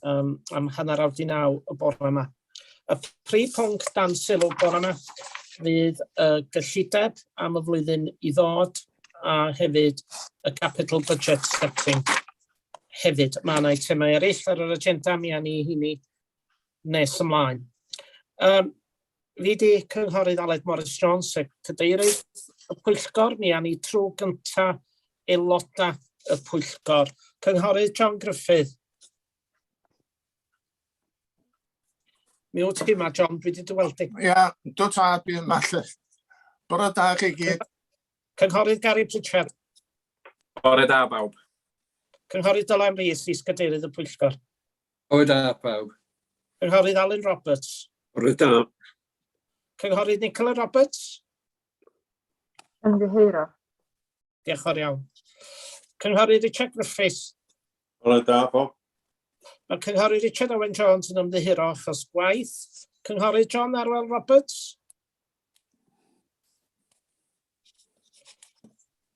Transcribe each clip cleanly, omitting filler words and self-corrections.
am 8:30 y bore yma. Y prif pwnc dan sylw bore yma fydd gyllideb am y flwyddyn I ddod a hefyd y capital budget setting. Hefyd, mae yna eitemau eraill ar yr agenda, mi awn ni hynny nes ymlaen. Fi di cynghorydd Aled Morris Jones, sef cadeirydd y Pwyllgor, mi awn ni trwy gynta aelodau y Pwyllgor. Cynghorydd John Griffith. Mi wyt ti yma, John, dwi wedi dy weld di. Ia, dod tad fi yma lle. Bore da chi gyd. Cynghorydd Gary Pritchard. Bore da, bawb. Cynghorydd Dylan Rees, is-gadeirydd y Pwyllgor. Bore da, bawb. Cynghorydd Alan Roberts. Bore da. Cynghorydd Nicola Roberts. Ymddiheuro. Diolch yn fawr iawn. Cynghorydd Richard Griffiths. Bore da, bawb. Mae cynghorydd Richard Owen Jones yn ymddiheuro achos gwaith. Cynghorydd John Arwel Roberts.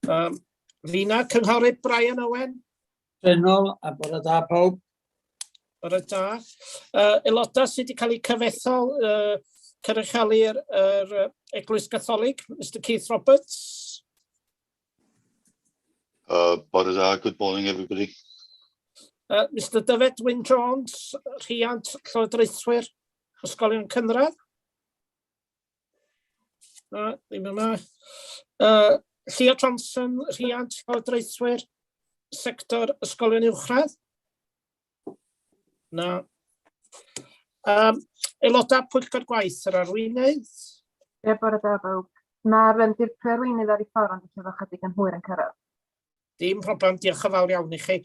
Fina, cynghorydd Brian Owen. Benol a bore da, pawb. Bore da. Aelodau sydd wedi cael eu cyfethol cynrychialu'r Eglwys Gatholig, Mr Keith Roberts. Bore da, good morning everybody. Mr Dyfed Wyn Jones, rhiant Llywodraethwyr Ysgolion Cynraeg. Ddim yma. Llia Johnson, rhiant Llywodraethwyr Sector Ysgolion Uwchradd. Na. Aelodau Pwyllgor Gwaith yr arweinydd. Ie, bore da, bawb. Mae'r dirprwy arweinydd ar ei ffordd ond eich efo chydig yn hwyr yn cyrraedd. Dim problem, diolch yn fawr iawn I chi.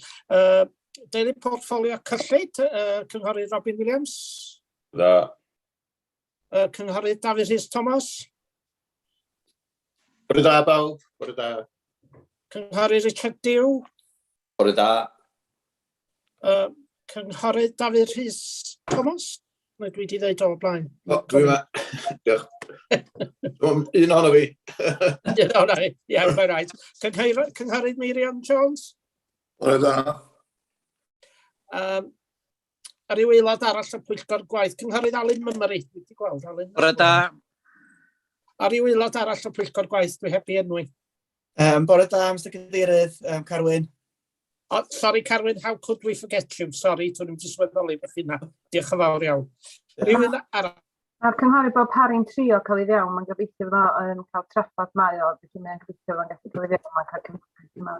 Deulu portffolio cyllid, cynghorydd Robin Williams. Da. Cynghorydd David Rhys Thomas. Bore da, bawb. Bore da. Cynghorydd Richard Dew. Bore da. Cynghorydd David Rhys Thomas. Neu dwi wedi dweud o blaen. Dwi yma. Diolch. Un ono fi. Un ono fi, ie, mae'n rhaid. Cynghorydd Miriam Jones. Bore da. Ar ryw aelod arall y Pwyllgor Gwaith, cynghorydd Alun Mymru, dwi wedi gweld Alun. Bore da. Ar ryw aelod arall y Pwyllgor Gwaith, dwi heb I enwi. Bore da, Mr Cadeirydd, Carwyn. Oh, sorry, Carwyn, how could we forget you? Sorry, dwi'n just swyddoli beth yna. Diolch yn fawr iawn. Rhywun arall. Mae'r cynghorydd Bob Harry'n trio cael ei ddewn, mae'n gobeithio fo yn cael trafferth mae o, felly mae'n gobeithio fo'n gallu cael ei ddewn, mae'n cael cymryd yma.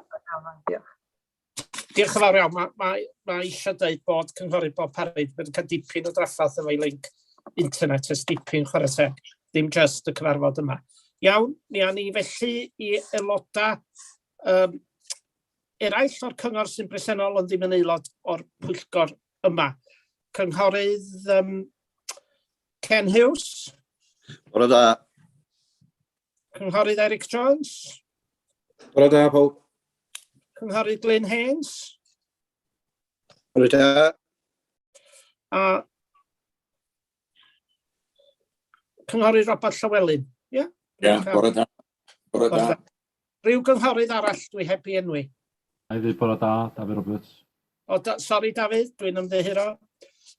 Diolch. Diolch yn fawr iawn. Mae eisiau dweud bod cynghorydd Bob Harry wedi cael dipyn o drafferth efo'i link internet ys dipyn chwarae teg, ddim just y cyfarfod yma. Iawn, ni awn ni felly I aelodau eraill o'r cyngor sy'n bresennol ond ddim yn aelod o'r Pwyllgor yma. Cynghorydd Ken Hughes. Bore da. Cynghorydd Eric Jones. Bore da, pawb. Cynghorydd Glyn Haynes. Bore da. A cynghorydd Robert Llywelyn. Ie? Ie, bore da. Bore da. Ryw gynghorydd arall dwi heb I enwi. Hefyd bore da, David Roberts. Sorry David, dwi'n ymddiheuro.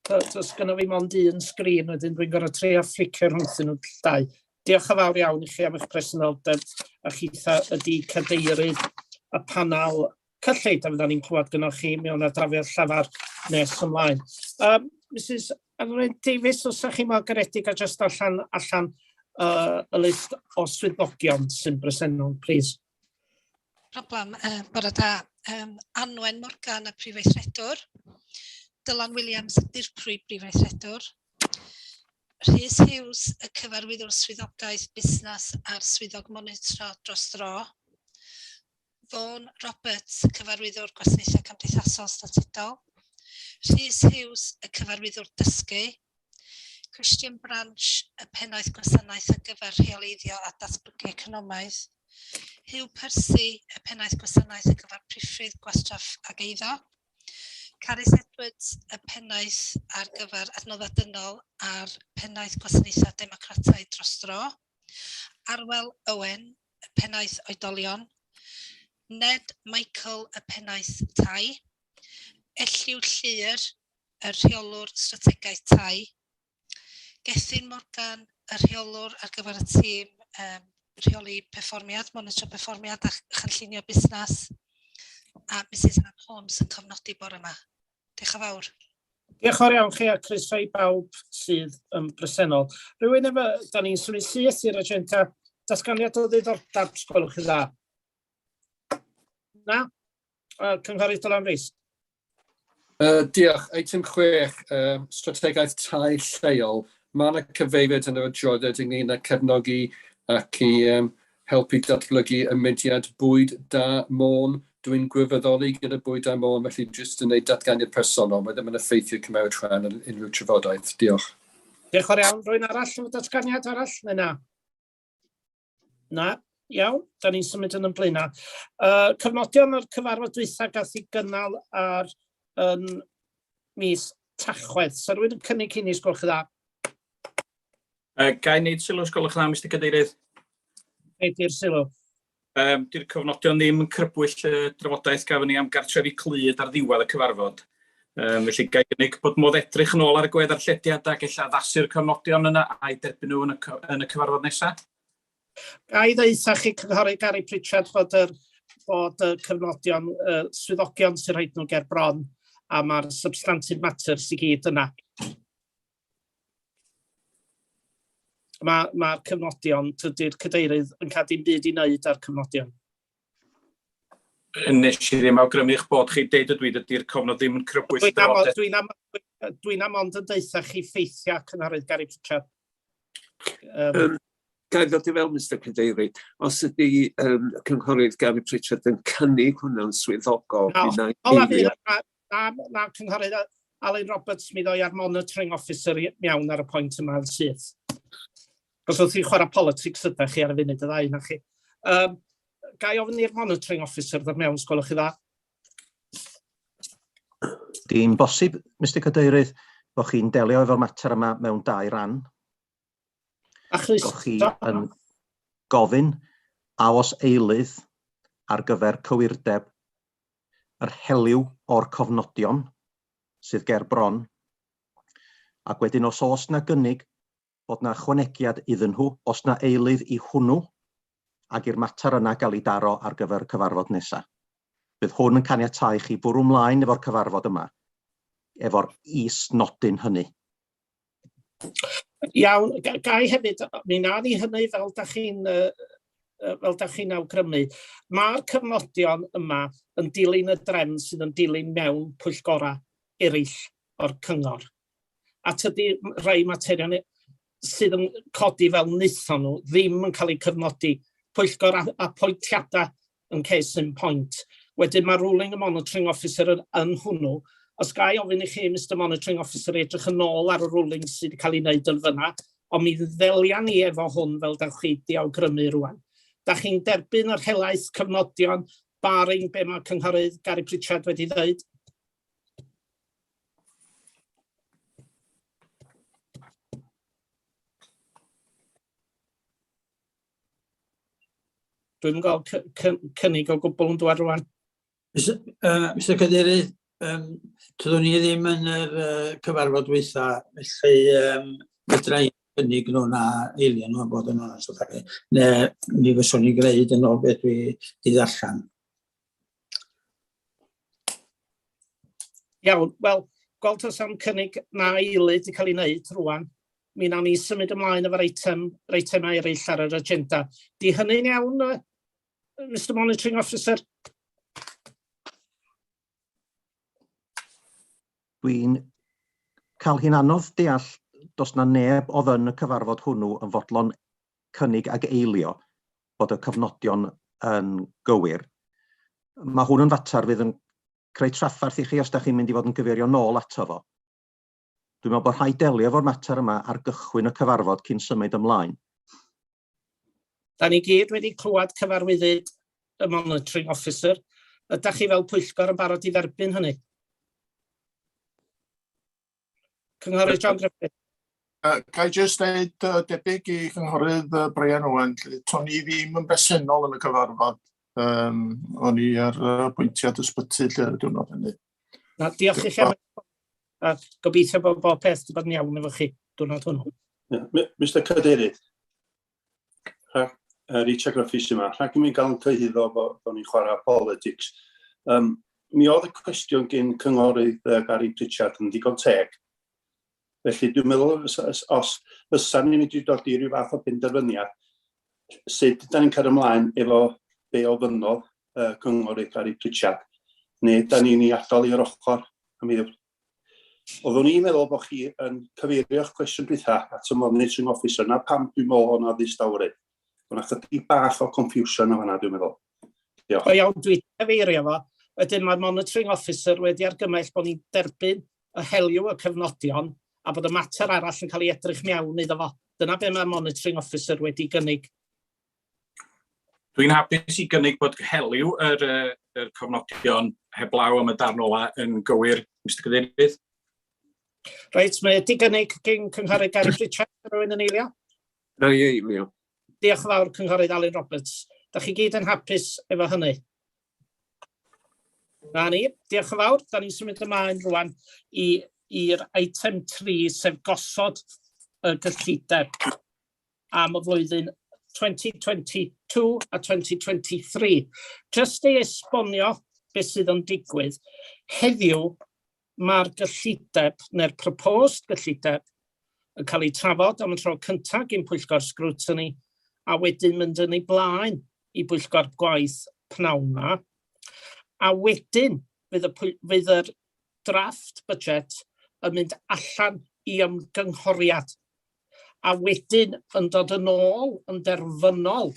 Does gynnu fi mond un sgrin, wedyn dwi'n gorfod trio flicio rhwngthyn nhw dau. Diolch yn fawr iawn I chi am eich presenoldeb a chitha ydi cadeirydd y panel cyllid a fydda ni'n clywed gynnwch chi mewn ardrafiad llafar nes ymlaen. Mrs Anwen Davies, os ydych chi mor garedig a just allan y list o swyddogion sy'n bresennol, please. Problem, bore da. Anwen Morgan, y Prifeithredwr. Dylan Williams, y Dirprwy Prifeithredwr. Rhys Hughes, y Cyfarwyddwr Swyddogaeth Busnes a'r Swyddog Monitro dros dro. Vaughan Roberts, y Cyfarwyddwr Gwasanaethau Cymdeithasol Statudol. Rhys Hughes, y Cyfarwyddwr Dysgu. Christian Branch, y Pennaeth Gwasanaeth ar gyfer rheoleiddio a datblygu economaidd. Hugh Percy, y Pennaeth Gwasanaeth ar gyfer priffydd, gwastraff ag eiddo. Carys Edwards, y Pennaeth ar gyfer adnoddau dynol a'r Pennaeth Gwasanaethau Democrataidd dros dro. Arwel Owen, y Pennaeth Oedolion. Ned Michael, y Pennaeth Tai. Elliw Llyr, y rheolwr strategaeth tai. Gethin Morgan, y rheolwr ar gyfer y tîm rheoli perfformiad, monitro perfformiad a chynllunio busnes. A Mrs Ann Holmes yn cofnodi bore yma. Diolch yn fawr. Diolch yn iawn chi a croeso i bawb sydd yn bresennol. Rwy'n efo, da ni'n symud syth i'r agenda datganiad o ddiddordeb, sgwelwch chi dda. Na? Cynghorydd Dylan Rees. Diolch. Eitem 6, strategaeth tai lleol. Mae yna cyfeiriad yn yr adroddiad ynglyn â cefnogi ac i helpu datblygu y mudiad bwyd da môn. Dwi'n gwirfoddoli gyda bwyd da môn, felly jyst yn gwneud datganiad personol. Mae ddim yn effeithio cymeryd rhan yn unrhyw trafodaeth. Diolch. Diolch yn iawn. Rwy'n arall o datganiad arall, neu na? Na? Iawn, da ni'n symud yn blaena. Cyfnodion o'r cyfarfod dwytha gath i gynnal ar mis Tachwedd. So rwy'n cynnig hynny, sgwelwch chi dda. Gai wneud sylw, sgwelwch dda, Mr Cadeirydd? Be di'r sylw? Di'r cyfnodion ddim yn crybwyll drafodaeth gafon ni am gartrefi clud ar ddiwedd y cyfarfod. Felly gai gynnig bod modd edrych yn ôl ar y gwedd arllediad ac ella addasu'r cyfnodion yna a'i derbyn nhw yn y cyfarfod nesaf. Gai ddeitha chi cynghorydd Gary Pritchard bod y cyfnodion swyddogion sy'n rhaid nhw ger bron a mae'r substantive matter sy'n gyd yna. Mae'r cyfnodion, dydy'r cadeirydd yn cael dim byd i wneud ar cyfnodion. Nes i ddim awgrymu eich bod chi deud ydw i dydy'r cyfnod ddim yn crybwyll drafodaeth. Dwi'n am ond yn deitha chi ffeithia cynghorydd Gary Pritchard. Gai ddod i fel, Mr Cadeirydd, os ydy cynghorydd Gary Pritchard yn cynnig hwnna'n swyddogol, na cynghorydd Alan Roberts mi ddoi ar monitoring officer mewn ar y pwynt yma yn syth. Os wrth chi chwarae politics ydych chi ar y funud y ddau na chi. Gai ofyn i'r monitoring officer ddod mewn, sgwelwch chi dda? Di'n bosib, Mr Cadeirydd, bod chi'n delio efo'r mater yma mewn 2 ran. Bod chi yn gofyn a os eilydd ar gyfer cywirdeb yr heliw o'r cofnodion sydd ger bron, ac wedyn os oes na gynnig bod na ychwanegiad iddyn nhw, os na eilydd i hwnnw, ac i'r mater yna gael ei daro ar gyfer cyfarfod nesaf. Bydd hwn yn caniatáu chi bwrw mlaen efo'r cyfarfod yma, efo'r is-nodyn hynny. Iawn, gai hefyd, mi na ni hynny fel da chi'n awgrymu. Mae'r cyfnodion yma yn dilyn y drefn sydd yn dilyn mewn pwyllgorau eraill o'r cyngor. A tydi rhai materion sydd yn codi fel wnaethon nhw ddim yn cael eu cyfnodi. Pwyllgor a pwyntiadau yn case in point. Wedyn mae ruling y monitoring officer yn hwnnw. Os gai ofyn i chi, Mr Monitoring Officer, edrych yn ôl ar y ruling sydd wedi cael ei wneud yn fyna, ond mi ddelian ni efo hwn fel da chi di awgrymu rwan. Da chi'n derbyn yr helaeth cyfnodion barring be mae cynghorydd Gary Pritchard wedi dweud? Dwi'n gweld cynnig o gwbl yn dod rwan. Mr Cadeirydd, tyddwn ni ddim yn yr cyfarfod dwytha, felly fedra i gynnig nhw na eilio nhw bod yn onas o ddau. Neu mi fyswn i'n gwneud yn ôl beth dwi di ddarllen. Iawn, wel, gweld os am cynnig na eilydd wedi cael ei wneud rwan, mi nawn ni symud ymlaen efo'r eitemau eraill ar yr agenda. Di hynny'n iawn, Mr Monitoring Officer? Dwi'n cael hi'n anodd deall dos na neb oedd yn y cyfarfod hwnnw yn fodlon cynnig ag eilio bod y cyfnodion yn gywir. Mae hwn yn fatar fydd yn creu traffarth i chi os da chi'n mynd i fod yn gyfeirio nôl ato fo. Dwi'n meddwl bod rhaid delio efo'r mater yma ar gychwyn y cyfarfod cyn symud ymlaen. Da ni gyd wedi clywed cyfarwyddyd y Monitoring Officer. Ydych chi fel pwyllgor yn barod i dderbyn hynny? Cynghorydd John Griffith. Gai jyst dweud debyg i cynghorydd Brian Owen, to'n i ddim yn bresennol yn y cyfarfod. O'n i ar pwyntiad ysbyty lle y diwrnod hynny. Diolch i chi am A gobeithio bod bob peth wedi bod yn iawn efo chi diwrnod hwnnw. Mr Cadeirydd, Richard Griffiths yma, rhaid i mi gael yn cyhyddo bod ni'n chwarae politics. Mi oedd y cwestiwn gen cynghorydd Gary Pritchard yn ddigon teg. Felly dwi'n meddwl os fysa ni'n mynd i dod i ryw fath o penderfyniad, sut da ni'n cael ymlaen efo be ofynodd cynghorydd Gary Pritchard, neu da ni'n ei adael i'r ochr. Oeddwn i'n meddwl bod chi yn cyfeirio'ch cwestiwn dwytha at y monitoring officer, na pam dwi'n meddwl hwnna ddistawryd. Yna chydig bach o confusion o hwnna, dwi'n meddwl. Diolch. O iawn, dwi'n cyfeirio fo. Wedyn mae'r monitoring officer wedi argymell bod ni'n derbyn y heliw y cyfnodion a bod y mater arall yn cael ei edrych mewn iddo fo. Dyna be mae'r monitoring officer wedi gynnig. Dwi'n hapus i gynnig bod heliw yr cofnodion heblaw am y darn ola yn gywir, Mr Cadeirydd. Reit, mae wedi gynnig gen cynghorydd Gary Pritchard rhywun yn eilio? Na i eilio. Diolch yn fawr cynghorydd Alun Roberts. Da chi gyd yn hapus efo hynny? Na ni, diolch yn fawr. Da ni'n symud ymlaen rwan i'r item 3 sef gosod y gyllideb am y flwyddyn 2022 a 2023. Just ei esbonio beth sydd yn digwydd. Heddiw mae'r gyllideb neu'r proposed gyllideb yn cael ei trafod am y tro cyntaf gyn Pwyllgor Sgriwtini a wedyn mynd yn ei blaen i Bwyllgor Gwaith pnawn 'ma. A wedyn fydd yr drafft budget yn mynd allan i ymgynghoriad. A wedyn yn dod yn ôl yn derfynol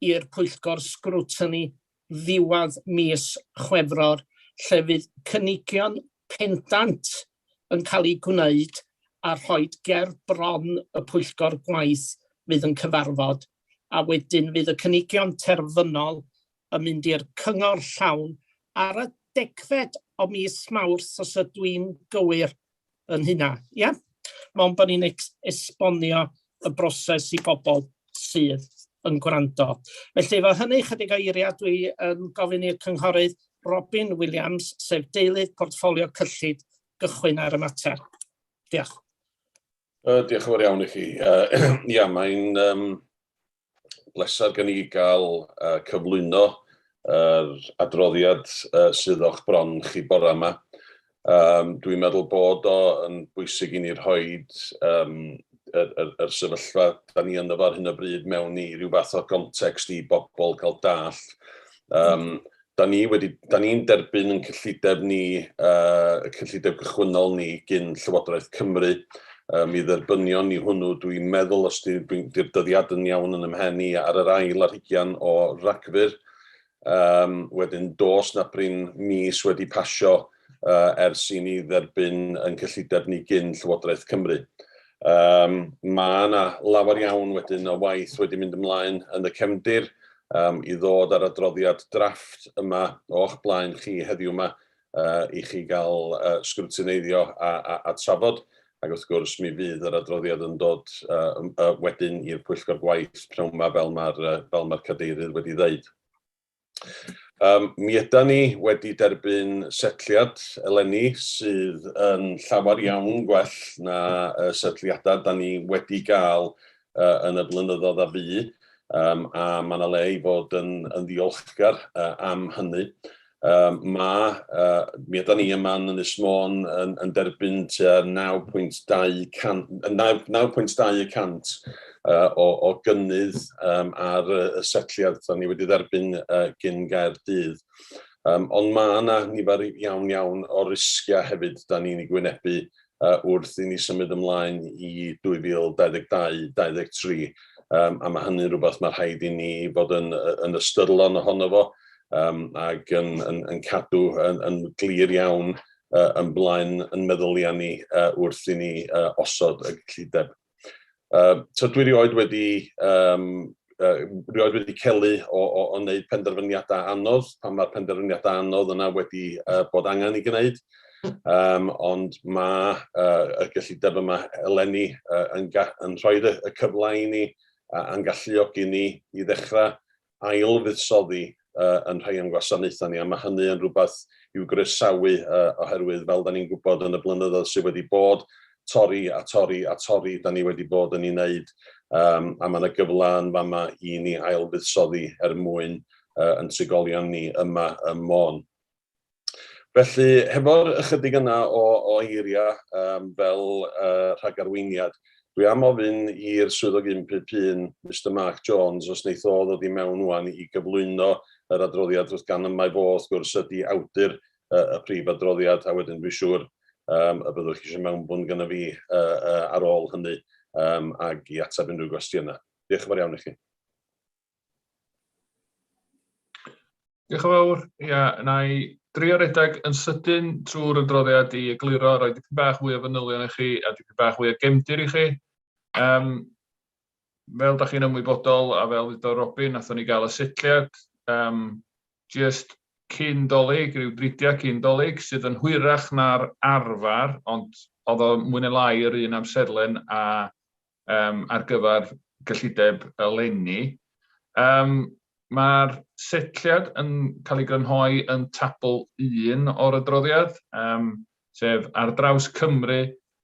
i'r Pwyllgor Sgriwtini ddiwedd mis Chwefror, lle fydd cynigion pendant yn cael ei gwneud a rhoid ger bron y Pwyllgor Gwaith fydd yn cyfarfod, a wedyn fydd y cynigion terfynol yn mynd i'r cyngor llawn ar y 10fed o mis Mawrth, os ydw i'n gywir yn hynna. Ia? Mae'n bod ni'n esbonio y broses i bobl sydd yn gwrando. Felly, efo hynny chydig o eiriau, dwi yn gofyn i'r cynghorydd Robin Williams, sef deilydd portffolio cyllid, gychwyn ar y mater. Diolch. Diolch yn fawr iawn i chi. Ia, mae'n bleser gen i gael cyflwyno yr adroddiad sydd o'ch bron chi bore yma. Dwi'n meddwl bod o yn bwysig i ni rhoid yr sefyllfa da ni ynddo ar hyn o bryd mewn i ryw fath o context i bobl cael dall. Da ni'n derbyn yn cyllideb ni, y cyllideb gychwynnol ni gyn Llywodraeth Cymru. Mi dderbynion ni hwnnw, dwi'n meddwl os di'r dyddiad yn iawn yn ymhen i ar yr ail ar 20 o Rhagfyr. Wedyn dos na brin mis wedi pasio ers i ni dderbyn yn cyllideb ni gyn Llywodraeth Cymru. Mae yna lawer iawn wedyn o waith wedi mynd ymlaen yn y cefndir i ddod ar adroddiad drafft yma o'ch blaen chi heddiw yma i chi gael sgrwtineiddio a trafod. Ac wrth gwrs mi fydd yr adroddiad yn dod wedyn i'r Pwyllgor Gwaith pnawn 'ma fel mae'r cadeirydd wedi ddeud. Mi ydan ni wedi derbyn setliad eleni sydd yn llawer iawn gwell na setliadau da ni wedi gael yn y blynyddoedd a fu, a mae yna le i fod yn ddiolchgar am hynny. Mi ydan ni yma yn Ynys Môn yn derbyn tua 9.2% o gynnydd ar y setliad da ni wedi derbyn gyn Gaerdydd. Ond mae yna nifer iawn o risgiau hefyd da ni'n ei gwynebu wrth i ni symud ymlaen i 2022-2023. A mae hynny'n rhywbeth mae rhaid i ni fod yn ystyrlon ohono fo ac yn cadw yn glir iawn yn blaen yn meddyliau ni wrth i ni osod y gyllideb. So dwi rioed wedi celu o wneud penderfyniadau anodd, pan mae'r penderfyniadau anodd yna wedi bod angen i gwneud. Ond mae y gyllideb yma eleni yn rhoi y cyfle i ni a'n galluogi ni i ddechrau ail fuddsoddi yn rhai o'n gwasanaethau ni, a mae hynny yn rhywbeth i'w groesawu oherwydd fel da ni'n gwybod yn y blynyddoedd sydd wedi bod, torri a torri a torri da ni wedi bod yn ei wneud, a mae yna gyfle yn fama i ni ailfuddsoddi mwyn yn trigolion ni yma ym Môn. Felly, hefo'r ychydig yna o eiriau fel rhagarweiniad, dwi am ofyn i'r swyddog 151, Mr Mark Jones, os wneith o ddod i mewn wan i gyflwyno yr adroddiad wrth gan yma fo, wrth gwrs, ydi awdur y prif adroddiad, a wedyn dwi'n siŵr y byddwch chi eisiau mewnbwn gyda fi ar ôl hynny ac i ateb unrhyw gwestiynau. Diolch yn fawr iawn i chi. Diolch yn fawr. Ia, na i drio redeg yn sydyn trwy'r adroddiad i egluro, roi dipyn bach fwy o fanylion i chi a dipyn bach fwy o gefndir i chi. Fel da chi'n ymwybodol a fel ddod Robin, nathon ni gael y setliad just cyn dolyg, rhyw 30 cyn dolyg, sydd yn hwyrach na'r arfer, ond oedd o mwy neu lai yr un amserlen ar gyfer gyllideb eleni. Mae'r setliad yn cael ei grynhoi yn tabl 1 o'r adroddiad, sef ar draws Cymru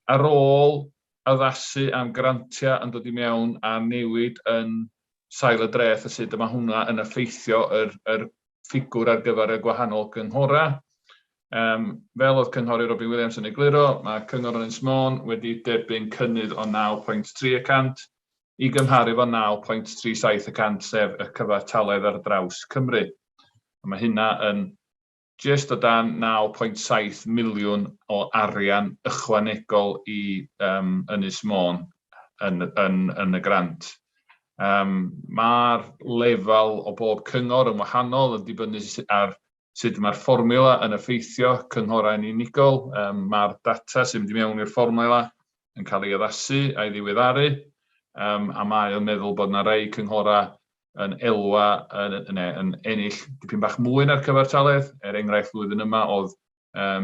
ar ôl addasu am grantiau yn dod i mewn a newid yn sail y dreth, a sut mae hwnna yn effeithio yr ffigwr ar gyfer y gwahanol gynghora. Fel oedd cynghori Robin Williams yn egluro, mae Cyngor Ynys Môn wedi derbyn cynnydd o 9.3% i gymharu fo 9.37%, sef y cyfartaledd ar draws Cymru. Mae hynna yn just o dan 9.7 miliwn o arian ychwanegol i Ynys Môn yn y grant. Mae'r lefel o bob cyngor yn wahanol, yn dibynnu ar sut mae'r fformula yn effeithio cynghorau'n unigol. Mae'r data sy'n mynd i mewn i'r fformula yn cael ei addasu a'i ddiweddaru, a mae yn meddwl bod yna rei cynghorau yn elwa yn ennill dipyn bach mwy na'r cyfartaledd. Enghraifft flwyddyn yma oedd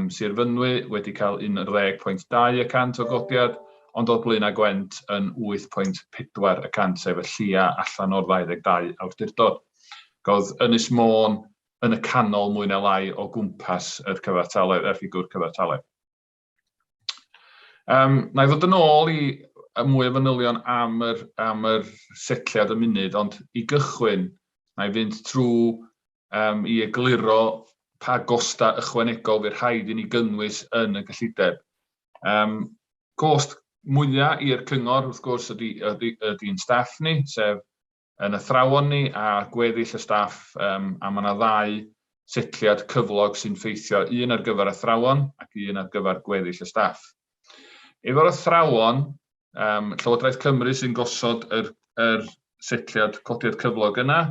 Sir Fynwy wedi cael 10.2% o godiad, ond oedd Blaena Gwent yn 8.4%, sef y llia allan o'r 22 awdurdod. Oedd Ynys Môn yn y canol mwy neu lai o gwmpas y ffigwr cyfartaledd. Na i ddod yn ôl i mwy o fanylion am yr setliad y munud, ond i gychwyn, na i fynd trwy i egluro pa gosta ychwanegol fydd rhaid i ni gynnwys yn y gyllideb. Gost mwyaf i'r cyngor, wrth gwrs, ydy'n staff ni, sef yn athrawon ni a gweddill y staff, a mae yna 2 setliad cyflog sy'n ffeithio, un ar gyfer athrawon ac un ar gyfer gweddill y staff. Efo'r athrawon, Llywodraeth Cymru sy'n gosod yr setliad codiad cyflog yna,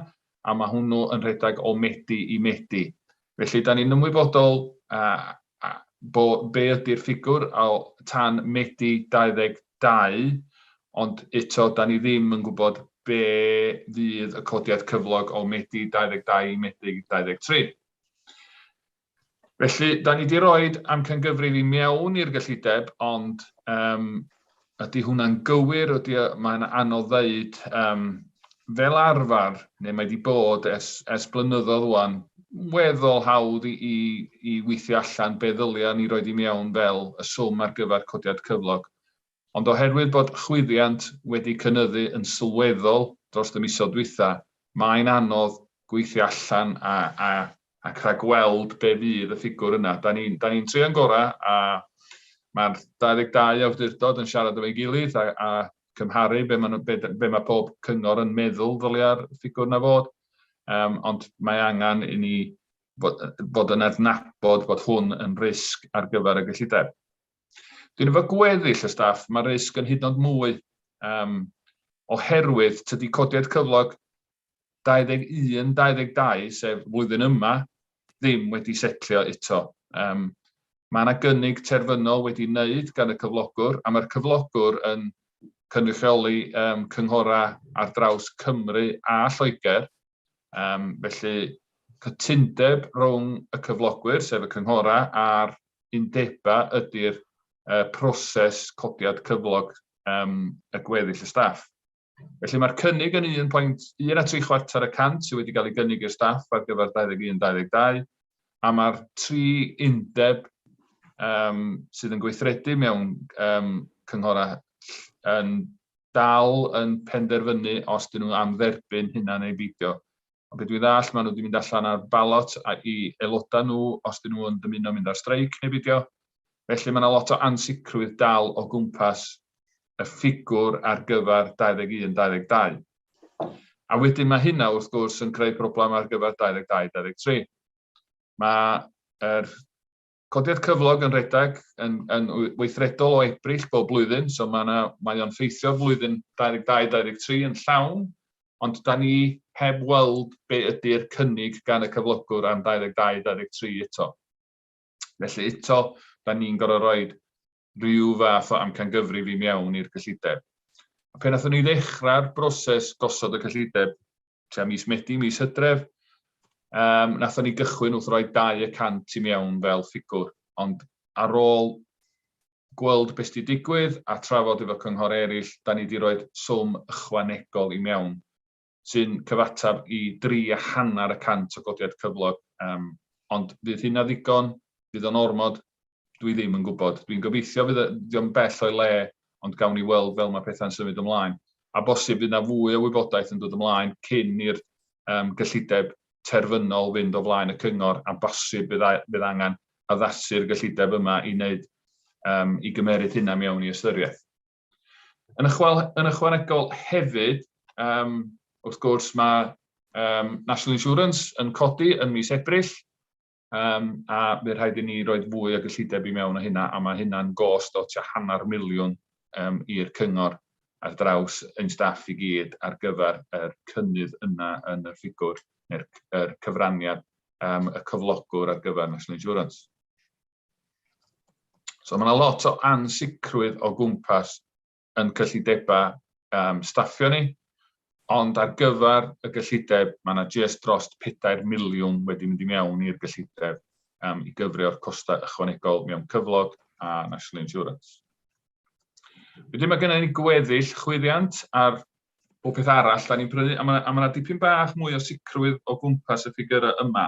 a mae hwnnw yn rhedeg o Medi i Medi. Felly, da ni'n ymwybodol be ydy'r ffigwr o tan Medi 22, ond eto da ni ddim yn gwybod be fydd y codiad cyflog o Medi 22 i Medi 23. Felly, da ni wedi rhoi amcangyfrif i mewn i'r gyllideb, ond ydy hwnna'n gywir, mae'n anodd ddeud fel arfer, neu mae wedi bod ers blynyddoedd wan, weddol hawdd i weithio allan be ddylia ni roed i mewn fel y swm ar gyfer codiad cyflog. Ond oherwydd bod chwyddiant wedi cynyddu yn sylweddol dros y misoedd dwytha, mae'n anodd gweithio allan a rhagweld be fydd y ffigwr yna. Da ni'n trio'n gorau, a mae'r 22 awdurdod yn siarad efo'i gilydd a cymharu be mae pob cyngor yn meddwl ddylai'r ffigwr yna fod. Ond mae angen i ni fod yn adnabod bod hwn yn risg ar gyfer y gyllideb. Dwi'n efo gweddill y staff, mae risg yn hyd yn oed mwy oherwydd tydi codiad cyflog 21-22, sef flwyddyn yma, ddim wedi setlio eto. Mae yna gynnig terfynol wedi wneud gan y cyflogwr, a mae'r cyflogwr yn cynrychioli cynghorau ar draws Cymru a Lloegr. Felly, cytundeb rhwng y cyflogwyr, sef y cynghorau, a'r undeba ydy'r proses codiad cyflog y gweddill y staff. Felly mae'r cynnig yn 1.3% sydd wedi cael ei gynnig i'r staff ar gyfer 21-22, a mae'r 3 undeb sydd yn gweithredu mewn cynghorau yn dal yn penderfynu os dyn nhw am dderbyn hynna neu beidio. Ond beth dwi'n ddall, maen nhw wedi mynd allan ar balot i aelodau nhw os dyn nhw yn dymuno mynd ar streic neu beidio. Felly mae yna lot o ansicrwydd dal o gwmpas y ffigwr ar gyfer 21-22. A wedyn mae hynna wrth gwrs yn creu broblem ar gyfer 22-23. Mae'r codiad cyflog yn rhedeg yn weithredol o Ebrill bob blwyddyn, so mae o'n ffeithio flwyddyn 22-23 yn llawn, ond da ni heb weld be ydy'r cynnig gan y cyflogwr am 22-23 eto. Felly eto, da ni'n gorfod rhoi rhyw fath o amcangyfrif i mewn i'r cyllideb. Pan nathon ni ddechrau'r broses gosod y cyllideb, tua mis Medi, mis Hydref, nathon ni gychwyn wrth roi 200 i mewn fel ffigwr. Ond ar ôl gweld beth sydd wedi digwydd a trafod efo cynghor eraill, da ni wedi rhoi swm ychwanegol i mewn, sy'n cyfatab i 3,5% o godiad cyflog. Ond fydd hynna ddigon, fydd o'n ormod, dwi ddim yn gwybod. Dwi'n gobeithio fydd o'n bell o'i le, ond gawn ni weld fel mae pethau'n symud ymlaen. A bosib fydd yna fwy o wybodaeth yn dod ymlaen cyn i'r gyllideb terfynol fynd o flaen y cyngor, a bosib bydd angen addasu'r gyllideb yma i wneud i gymeryd hynna mewn i ystyriaeth. Yn ychwanegol hefyd, wrth gwrs mae National Insurance yn codi yn mis Ebrill, a bydd rhaid i ni roi fwy o gyllideb i mewn o hynna, a mae hynna'n gost o tua £500,000 i'r cyngor ar draws ein staff i gyd ar gyfer y cynnydd yna yn y ffigwr, neu'r cyfraniad y cyflogwr ar gyfer National Insurance. So mae yna lot o ansicrwydd o gwmpas yn cyllidebau staffio ni, ond ar gyfer y gyllideb mae yna jyst dros 4 miliwn wedi mynd i mewn i'r gyllideb i gyfrio'r costau ychwanegol mewn cyflog a National Insurance. Wedyn mae gennym ni gweddill chwyddiant ar bob peth arall da ni'n prynu, a mae yna dipyn bach mwy o sicrwydd o gwmpas y ffigurau yma.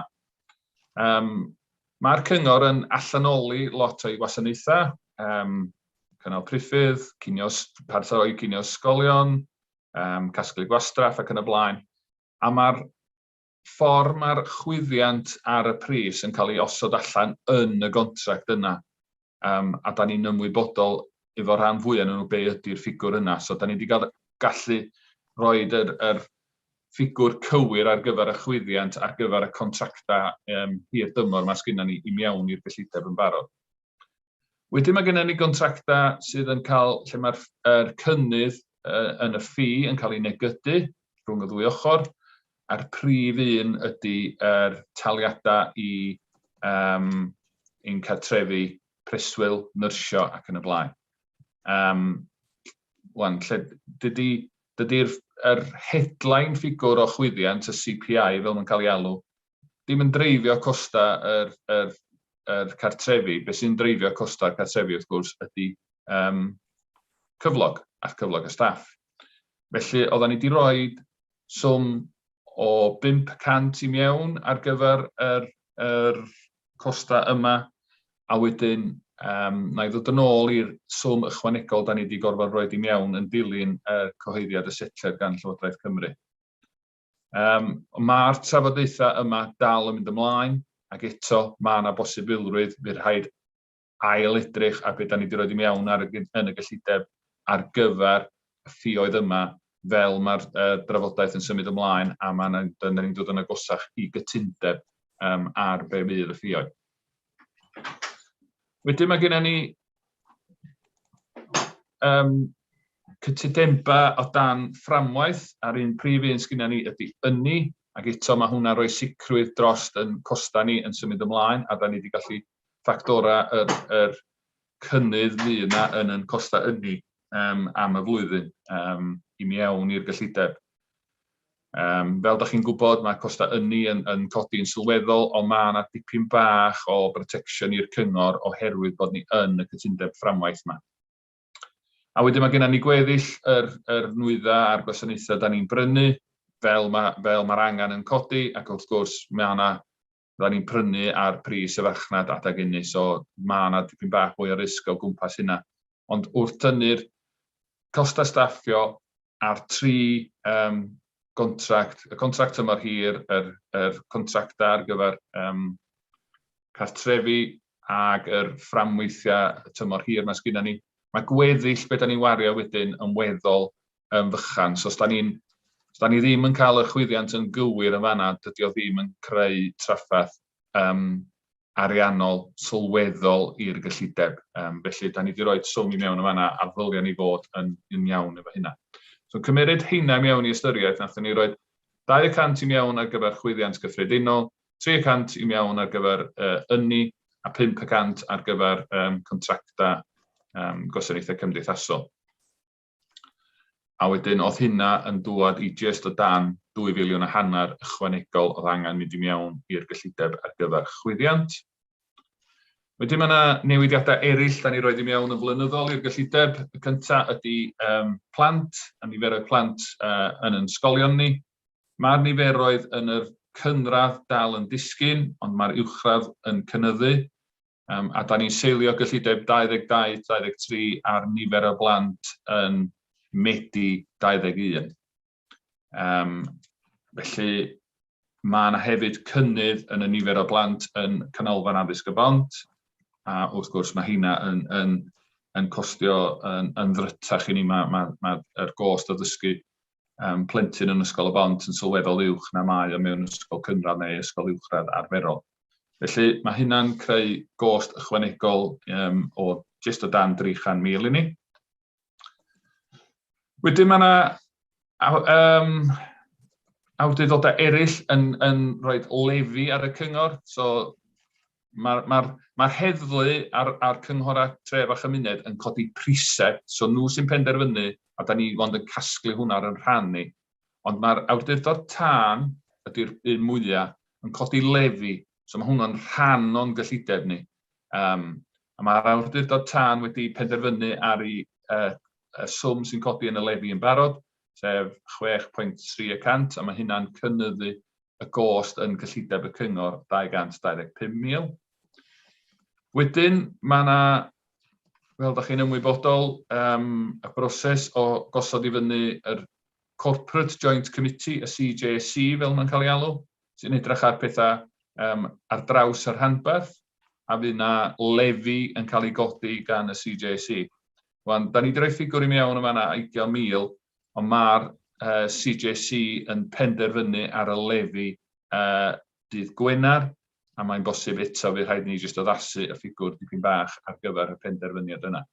Mae'r cyngor yn allanoli lot o'i wasanaethau, cynnal priffydd, parthoi cinio ysgolion, casglu gwastraff ac yn y blaen. A mae'r ffordd mae'r chwyddiant ar y pris yn cael ei osod allan yn y gontract yna. A da ni'n ymwybodol efo rhan fwyaf nhw be ydy'r ffigwr yna. So da ni wedi gallu rhoi yr ffigwr cywir ar gyfer y chwyddiant ar gyfer y contractau hir dymor mae sgynnon ni i mewn i'r gyllideb yn barod. Wedyn mae gennym ni gontractau sydd yn cael, lle mae'r cynnydd yn y ffi yn cael ei negydu rhwng y ddwy ochr, a'r prif un ydy taliadau i'n cartrefi preswyl, nyrsio ac yn y blaen. Dydy'r headline ffigwr o chwyddiant, y CPI fel mae'n cael ei alw, ddim yn dreifio costa yr cartrefi. Beth sy'n dreifio costa yr cartrefi wrth gwrs ydy cyflog a'r cyflog y staff. Felly oedden ni wedi rhoi swm o 500 i mewn ar gyfer yr costa yma, a wedyn na i ddod yn ôl i'r swm ychwanegol da ni wedi gorfod rhoi i mewn yn dilyn y cyhoeddiad y setliad gan Llywodraeth Cymru. Mae'r trafodaethau yma dal yn mynd ymlaen, ac eto mae yna bosibilrwydd bydd rhaid ail-edrych a beth da ni wedi rhoi i mewn yn y gyllideb ar gyfer y ffïoedd yma fel mae'r drafodaeth yn symud ymlaen, a dyna ni'n dod yn agosach i gytundeb ar be bydd y ffïoedd. Wedyn mae gennym ni cytundebau o dan fframwaith, a'r un prif un sgynnon ni ydy ynni, ac eto mae hwnna rhoi sicrwydd dros yn costa ni yn symud ymlaen, a da ni wedi gallu ffactora yr cynnydd fydd yna yn costa ynni am y flwyddyn i mewn i'r gyllideb. Fel da chi'n gwybod, mae costa ynni yn codi'n sylweddol, ond mae yna dipyn bach o protection i'r cyngor oherwydd bod ni yn y cytundeb fframwaith yma. A wedyn mae gennym ni gweddill yr nwyddau a'r gwasanaethau da ni'n brynu, fel mae'r angen yn codi, ac wrth gwrs mae yna da ni'n prynu ar pris y farchnad adag unni, so mae yna dipyn bach mwy o risg o gwmpas hynna. Ond wrth tynnu'r costa staffio ar 3 gontract, y contract tymor hir, contracta ar gyfer cartrefi ag fframweithiau tymor hir mae sgynna ni. Mae gweddill beth da ni'n wario wedyn yn weddol fychan. So os da ni ddim yn cael y chwyddiant yn gywir yn fanna, dydy o ddim yn creu traffaeth ariannol sylweddol i'r gyllideb. Felly, da ni wedi rhoi swm i mewn yn fanna a ddylia ni fod yn iawn efo hynna. So, cymeryd hynna mewn i ystyriaeth, nath ni roi 200 i mewn ar gyfer chwyddiant gyffredinol, 300 i mewn ar gyfer ynni, a 500 ar gyfer contracta gwasanaethau cymdeithasol. A wedyn, oedd hynna yn dŵad i just o dan 2,5 miliwn ychwanegol oedd angen mynd i mewn i'r gyllideb ar gyfer chwyddiant. Wedyn mae yna newidiadau eraill da ni roed i mewn yn flynyddol i'r gyllideb. Y cyntaf ydy plant, a niferoedd plant yn yn ysgolion ni. Mae'r niferoedd yn yr cynradd dal yn disgyn, ond mae'r uwchradd yn cynyddu. A da ni'n seilio gyllideb 22-23 ar nifer o blant yn Medi 21. Felly, mae yna hefyd cynnydd yn y nifer o blant yn canolfan addysg y bont, a wrth gwrs mae hynna yn costio yn ddrytach i ni. Mae'r gost o ddysgu plentyn yn ysgol y bont yn sylweddol uwch na mae o mewn ysgol cynradd neu ysgol uwchradd arferol. Felly, mae hynna'n creu gost ychwanegol o just o dan 300,000 i ni. Wedyn mae yna awdurdodau eraill yn rhoi lefi ar y cyngor. So, mae'r heddlu ar cynghorau tref a chymuned yn codi prised. So, nhw sy'n penderfynu, a da ni ond yn casglu hwnna ar yn rhan ni. Ond mae'r awdurdod tân, ydy'r un mwyaf, yn codi lefi. So, mae hwnna'n rhan o'n gyllideb ni. A mae'r awdurdod tân wedi penderfynu ar y swm sy'n codi yn y lefi yn barod, sef 6.3%, a mae hynna'n cynyddu y gost yn gyllideb y cyngor 225,000. Wedyn, mae yna, fel da chi'n ymwybodol, y broses o gosod i fyny yr Corporate Joint Committee, y CJC, fel mae'n cael ei alw, sy'n edrych ar pethau ar draws yr rhanbarth, a fydd yna lefi yn cael ei godi gan y CJC. Wan, da ni wedi rhoi ffigwr i mewn yma 20,000, ond mae'r CJC yn penderfynu ar y lefi dydd Gwener, a mae'n bosib eto fydd rhaid ni jyst addasu y ffigwr dipyn bach ar gyfer y penderfyniad yna.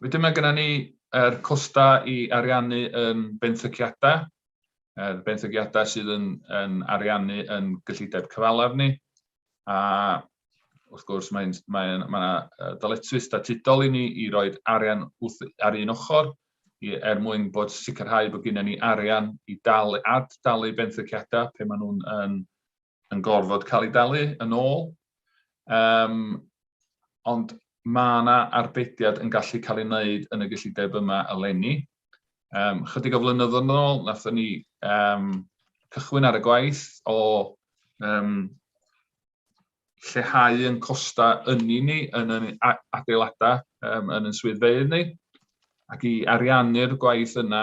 Wedyn mae gennym ni costa i ariannu yn benthygiadau. Benthygiadau sydd yn ariannu yn gyllideb cyfalaf ni. A wrth gwrs, mae yna dyletswydd statudol i ni i roi arian ar un ochr, mwyn bod sicrhau bod gennym ni arian i dalu benthygiadau pe maen nhw'n yn gorfod cael ei dalu yn ôl. Ond mae yna arbediad yn gallu cael ei wneud yn y gyllideb yma eleni. Chydig o flynyddoedd yn ôl, nathon ni cychwyn ar y gwaith o lleihau yn costa ynni ni yn adeiladau yn y swyddfeydd ni. Ac i ariannu'r gwaith yna,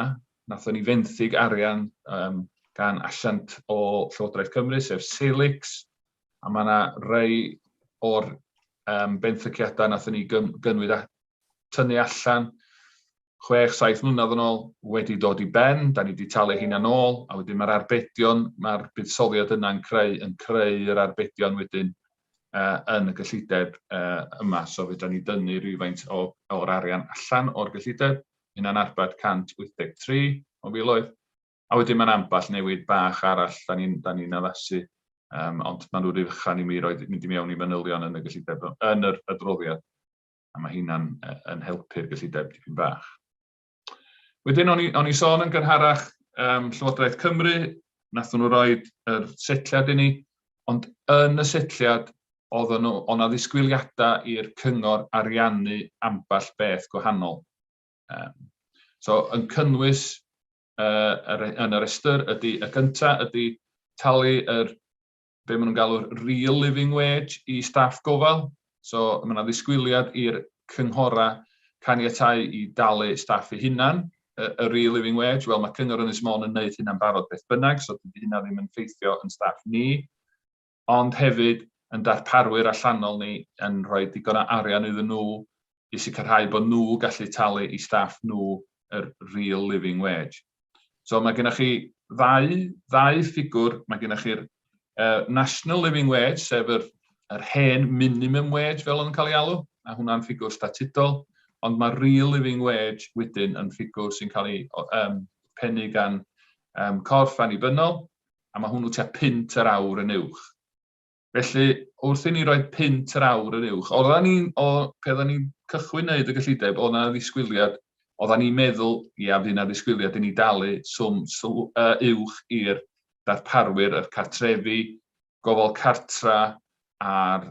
nathon ni fenthyg arian gan asiant o Llywodraeth Cymru, sef Celix. A mae yna rhai o'r benthygiadau nathon ni gynwyd a tynnu allan 6-7 mlynedd yn ôl wedi dod i ben. Da ni wedi talu hynna'n ôl, a wedyn mae'r arbedion, mae'r buddsoddiad yna'n creu'r arbedion wedyn yn y gyllideb yma. So fydda ni dynnu rhywfaint o'r arian allan o'r gyllideb. Hynna'n arbed 183 o filoedd. A wedyn mae'n amball newid bach arall da ni'n addasu. Ond maen nhw'n ryfchan i mi mynd i mewn i manylion yn y gyllideb, yn yr adroddiad. A mae hynna'n helpu'r gyllideb dipyn bach. Wedyn, o'n i sôn yn gynharach Llywodraeth Cymru, nathon nhw roi'r setliad i ni, ond yn y setliad, oedd yna ddisgwyliadau i'r cyngor ariannu amball beth gwahanol. So, yn cynnwys yn yr restr, y gyntaf ydy talu yr be maen nhw'n galw'r real living wage i staff gofal. So mae yna ddisgwyliad i'r cynghora caniatáu i dalu staff eu hunan, y real living wage. Wel, mae Cyngor Ynys Môn yn gwneud hynna'n barod beth bynnag, so dydy hynna ddim yn ffeithio yn staff ni. Ond hefyd yn darparwyr allanol ni yn rhoi digon o arian iddyn nhw i sicrhau bod nhw gallu talu i staff nhw yr real living wage. So mae gennych chi ddau ffigwr, mae gennych chi'r National Living Wage, sef yr hen minimum wage fel yn cael ei alw, a hwnna'n ffigwr statudol, ond mae real living wage wedyn yn ffigwr sy'n cael ei pennu gan corff annibynnol, a mae hwnnw tua 5 yr awr yn uwch. Felly, wrth i ni roi 5 yr awr yn uwch, pe oedden ni'n cychwyn wneud y gyllideb, oedd yna ddisgwyliad, oedden ni'n meddwl, fydd yna ddisgwyliad i ni dalu uwch i'r darparwyr, yr cartrefi, gofal cartra a'r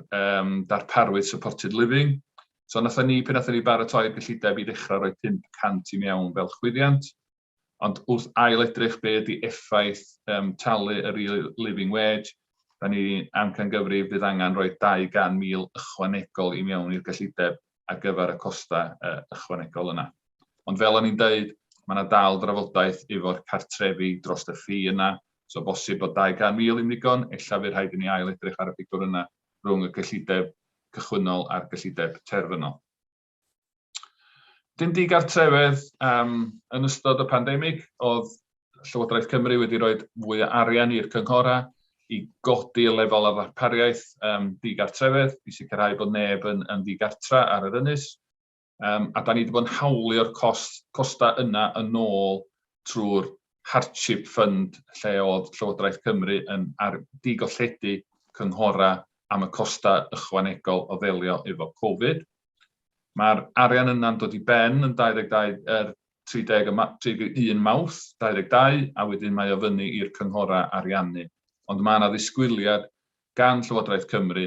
darparwyr supported living. So pan nathon ni baratoi'r gyllideb i ddechrau rhoi 500 i mewn fel chwyddiant, ond wrth ail-edrych be ydy effaith talu y real living wage, da ni amcangyfrif fydd angen rhoi 200,000 ychwanegol i mewn i'r gyllideb ar gyfer y costa ychwanegol yna. Ond fel o'n i'n dweud, mae yna dal drafodaeth efo'r cartrefi dros y ffi yna, so bosib bod 200,000 yn ddigon, ella fydd rhaid i ni ail-edrych ar y ffigwr yna rhwng y gyllideb cychwynnol a'r gyllideb terfynol. Dim digartrefedd yn ystod y pandemig, oedd Llywodraeth Cymru wedi rhoi fwy o arian i'r cynghora i godi y lefel o ddarpariaeth digartrefedd, i sicrhau bod neb yn ddigartra ar yr ynys. A da ni wedi bod yn hawlio'r costa yna yn ôl trwy'r hardship fund lle oedd Llywodraeth Cymru yn digolledu cynghora am y costa ychwanegol o ddelio efo Covid. Mae'r arian yna'n dod i ben yn 31 Mawrth 22, a wedyn mae o fyny i'r cynghora ariannu. Ond mae yna ddisgwyliad gan Llywodraeth Cymru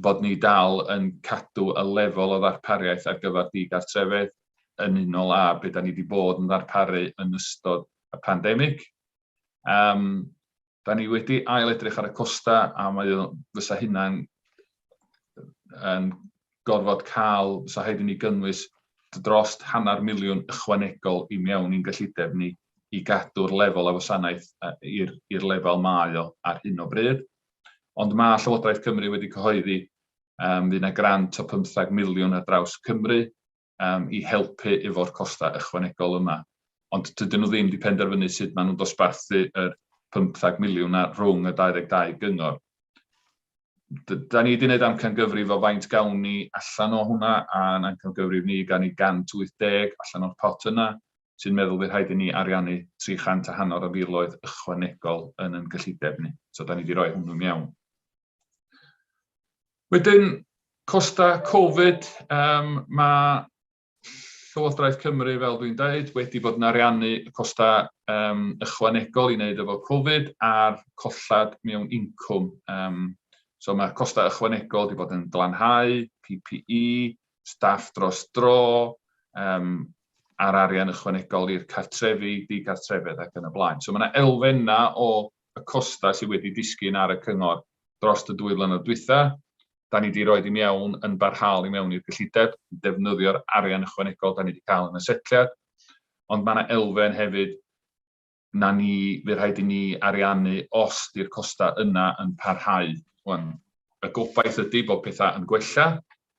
bod ni dal yn cadw y lefel o ddarpariaeth ar gyfer digartrefedd yn unol â beth da ni wedi bod yn ddarparu yn ystod y pandemig. Da ni wedi ail-edrych ar y costa a fysa hynna'n gorfod cael, fysa rhaid i ni gynnwys dros 500,000 ychwanegol i mewn i'n gyllideb ni i gadw'r lefel o wasanaeth i'r lefel mae o ar hyn o bryd. Ond mae Llywodraeth Cymru wedi cyhoeddi fydd yna grant o 15 miliwn ar draws Cymru i helpu efo'r costa ychwanegol yma. Ond dydyn nhw ddim wedi penderfynu sut maen nhw'n dosbarthu yr 15 miliwn rhwng y 22 gyngor. Da ni wedi gwneud amcangyfrif o faint gawn ni allan o hwnna, a'n amcangyfrif ni gan i 180 allan o'r pot yna, sy'n meddwl fydd rhaid i ni ariannu 350,000 ychwanegol yn yn gyllideb ni. So da ni wedi rhoi hwnnw mewn. Wedyn, costa Covid, mae Llywodraeth Cymru, fel dwi'n dweud, wedi bod yn ariannu y costa ychwanegol i wneud efo Covid a'r collad mewn incwm. So mae'r costa ychwanegol wedi bod yn glanhau, PPE, staff dros dro, a'r arian ychwanegol i'r cartrefi, digartrefedd ac yn y blaen. So mae yna elfenna o y costa sydd wedi disgyn ar y cyngor dros y 2 flynedd dwytha. Da ni wedi rhoi i mewn yn barhaol i mewn i'r gyllideb, defnyddio'r arian ychwanegol da ni wedi cael yn y setliad. Ond mae yna elfen hefyd na fydd rhaid i ni ariannu os di'r costa yna yn parhau. Y gobaith ydy bod pethau yn gwella,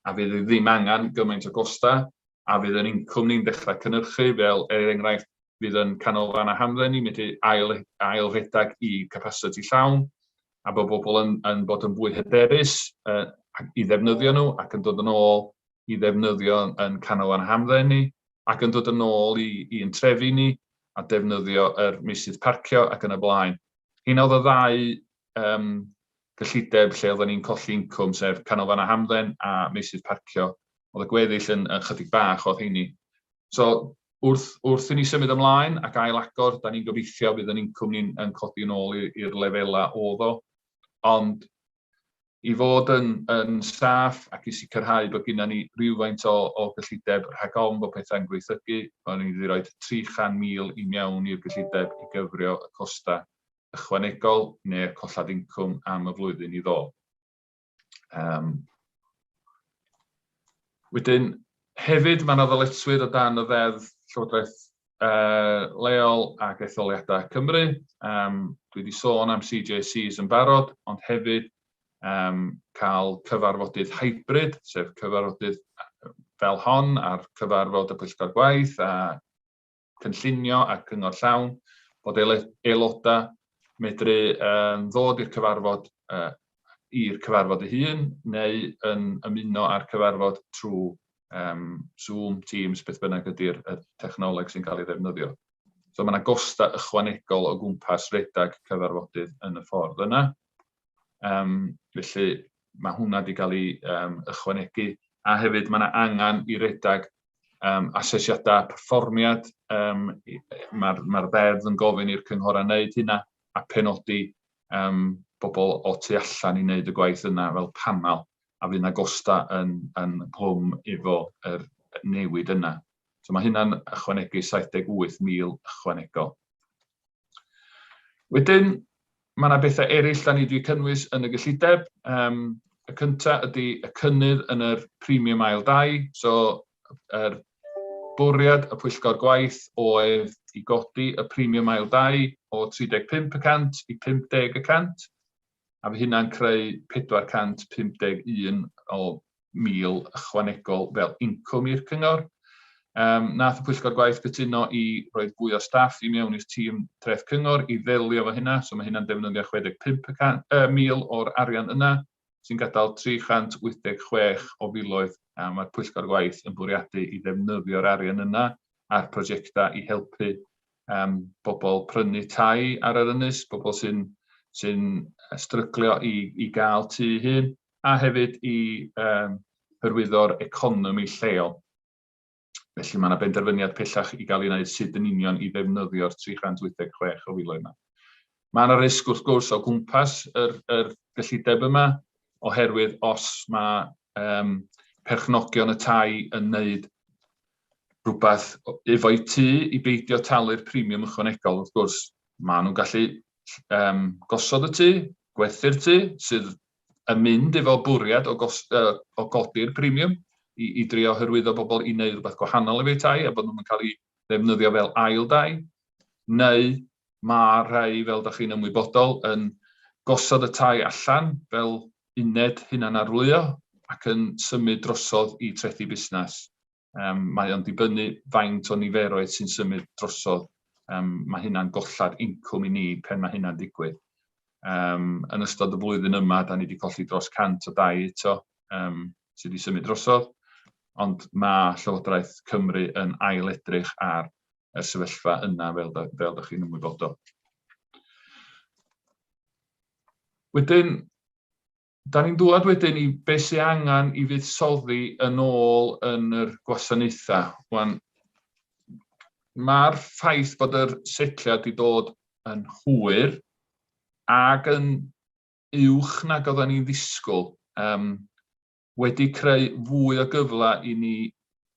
a fydd ddim angen gymaint o gosta, a fydd yn incwm ni'n dechrau cynhyrchu, fel enghraifft fydd yn canolfan a hamdden ni, mynd i ail-redag i capacity llawn, a bod bobl yn bod yn fwy hyderus i ddefnyddio nhw ac yn dod yn ôl i ddefnyddio yn canolfan a hamdden ni, ac yn dod yn ôl i yn trefi ni a defnyddio yr meysydd parcio ac yn y blaen. Hyn oedd y ddau gyllideb lle oedden ni'n colli incwm, sef canolfan a hamdden a meysydd parcio. Oedd y gweddill yn chydig bach oedd heini. So, wrth i ni symud ymlaen ac ail-agor, da ni'n gobeithio bydd yn incwm ni'n codi yn ôl i'r lefela oedd o. Ond i fod yn saff ac i sicrhau bod gyda ni rhywfaint o gyllideb rhag ofn bod pethau'n gweithygu, o'n i wedi rhoi 300,000 i mewn i'r gyllideb i gyfrio y costa ychwanegol neu'r collad incwm am y flwyddyn i ddod. Wedyn, hefyd mae yna ddyletswydd o dan y ddeddf Llywodraeth leol ac etholiadau Cymru. Dwi wedi sôn am CJCs yn barod, ond hefyd cael cyfarfodydd hybrid, sef cyfarfodydd fel hon a'r cyfarfod y Pwyllgor Gwaith a cynllunio a cyngor llawn, bod aelodau medru ddod i'r cyfarfod ei hun neu yn ymuno â'r cyfarfod trwy Zoom, Teams, beth bynnag ydy'r technoleg sy'n cael ei ddefnyddio. So mae yna gosta ychwanegol o gwmpas redag cyfarfodydd yn y ffordd yna. Felly mae hwnna wedi cael ei ychwanegu a hefyd mae yna angen i redag asesiadau perfformiad. Mae'r ddeddf yn gofyn i'r cynghorau wneud hynna a penodi bobl o tu allan i wneud y gwaith yna fel panel a fydd yna gosta yn glwm efo yr newid yna. So mae hynna'n ychwanegu 78,000 ychwanegol. Wedyn, mae yna bethau eraill da ni wedi cynnwys yn y gyllideb. Y cyntaf ydy y cynnydd yn yr premium ail dai. So, yr bwriad y Pwyllgor Gwaith oedd i godi y premium ail dai o 35% i 50%. A fe hynna'n creu 451,000 ychwanegol fel incwm i'r cyngor. Nath y Pwyllgor Gwaith gytuno i roi fwy o staff i mewn i'r tîm treth cyngor i ddelio efo hynna, so mae hynna'n defnyddio 65,000 o'r arian yna, sy'n gadael 386 o filoedd. Mae'r Pwyllgor Gwaith yn bwriadu i ddefnyddio'r arian yna a'r prosiectau i helpu bobl prynu tai ar yr ynys, bobl sy'n stryglio i gael tŷ hun, a hefyd i hyrwyddo'r economi lleol. Felly mae yna benderfyniad pellach i gael ei wneud sut yn union i ddefnyddio'r 386 o filoedd yna. Mae yna risg wrth gwrs o gwmpas yr gyllideb yma, oherwydd os mae perchnogion y tai yn wneud rhywbeth efo'i tŷ i beidio talu'r premium ychwanegol, wrth gwrs, mae nhw'n gallu gosod y tŷ, gwerthu'r tŷ, sydd yn mynd efo bwriad o godi'r premium i drio hyrwyddo bobl i wneud rhywbeth gwahanol efo'i tai a bod nhw'n cael ei ddefnyddio fel ail dai, neu mae rhai, fel ydych chi'n ymwybodol, yn gosod y tai allan fel uned hunan arwlio ac yn symud drosodd i trethi busnes. Mae o'n dibynnu faint o niferoedd sy'n symud drosodd. Mae hynna'n gollad incwm i ni pen mae hynna'n digwydd. Yn ystod y flwyddyn yma, da ni wedi colli dros 100 o dai eto sydd wedi symud drosodd, ond mae Llywodraeth Cymru yn ail-edrych ar y sefyllfa yna fel ydych chi'n ymwybodol. Wedyn, da ni'n dŵad wedyn i beth sy'n angen i fuddsoddi yn ôl yn yr gwasanaethau. Mae'r ffaith bod yr setliad wedi dod yn hwyr ac yn uwch nag oedden ni'n ddisgwyl wedi creu fwy o gyfle i ni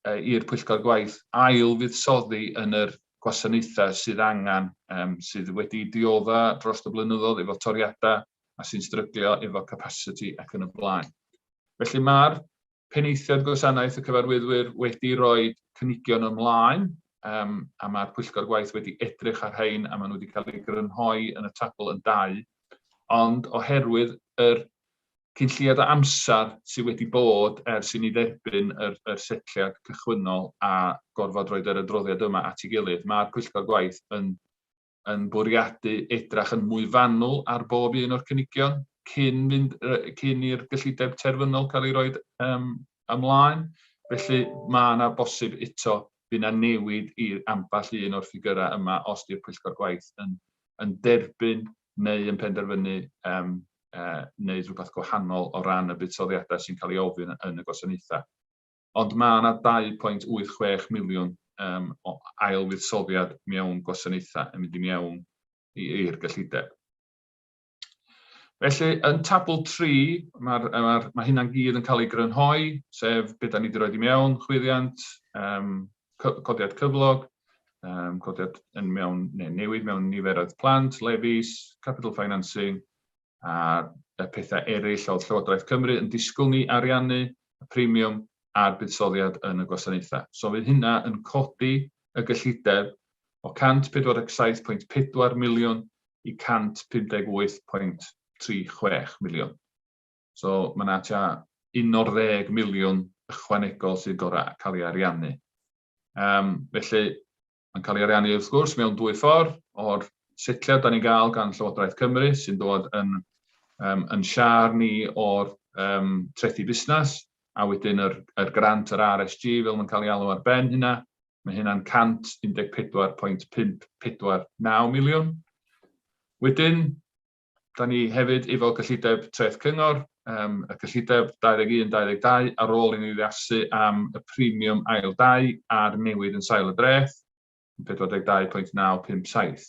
i'r Pwyllgor Gwaith ail fuddsoddi yn yr gwasanaethau sydd angen, sydd wedi diodda dros y blynyddoedd efo toriadau a sy'n stryglio efo capacity ac yn y blaen. Felly mae'r Penaethiad Gwasanaeth y Cyfarwyddwyr wedi rhoi cynigion ymlaen, a mae'r Pwyllgor Gwaith wedi edrych ar rhain a maen nhw wedi cael ei grynhoi yn y tabl yn 2, ond oherwydd yr cynlliad o amser sydd wedi bod ers i ni dderbyn yr setliad cychwynnol a gorfod roed yr adroddiad yma at ei gilydd, mae'r Pwyllgor Gwaith yn bwriadu edrach yn mwy fanwl ar bob un o'r cynigion cyn i'r gyllideb terfynol cael ei roi ymlaen. Felly mae yna bosib eto bydd yna newid i'r amball un o'r ffigurau yma os di'r Pwyllgor Gwaith yn derbyn neu yn penderfynu wneud rhywbeth gwahanol o ran y buddsoddiadau sy'n cael ei ofyn yn y gwasanaethau. Ond mae yna 2.86 miliwn o ail fuddsoddiad mewn gwasanaethau yn mynd i mewn i'r gyllideb. Felly, yn tabl 3, mae hynna'n gyd yn cael ei grynhoi, sef beth da ni wedi rhoi i mewn, chwyddiant, codiad cyflog, codiad yn newid mewn niferoedd plant, levies, capital financing, a y pethau eraill oedd Llywodraeth Cymru yn disgwyl ni ariannu y premium a'r buddsoddiad yn y gwasanaethau. So fydd hynna yn codi y gyllideb o 147.4 miliwn i 158.36 miliwn. So mae yna tua 11 miliwn ychwanegol sydd gorau cael ei ariannu. Felly, mae'n cael ei ariannu wrth gwrs mewn dwy ffordd o'r setliad da ni'n gael gan Llywodraeth Cymru sy'n dod yn siar ni o'r trethi busnes a wedyn yr grant, yr RSG fel mae'n cael ei alw ar ben hynna. Mae hynna'n 114.549 miliwn. Wedyn, da ni hefyd efo gyllideb treth cyngor, y gyllideb 21-22 ar ôl i ni ddeiasu am y premium ail 2 a'r newid yn sail y dreth, 42.957.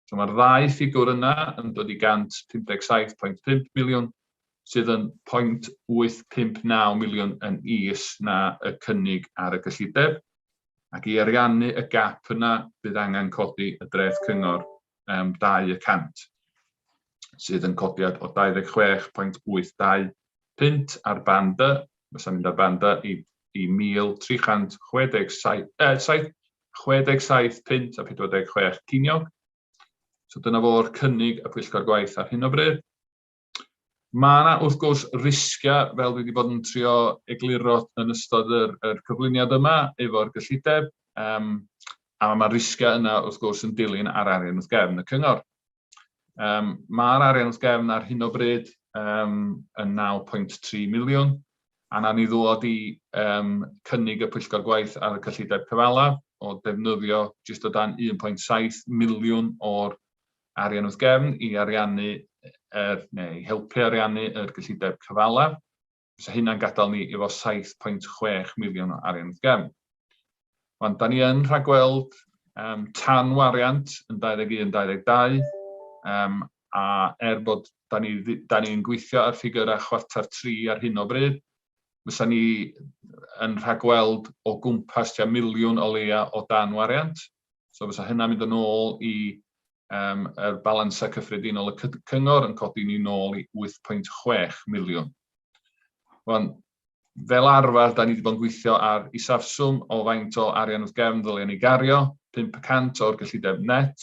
So mae'r ddau ffigwr yna yn dod i 157.5 miliwn, sydd yn 0.859 miliwn yn is na y cynnig ar y gyllideb. Ac i ariannu y gap yna, bydd angen codi y dreth cyngor 200, sydd yn codiad o 26.82 pint ar banda, fysa'n mynd ar banda i 1,367 pint a 46 ceiniog. So dyna fo'r cynnig y Pwyllgor Gwaith ar hyn o bryd. Mae yna wrth gwrs risgiau, fel dwi wedi bod yn trio egluro yn ystod yr cyflwyniad yma efo'r gyllideb, a mae risgiau yna wrth gwrs yn dilyn ar arian wrth gefn y cyngor. Mae'r arian wrth gefn ar hyn o bryd yn 9.3 miliwn, a na ni ddod i cynnig y Pwyllgor Gwaith ar y cyllideb cyfalaf o defnyddio jyst o dan 1.7 miliwn o'r arian wrth gefn i ariannu neu helpu ariannu yr gyllideb cyfalaf. So hynna'n gadael ni efo 7.6 miliwn o arian wrth gefn. Ond da ni yn rhagweld tanwariant yn 21-22, a bod da ni'n gweithio ar ffigurau chwarter 3 ar hyn o bryd, fysa ni yn rhagweld o gwmpas tua miliwn o leia o danwariant. So fysa hynna'n mynd yn ôl i y balansau cyffredinol y cyngor yn codi ni nôl i 8.6 miliwn. Fel arfer, da ni wedi bod yn gweithio ar isafswm o faint o arian wrth gefn ddylen ni gario, 5% o'r gyllideb net.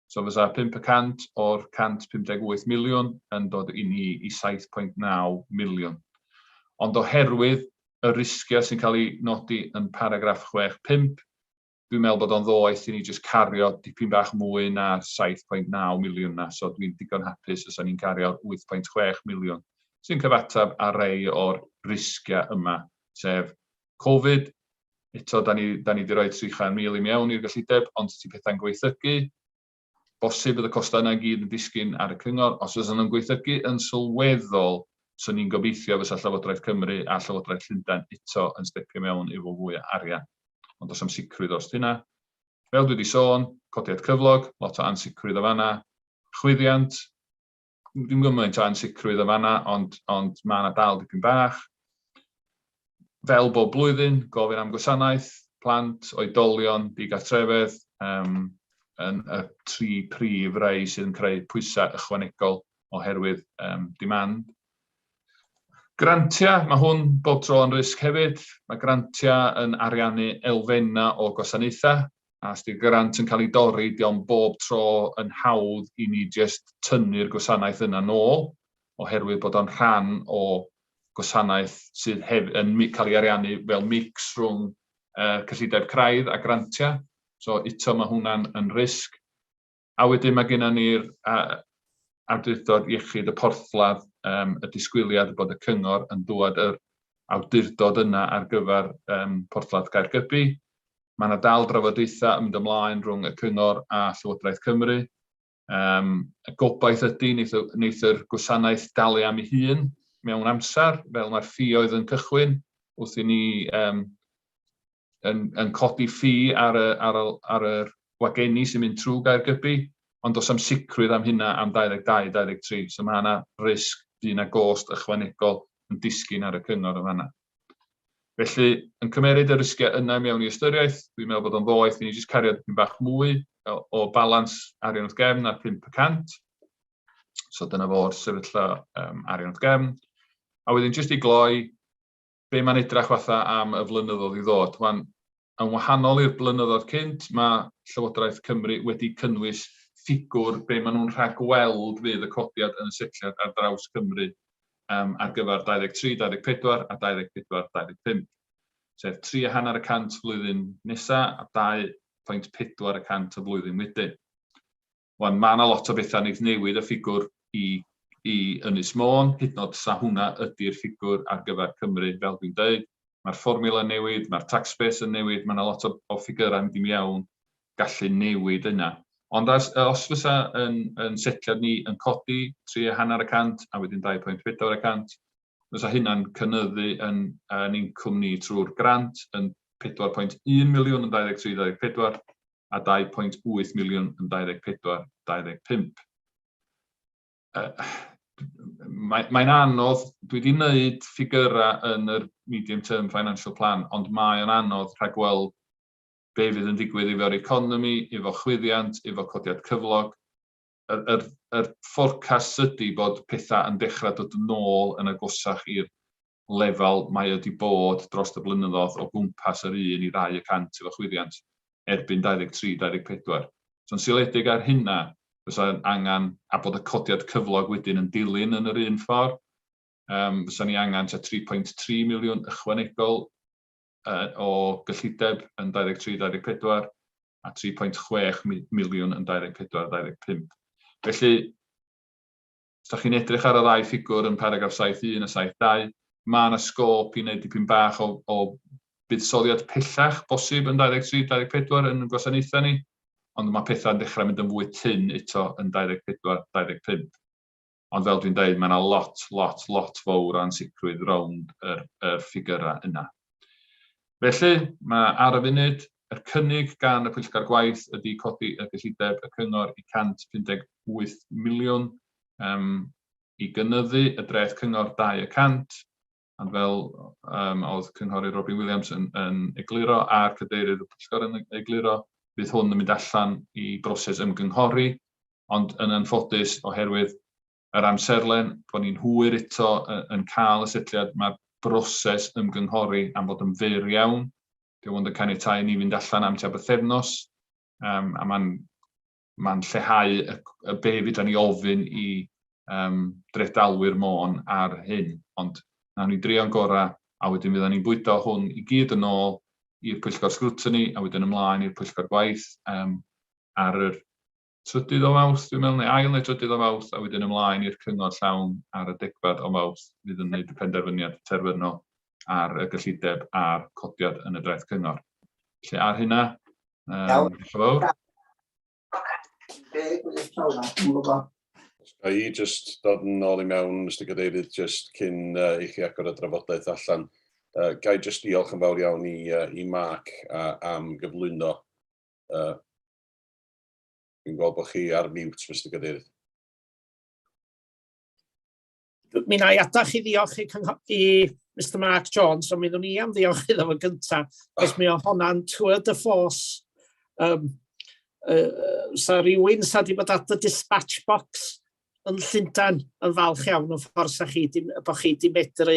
So fysa 5% o'r 158 miliwn yn dod i ni i 7.9 miliwn. Ond oherwydd y risgiau sy'n cael ei nodi yn paragraff 6.5, dwi'n meddwl bod o'n ddoeth i ni jyst cario dipyn bach mwy na 7.9 miliwn na, so dwi'n digon hapus os ni'n cario 8.6 miliwn, sy'n cyfatab ar rei o'r risgiau yma, sef Covid. Eto, da ni wedi rhoi 300,000 i mewn i'r gyllideb, ond ti pethau'n gweithygu. Bosib bydd y costau yna gyd yn disgyn ar y cyngor, os oes yna'n gweithygu yn sylweddol, so ni'n gobeithio fysa Llywodraeth Cymru a Llywodraeth Llundain eto yn stepio mewn efo fwy o arian. Ond os am sicrwydd os dyna. Fel dwi wedi sôn, codiad cyflog, lot o ansicrwydd o fanna, chwyddiant, dim gymaint o ansicrwydd o fanna, ond mae yna dal dipyn bach. Fel bob blwyddyn, gofyn am gwasanaeth, plant, oedolion, digartrefedd, yn y 3 prif rai sydd yn creu pwysau ychwanegol oherwydd demand. Grantia, mae hwn bob tro yn risg hefyd. Mae grantia yn ariannu elfenna o gwasanaethau. A os di'r grant yn cael ei dorri, diolch bob tro yn hawdd i ni jyst tynnu'r gwasanaeth yna nôl, oherwydd bod o'n rhan o gwasanaeth sydd yn cael ei ariannu fel mix rhwng cyllideb craidd a grantia. So eto mae hwnna'n yn risg. A wedyn mae gennym ni'r awdurdod iechyd y porthladd, y disgwyliad bod y cyngor yn dod yr awdurdod yna ar gyfer porthladd Gaergybi. Mae yna dal drafodaethau yn mynd ymlaen rhwng y cyngor a Llywodraeth Cymru. Y gobaith ydy wneith yr gwasanaeth dalu am ei hun mewn amser, fel mae'r ffïoedd yn cychwyn, wrth i ni yn codi ffi ar y wageni sy'n mynd trwy Gaergybi, ond does am sicrwydd am hynna am 22-23, so mae yna risg fydd yna gost ychwanegol yn disgyn ar y cyngor o fanna. Felly, yn cymeryd y risgiau yna mewn i ystyriaeth, dwi'n meddwl bod o'n ddoeth i ni jyst cario dipyn bach mwy o balans arian wrth gefn ar 5%. So dyna fo'r sefyllfa arian wrth gefn. A wedyn jyst i gloi, be mae'n edrach fatha am y flynyddoedd i ddod. Yn wahanol i'r blynyddoedd cynt, mae Llywodraeth Cymru wedi cynnwys ffigwr be maen nhw'n rhagweld fydd y codiad yn y setliad ar draws Cymru ar gyfer 23-24 a 24-25. Sef 3,5% flwyddyn nesaf a 2,4% y flwyddyn wedyn. Wan, mae yna lot o bethau wneud newid y ffigwr i Ynys Môn, hyd yn oed sa hwnna ydy'r ffigwr ar gyfer Cymru, fel dwi'n dweud. Mae'r fformula yn newid, mae'r tax base yn newid, mae yna lot o ffigurau yn ddim iawn gallu newid yna. Ond os fysa yn setliad ni yn codi 3,5% a wedyn 2,4%, fysa hynna'n cynyddu yn incwm ni trwy'r grant yn 4.1 miliwn yn 23-24 a 2.8 miliwn yn 24-25. Mae'n anodd, dwi wedi gwneud ffigurau yn yr medium term financial plan, ond mae'n anodd rhagweld be fydd yn digwydd efo'r economi, efo chwyddiant, efo codiad cyflog. Yr fforecast ydy bod pethau yn dechrau dod yn ôl yn agosach i'r lefel mae wedi bod dros y blynyddoedd o gwmpas yr 1-2% efo chwyddiant erbyn 23-24. So'n siledig ar hynna, fysa angen, a bod y codiad cyflog wedyn yn dilyn yn yr un ffordd, fysa ni angen 3.3 miliwn ychwanegol o gyllideb yn 23-24 a 3.6 miliwn yn 24-25. Felly, os ydych chi'n edrych ar y ddau ffigwr yn paragraff 7.1 a 7.2, mae yna sgôp i wneud dipyn bach o buddsoddiad pellach bosib yn 23-24 yn gwasanaethau ni, ond mae pethau'n dechrau mynd yn fwy tyn eto yn 24-25. Ond fel dwi'n dweud, mae yna lot fawr o'n sicrwydd rownd yr ffigurau yna. Felly, mae ar y funud, yr cynnig gan y Pwyllgor Gwaith ydy codi y gyllideb y cyngor i 158 miliwn i gynyddu y dreth cyngor 2%, ond fel oedd cynghorydd Robin Williams yn egluro a'r cadeirydd y Pwyllgor yn egluro, bydd hwn yn mynd allan i broses ymgynghori, ond yn anffodus oherwydd yr amserlen bod ni'n hwyr eto yn cael y setliad, mae'r broses ymgynghori am fod yn fyr iawn. Dwi'n ond yn caniatáu ni fynd allan am tua bythefnos, a mae'n lleihau y be fydda ni ofyn i dredalwyr Môn ar hyn. Ond nawn ni drio'n gorau, a wedyn fydda ni'n bwydo hwn i gyd yn ôl i'r Pwyllgor Sgriwtini, a wedyn ymlaen i'r Pwyllgor Gwaith ar yr 3 o Fawrth, dwi'n meddwl, neu ail neu 3 o Fawrth, a wedyn ymlaen i'r cyngor llawn ar y 10 o Fawrth, fydd yn gwneud y penderfyniad terfynol ar y gyllideb a'r codiad yn y dreth cyngor. Felly ar hynna, diolch yn fawr. Ga i jyst dod yn ôl i mewn, Mr Cadeirydd, jyst cyn i chi agor y drafodaeth allan. Ga i jyst diolch yn fawr iawn i Mark am gyflwyno. Dwi'n gweld bod chi ar mute, Mr Cadeirydd. Mi na i adach i ddiolch i Mr Mark Jones, ond mi ddwn i am ddiolch iddo fo gyntaf, os mi o honna'n tour de force. Sa rhywun sa di bod at y dispatch box yn Llundain yn falch iawn o ffordd sa chi, bod chi di medru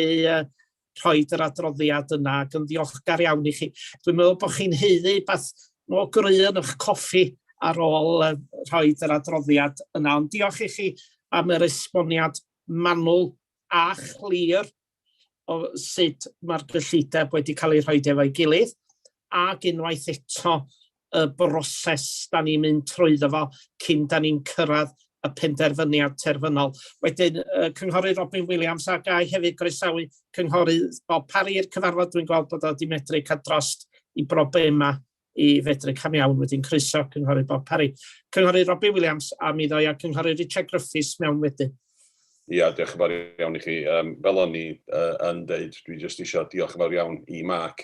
rhoi yr adroddiad yna, ac yn ddiolchgar iawn i chi. Dwi'n meddwl bod chi'n heiddi beth o gryn eich coffi ar ôl rhoi yr adroddiad yna, ond diolch i chi am yr esboniad manwl a chlir o sut mae'r gyllideb wedi cael ei rhoi efo'i gilydd, ac unwaith eto y broses da ni'n mynd trwyddo fo cyn da ni'n cyrraedd y penderfyniad terfynol. Wedyn, Cynghorydd Robin Williams a gai hefyd groesawu Cynghorydd Bob Parry i'r cyfarfod. Dwi'n gweld bod o wedi medru cael drost i brobema i fedru cam iawn, wedyn croeso Cynghorydd Bob Parry. Cynghorydd Robin Williams a mi ddoi a Cynghorydd Richard Griffiths mewn wedyn. Ia, diolch yn fawr iawn i chi. Fel o'n i yn dweud, dwi jyst eisiau diolch yn fawr iawn i Mark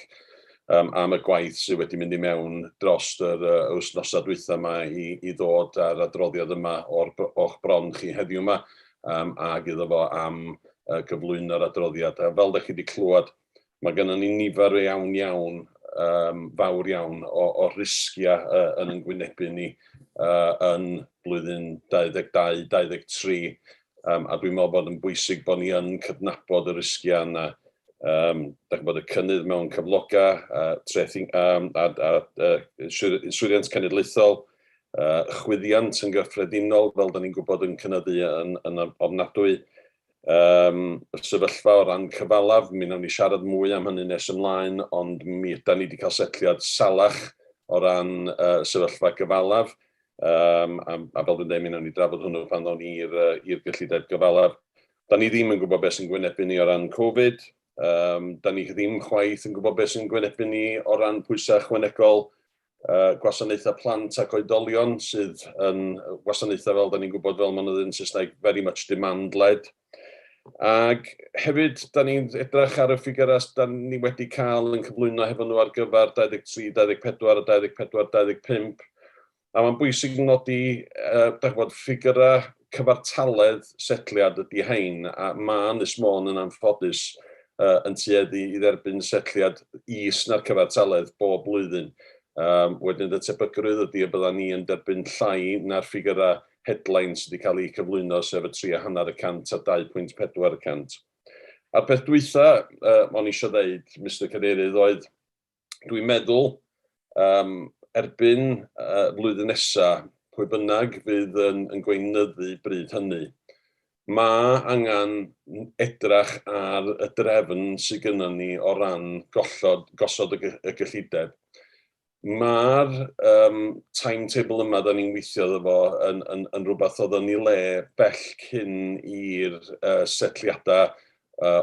am y gwaith sydd wedi mynd i mewn dros yr wythnosau dwytha yma i ddod ar adroddiad yma o'ch bron chi heddiw yma, ac iddo fo am gyflwyno'r adroddiad. Fel ydych chi wedi clywed, Mae gennym ni nifer iawn, fawr iawn o risgiau yn yngwynebu ni yn blwyddyn 22-23. A dwi'n meddwl bod yn bwysig bod ni yn cydnabod y risgiau yna. Da bod y cynnydd mewn cyfloga, llwyddiant cenedlaethol, chwyddiant yn gyffredinol, fel da ni'n gwybod yn cynyddu yn ofnadwy. Y sefyllfa o ran cyfalaf, mi wnawn ni siarad mwy am hynny nes ymlaen, ond da ni wedi cael setliad salach o ran sefyllfa gyfalaf. A fel dwi'n dweud, mi wnawn ni drafod hwnnw pan ddawn ni i'r gyllideb gyfalaf. Da ni ddim yn gwybod beth sy'n gwynebu ni o ran Covid. Da ni ddim chwaith yn gwybod beth sy'n gwynebu ni o ran pwysau ychwanegol gwasanaethau plant ac oedolion sydd yn gwasanaethau fel da ni'n gwybod fel ma'n yn Saesneg very much demand-led. Ac hefyd, da ni'n edrych ar y ffigurau da ni wedi cael yn cyflwyno hefo nhw ar gyfer 23, 24 a 24-25. A mae'n bwysig nodi ffigurau cyfartaledd setliad ydy hein, a mae Ynys Môn yn anffodus yn tueddu i dderbyn setliad is na'r cyfartaledd bob blwyddyn. Wedyn y tebygrwydd ydy y bydda ni yn derbyn llai na'r ffigurau headlines wedi cael eu cyflwyno sef y 3.5% a 2.4%. A'r peth dwytha, o'n eisiau dweud, Mr Cadeirydd, oedd dwi'n meddwl erbyn flwyddyn nesaf, pwy bynnag fydd yn gweinyddu bryd hynny, mae angen edrach ar y drefn sydd gennym ni o ran gosod y gyllideb. Mae'r timetable yma da ni'n weithio efo yn rhywbeth oedd yn ei le bell cyn i'r setliadau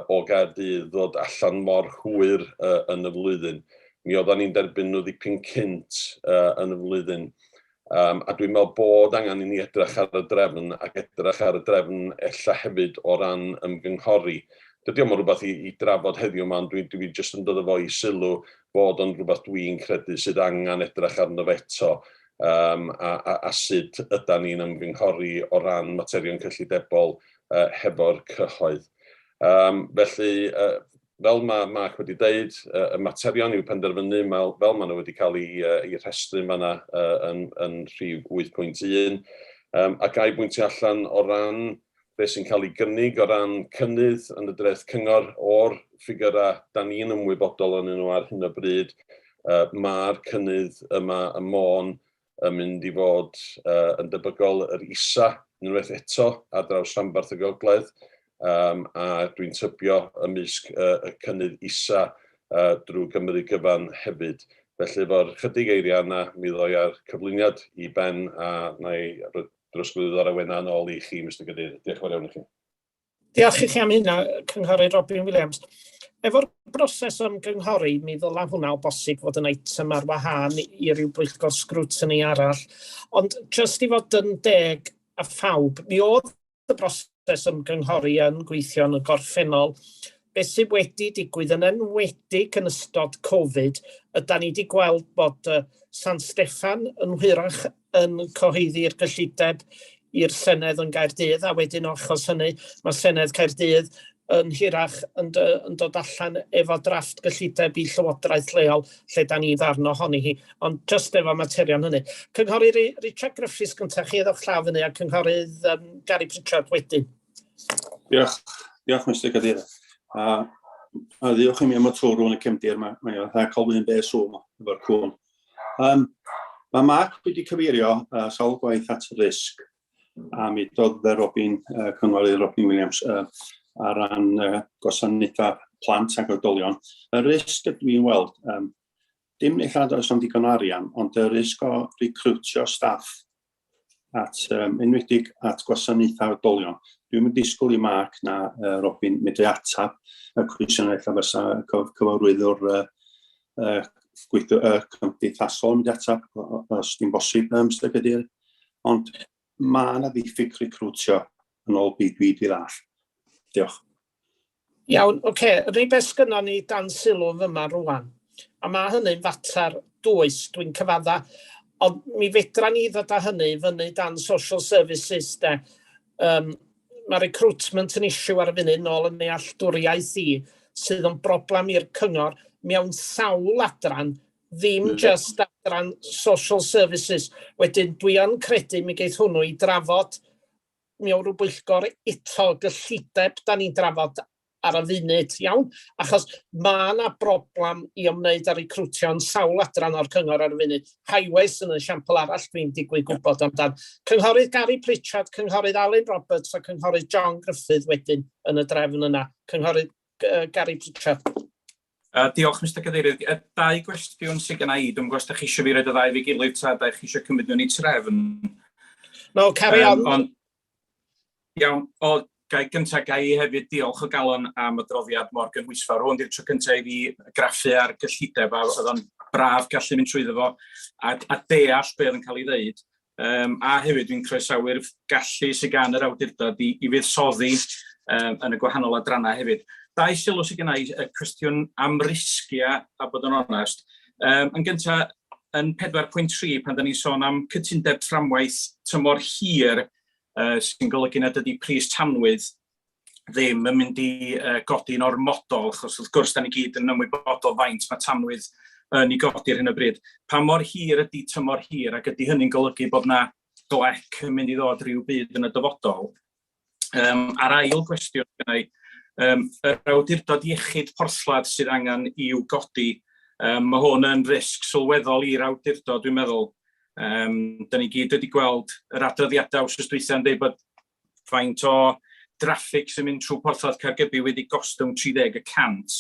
o Gaerdydd ddod allan mor hwyr yn y flwyddyn. Mi oedden ni'n derbyn nhw ddipyn cynt yn y flwyddyn. A dwi'n meddwl bod angen i ni edrych ar y drefn ac edrych ar y drefn ella hefyd o ran ymgynghori. Dydy o'm yn rhywbeth i drafod heddiw yma, ond dwi jyst yn dod efo i sylw bod o'n rhywbeth dwi'n credu sydd angen edrych arno fe eto a sut ydyn ni'n ymgynghori o ran materion cyllidebol hefo'r cyhoedd. Felly, fel mae Mark wedi dweud, y materion i'w penderfynu fel maen nhw wedi cael eu rhestru yma yn rhif 8.1 ac a'i bwyntio allan o ran beth sy'n cael ei gynnig o ran cynnydd yn y dreth cyngor o'r ffigurau da ni'n ymwybodol yn nhw ar hyn o bryd. Mae'r cynnydd yma y Môn yn mynd i fod yn debygol yr isa unwaith eto ar draws rhanbarth y Gogledd. A dwi'n tybio ymysg y cynnydd isa drwy Gymru gyfan hefyd. Felly efo'r chydig eiriau yna, mi ddoi ar cyflwyniad i ben a na i drosglwyddo ar y wena nôl i chi, Mr Cadeirydd. Diolch yn fawr iawn i chi. Diolch i chi am hynna, Cynghorydd Robin Williams. Efo'r broses ymgynghori, mi ddyla hwnna o bosib fod yn eitem ar wahân i ryw Pwyllgor Sgriwtini arall. Ond jyst i fod yn deg a phawb, mi oedd y broses ymgynghori yn gweithio yn y gorffennol. Beth sydd wedi digwydd yn enwedig yn ystod Covid, yda ni wedi gweld bod San Steffan yn hwyrach yn cyhoeddi'r gyllideb i'r Senedd yn Gaerdydd, a wedyn o achos hynny, mae Senedd Caerdydd yn hirach yn dod allan efo drafft gyllideb i Llywodraeth leol, lle da ni ddarn ohoni hi, ond just efo materion hynny. Cynghorydd Richard Griffiths gyntaf, chi eddwch llaw fyny, a Cynghorydd Gary Pritchard wedyn. Diolch, Mr Cadeirydd. A ddiolch i mi am y tro rwan y cefndir, mae o'n dda cael fwy'n beth sŵm efo'r cwn. Mae Mark wedi cyfeirio sawl gwaith at y risg, a mi doedd Cynghorydd Robin Williams ar ran gwasanaethau plant ac oedolion. Y risg ydw i'n weld, dim eich oes am digon arian, ond y risg o recrwtio staff enwedig at gwasanaethau oedolion. Dwi'n mynd disgwyl i Mark na Robin medru atab y cwestiynau fysa cyfarwyddwr cymdeithasol yn mynd atab os dim bosib, Mr Cadeirydd. Ond mae yna ddiffyg recrwtio yn ôl byd dwi wedi ddall. Diolch. Iawn, oce. Yr unig beth sgynnon ni dan sylw fyma rwan, a mae hynny'n fater dwys, dwi'n cyfadda, ond mi fedra ni ddod â hynny fyny dan social services de. Mae recruitment yn issue ar y funud nôl yn nealltwriaeth i. sydd yn broblem i'r cyngor mewn sawl adran, ddim just adran social services. Wedyn dwi yn credu mi geith hwnnw i drafod mewn rhyw bwyllgor eto gyllideb da ni'n drafod ar y funud, iawn, achos mae yna broblem i ymwneud â recriwtio yn sawl adran o'r cyngor ar y funud. Highways yn y siampl arall dwi'n digwydd gwybod amdan. Cynghorydd Gary Pritchard, Cynghorydd Alun Roberts a Cynghorydd John Griffith wedyn yn y drefn yna. Cynghorydd Gary Pritchard. Diolch, Mr Cadeirydd. Dau gwestiwn sydd gen i, dwi'n gwybod os da chi eisiau fi roed y ddau fi gilydd ta, da chi eisiau cymryd nhw'n ei trefn. No, carry on. Iawn, gai gyntaf gai hefyd diolch o galon am y droddiad mor gynhwysfawr. Hwn di'r tro gyntaf i fi graffu ar gyllideb a oedd o'n braf gallu mynd trwyddo fo a deall beth yn cael ei ddeud. A hefyd dwi'n croesawu'r gallu sydd gan yr awdurdod i fuddsoddi yn y gwahanol adrannau hefyd. Dau sylw sydd gen i, y cwestiwn am risgia, a bod yn onest. Yn gyntaf, yn 4.3, pan da ni'n sôn am cytundeb tramwaith tymor hir, sy'n golygu nad ydy pris tanwydd ddim yn mynd i godi'n ormodol, achos wrth gwrs da ni gyd yn ymwybodol faint mae tanwydd yn ei godi ar hyn o bryd. Pa mor hir ydy tymor hir ac ydy hynny'n golygu bod na glec yn mynd i ddod rhyw byd yn y dyfodol. A'r ail gwestiwn gyda i, yr awdurdod iechyd porthladd sydd angen i'w godi, mae hwn yn risg sylweddol i'r awdurdod, dwi'n meddwl. Da ni gyd wedi gweld yr adroddiadau wrth dwytha'n dweud bod faint o draffig sy'n mynd trwy porthladd Caergybi wedi gostwng 30%.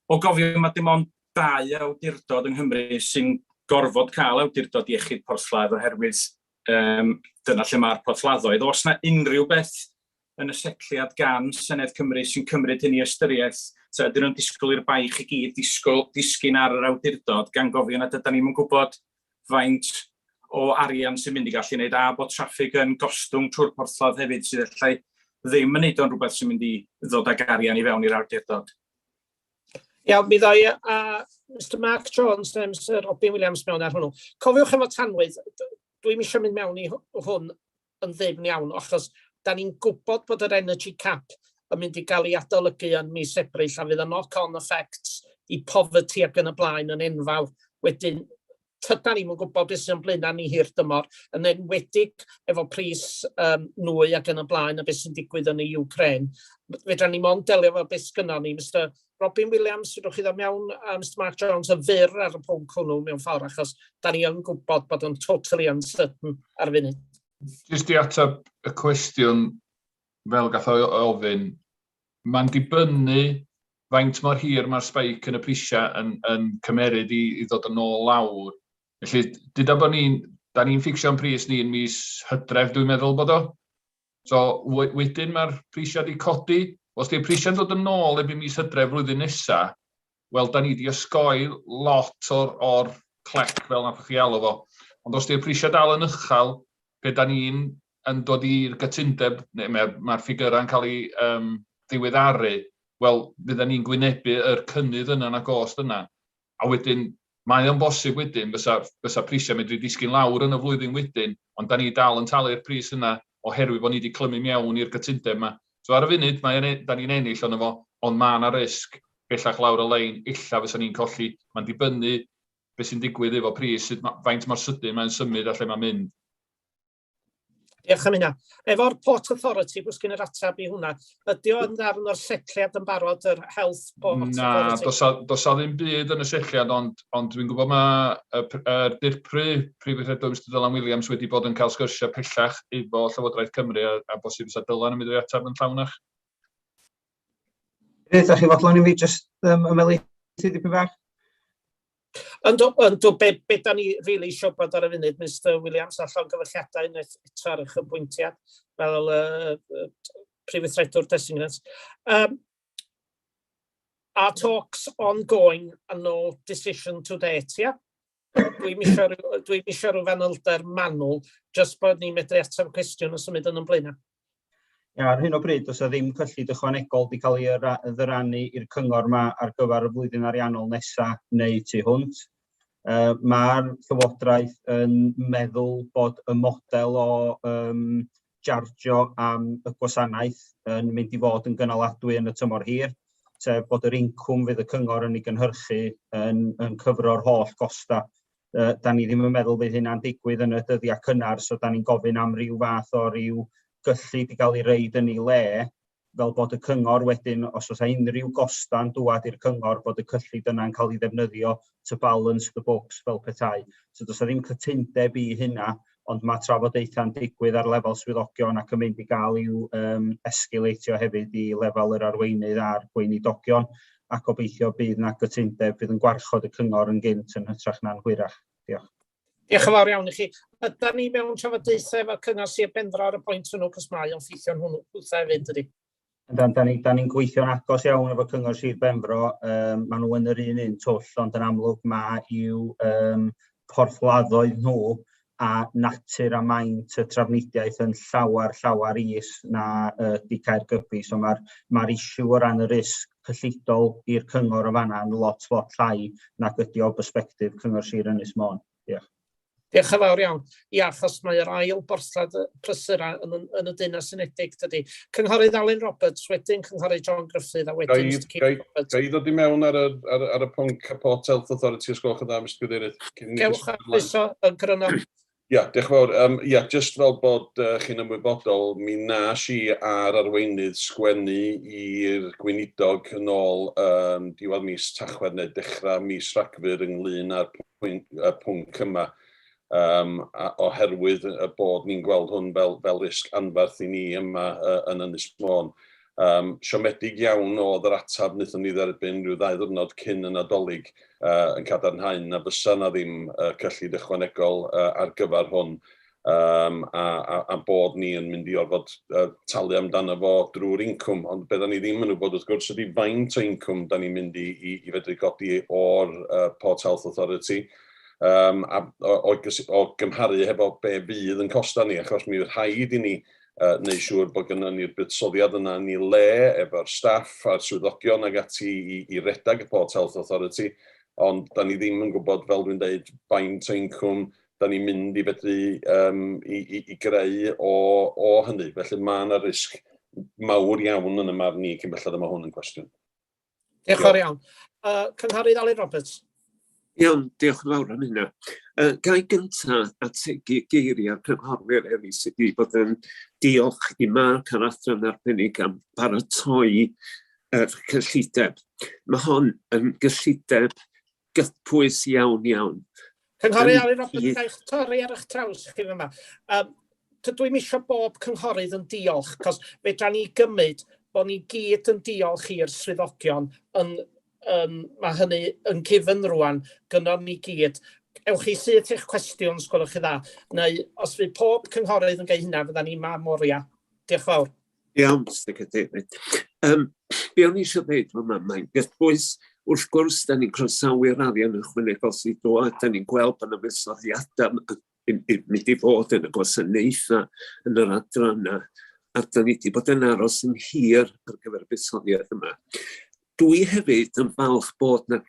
O gofio mae dim ond 2 awdurdod yng Nghymru sy'n gorfod cael awdurdod iechyd porthladd oherwydd dyna lle mae'r porthladdoedd. Os yna unrhyw beth yn y setliad gan Senedd Cymru sy'n cymryd hynny ystyriaeth, so ydyn nhw'n disgwyl i'r baich i gyd disgyn ar yr awdurdod gan gofio nad ydyn ni'n gwybod faint o arian sy'n mynd i gallu wneud a bod traffig yn gostwng trwy'r porthladd hefyd sydd allai ddim yn neud o'n rhywbeth sy'n mynd i ddod ag arian i fewn i'r awdurdod. Iawn, mi ddoi Mr Mark Jones neu Mr Robin Williams mewn ar hwnnw. Cofiwch efo tanwydd, dwi'n eisiau mynd mewn i hwn yn ddim iawn, achos da ni'n gwybod bod yr energy cap yn mynd i gael ei adolygu yn mis Ebrill a fydd y knock-on effects i poverty ac yn y blaen yn enfawr. Wedyn, tydan ni'n gwybod beth sy'n blaenau ni hir dymor, yn enwedig efo pris nwy ac yn y blaen a beth sy'n digwydd yn y Ukraine. Fedra ni mond delio efo beth sgynnon ni. Mr Robin Williams, rydwch chi ddod mewn, Mr Mark Jones, y fyr ar y pwnc hwnnw mewn ffordd, achos da ni yn gwybod bod yn totally uncertain ar funud. Jyst i atab y cwestiwn fel gath o ofyn, mae'n dibynnu faint mor hir mae'r speic yn y prisiau yn cymeryd i ddod yn ôl lawr. Felly, dyda bod ni'n ffixio'n pris ni yn mis Hydref, dwi'n meddwl bod o. So, wedyn mae'r prisiau wedi codi. Os di'r prisiau'n dod yn ôl erbyn mis Hydref flwyddyn nesaf, wel, da ni wedi osgoi lot o'r clec fel nath chi alw fo. Ond os di'r prisiau dal yn uchel, pe da ni'n dod i'r gytundeb, neu mae'r ffigurau'n cael ei ddiweddaru, wel, fydda ni'n gwynebu yr cynnydd yna na gost yna. A wedyn, mae o'n bosib wedyn, fysa prisiau medru disgyn lawr yn y flwyddyn wedyn, ond da ni dal yn talu'r pris yna oherwydd bod ni wedi clymu mewn i'r gytundeb yma. So ar y funud, da ni'n ennill ond efo, ond mae yna risg bellach lawr y lein, illa fysa ni'n colli. Mae'n dibynnu beth sy'n digwydd efo pris, faint mor sydyn mae'n symud a lle mae'n mynd. Diolch am hynna. Efo'r Port Authority, bwys gen yr atab i hwnna, ydy o'n ddarn o'r setliad yn barod yr Health Port Authority? Na, dos a ddim byd yn y setliad, ond dwi'n gwybod mae'r dirpru Prifeithredwr Mr Dylan Williams wedi bod yn cael sgyrsiau pellach efo Llywodraeth Cymru a bosib fysa Dylan yn mynd i'r atab yn llawnach. Ydych chi fodlon i fi jyst ymelaethu dipyn bach? Yndw, be da ni rili eisiau bod ar y funud, Mr Williams, allan gyfeilliadau eto ar eich pwyntiad fel Prifeithredwr designate. Are talks ongoing and no decision to date, yeah? Dwi'n eisiau rhyw fanylder manwl, just bod ni'n medru ateb cwestiwn o symud yn blaenau. Ar hyn o bryd, os ddim cyllid ychwanegol wedi cael ei ddyrannu i'r cyngor yma ar gyfer y flwyddyn ariannol nesaf neu tu hwnt. Mae'r Llywodraeth yn meddwl bod y model o jargio am y gwasanaeth yn mynd i fod yn gynaladwy yn y tymor hir. sef bod yr incwm fydd y cyngor yn ei gynhyrchu yn cyfro'r holl gosta. Da ni ddim yn meddwl fydd hynna'n digwydd yn y dyddiau cynnar, so da ni'n gofyn am ryw fath o ryw gyllid i gael ei reid yn ei le, fel bod y cyngor wedyn, os oes unrhyw gosta'n dŵad i'r cyngor, bod y cyllid yna'n cael ei ddefnyddio to balance the books fel petai. So does ddim cytundeb i hynna, ond mae trafodaethau'n digwydd ar lefel swyddogion ac yn mynd i gael i'w esgileitio hefyd i lefel yr arweinydd a'r gweinidogion, ac obeithio bydd na gytundeb fydd yn gwarchod y cyngor yn gynt yn hytrach na'n hwyrach. Diolch. Diolch yn fawr iawn i chi. Yda ni mewn trafodaethau efo cyngor Sir Benfro ar y pwynt hwnnw, cos mae o'n ffeithio'n hwnnw hefyd, ydy. Da ni'n gweithio'n agos iawn efo cyngor Sir Benfro, maen nhw yn yr un twll, ond yn amlwg mae i'w porthladdoedd nhw a natur a maint y trafnidiaeth yn llawer is na di Caergybi. So mae'r isiw o ran y risg cyllidol i'r cyngor o fanna yn lot llai nag ydi o bersbectif cyngor Sir Ynys Môn. Diolch. Diolch yn fawr iawn. Ia, achos mae'r ail borthlad prysura yn y Deyrnas Unedig, dydy. Cynghorydd Alun Roberts, wedyn cynghorydd John Gruffydd, a wedyn Mr Keith Roberts. Ga i ddod i mewn ar y pwnc Port Health Authority, os gwelwch yn dda, Mr Cadeirydd. Gewch a chwyso yn gryno. Ia, diolch yn fawr. Ia, jyst fel bod chi'n ymwybodol, mi nas i ar arweinydd sgwennu i'r gweinidog yn ôl diwedd mis Tachwedd neu dechrau mis Rhagfyr ynglyn â'r pwnc yma. Oherwydd y bod ni'n gweld hwn fel risg anferth i ni yma yn Ynys Môn. Siomedig iawn oedd yr atab wnaethon ni dderbyn rhyw 2 ddiwrnod cyn y Nadolig yn cadarnhau na fysa na ddim cyllid ychwanegol ar gyfer hwn, a bod ni yn mynd i orfod talu amdano fo drwy'r incwm. Ond beth ni ddim yn wybod wrth gwrs ydy faint o incwm da ni'n mynd i fedru godi o'r Port Health Authority. O gymharu hefo be fydd yn costa ni, achos mi fydd rhaid i ni neu siŵr bod gynnon ni'r buddsoddiad yna yn ei le efo'r staff a'r swyddogion ag ati i redag y Port Health Authority, ond da ni ddim yn gwybod, fel dwi'n dweud, faint o incwm da ni'n mynd i fedru i greu o hynny. Felly mae yna risg mawr iawn yn y marn ni cyn bellad yma hwn yn cwestiwn. Diolch yn fawr iawn. Cynghorydd Alun Roberts. Iawn, diolch yn fawr am hynna. Gai gyntaf ategu geiriau'r cynghorwyr eraill sydd wedi bod yn diolch i Mark a'r adran arbennig am baratoi yr cyllideb. Mae hon yn gyllideb gythpwys iawn. Cynghorydd Alun Roberts, gael eich torri ar eich traws chi fyma. Dydw i'm eisiau bob cynghorydd yn diolch, cos fedra ni gymryd bod ni gyd yn diolch i'r swyddogion mae hynny yn cyfyn rwan gynnon ni gyd. Ewch chi syth eich cwestiwn, sgwelwch chi dda, neu os fydd pob cynghorydd yn gael hynna, fydda ni ma moria. Diolch fawr. Iawn, Mr Cadeirydd. Be o'n i eisiau dweud yma, mae'n gythbwys, wrth gwrs, da ni'n croesawu'r arian ychwanegol sydd dod, da ni'n gweld bod yna fuddsoddiadau mynd i fod yn y gwasanaethau yn yr adran yna, a da ni wedi bod yn aros yn hir ar gyfer y fuddsoddiad yma. Dwi hefyd yn falch bod na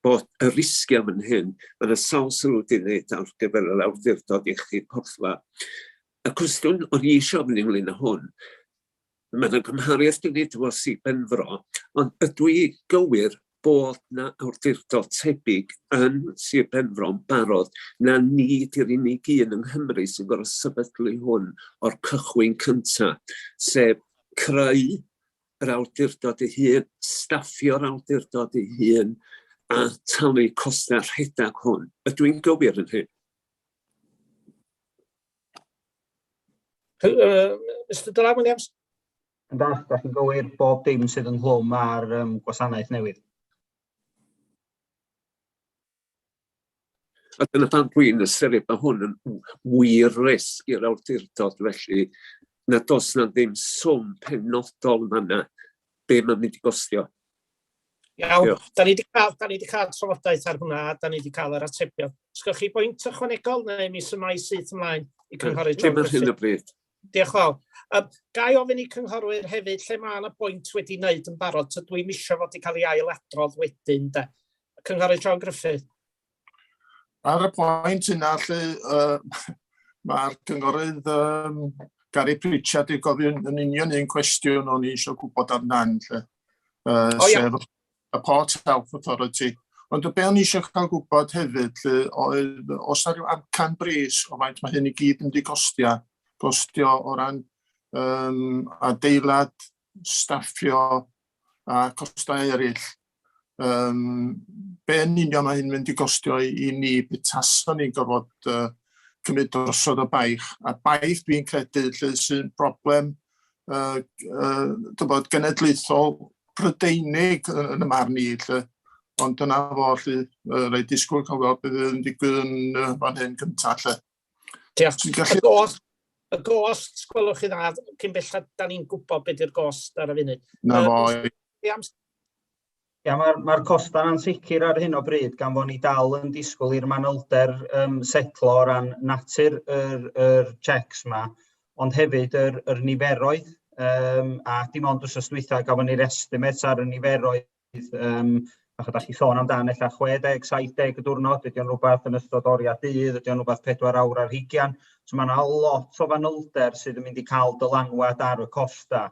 bod y risgiau fan hyn, mae'n sawl sylw wedi gwneud ar gyfer yr awdurdod iechyd porthla. Y cwestiwn o'n i eisiau ofyn ynglyn â hwn, mae'n gymhariaeth wedi gwneud efo Sir Benfro, ond ydw i gywir bod na awdurdod tebyg yn Sir Benfro yn barod na ni di'r unig un yng Nghymru sy'n gorfod sefydlu hwn o'r cychwyn cyntaf, sef creu yr awdurdod ei hun, staffio'r awdurdod ei hun, a talu costau rhedag hwn. Ydw i'n gywir yn hyn? Mr Dylan Williams? Da chi'n gywir bob dim sydd yn hlwm ar gwasanaeth newydd. A dyna pan dwi'n ystyried bod hwn yn wir risg i'r awdurdod, felly na dos na ddim swm penodol yna be mae'n mynd i gostio. Iawn, da ni wedi cael trafodaeth ar hwnna, da ni wedi cael yr atebion. Sgwch chi bwynt ychwanegol neu mi symau syth ymlaen i cynghorydd John Gruffydd? Dim ar hyn o bryd. Diolch fawr. Gai ofyn i cyngorwyr hefyd lle mae yna bwynt wedi wneud yn barod, so dwi'n misio fod i cael ei ailadrodd wedyn. Cynghorydd John Gruffydd. Ar y pwynt yna, mae'r cynghorydd Gary Pritchard i gofyn yn union un cwestiwn o'n i eisiau gwybod arna'n. sef y Port Health Authority. Ond be o'n i eisiau cael gwybod hefyd, oedd os yna rhyw amcan bris o faint mae hyn i gyd yn mynd i gostio o ran adeilad, staffio a costau eraill. Be yn union mae hyn mynd i gostio i ni bitason ni'n gorfod cymryd drosodd o baich. A baich dwi'n credu sy'n broblem genedlaethol Prydeinig yn y marn i. Ond dyna fo, rhaid disgwyl cael weld beth yn digwydd yn fan hyn cyntaf. Y gost, gwelwch chi dda, cyn bellad, da ni'n gwybod beth yw'r gost ar y funud. Na fo. Ia, mae'r costa'n ansicr ar hyn o bryd, gan fod ni dal yn disgwyl i'r manylder setlo o ran natur yr checks yma, ond hefyd yr niferoedd, a dim ond wrth ystwythau gafon ni'r estimates ar y niferoedd, Ach, da chi sôn amdan ella 60-70 y diwrnod, ydy o'n rhywbeth yn ystod oriau dydd, ydy o'n rhywbeth 4 awr ar 20. So mae yna lot o fanylder sydd yn mynd i cael dylanwad ar y costa.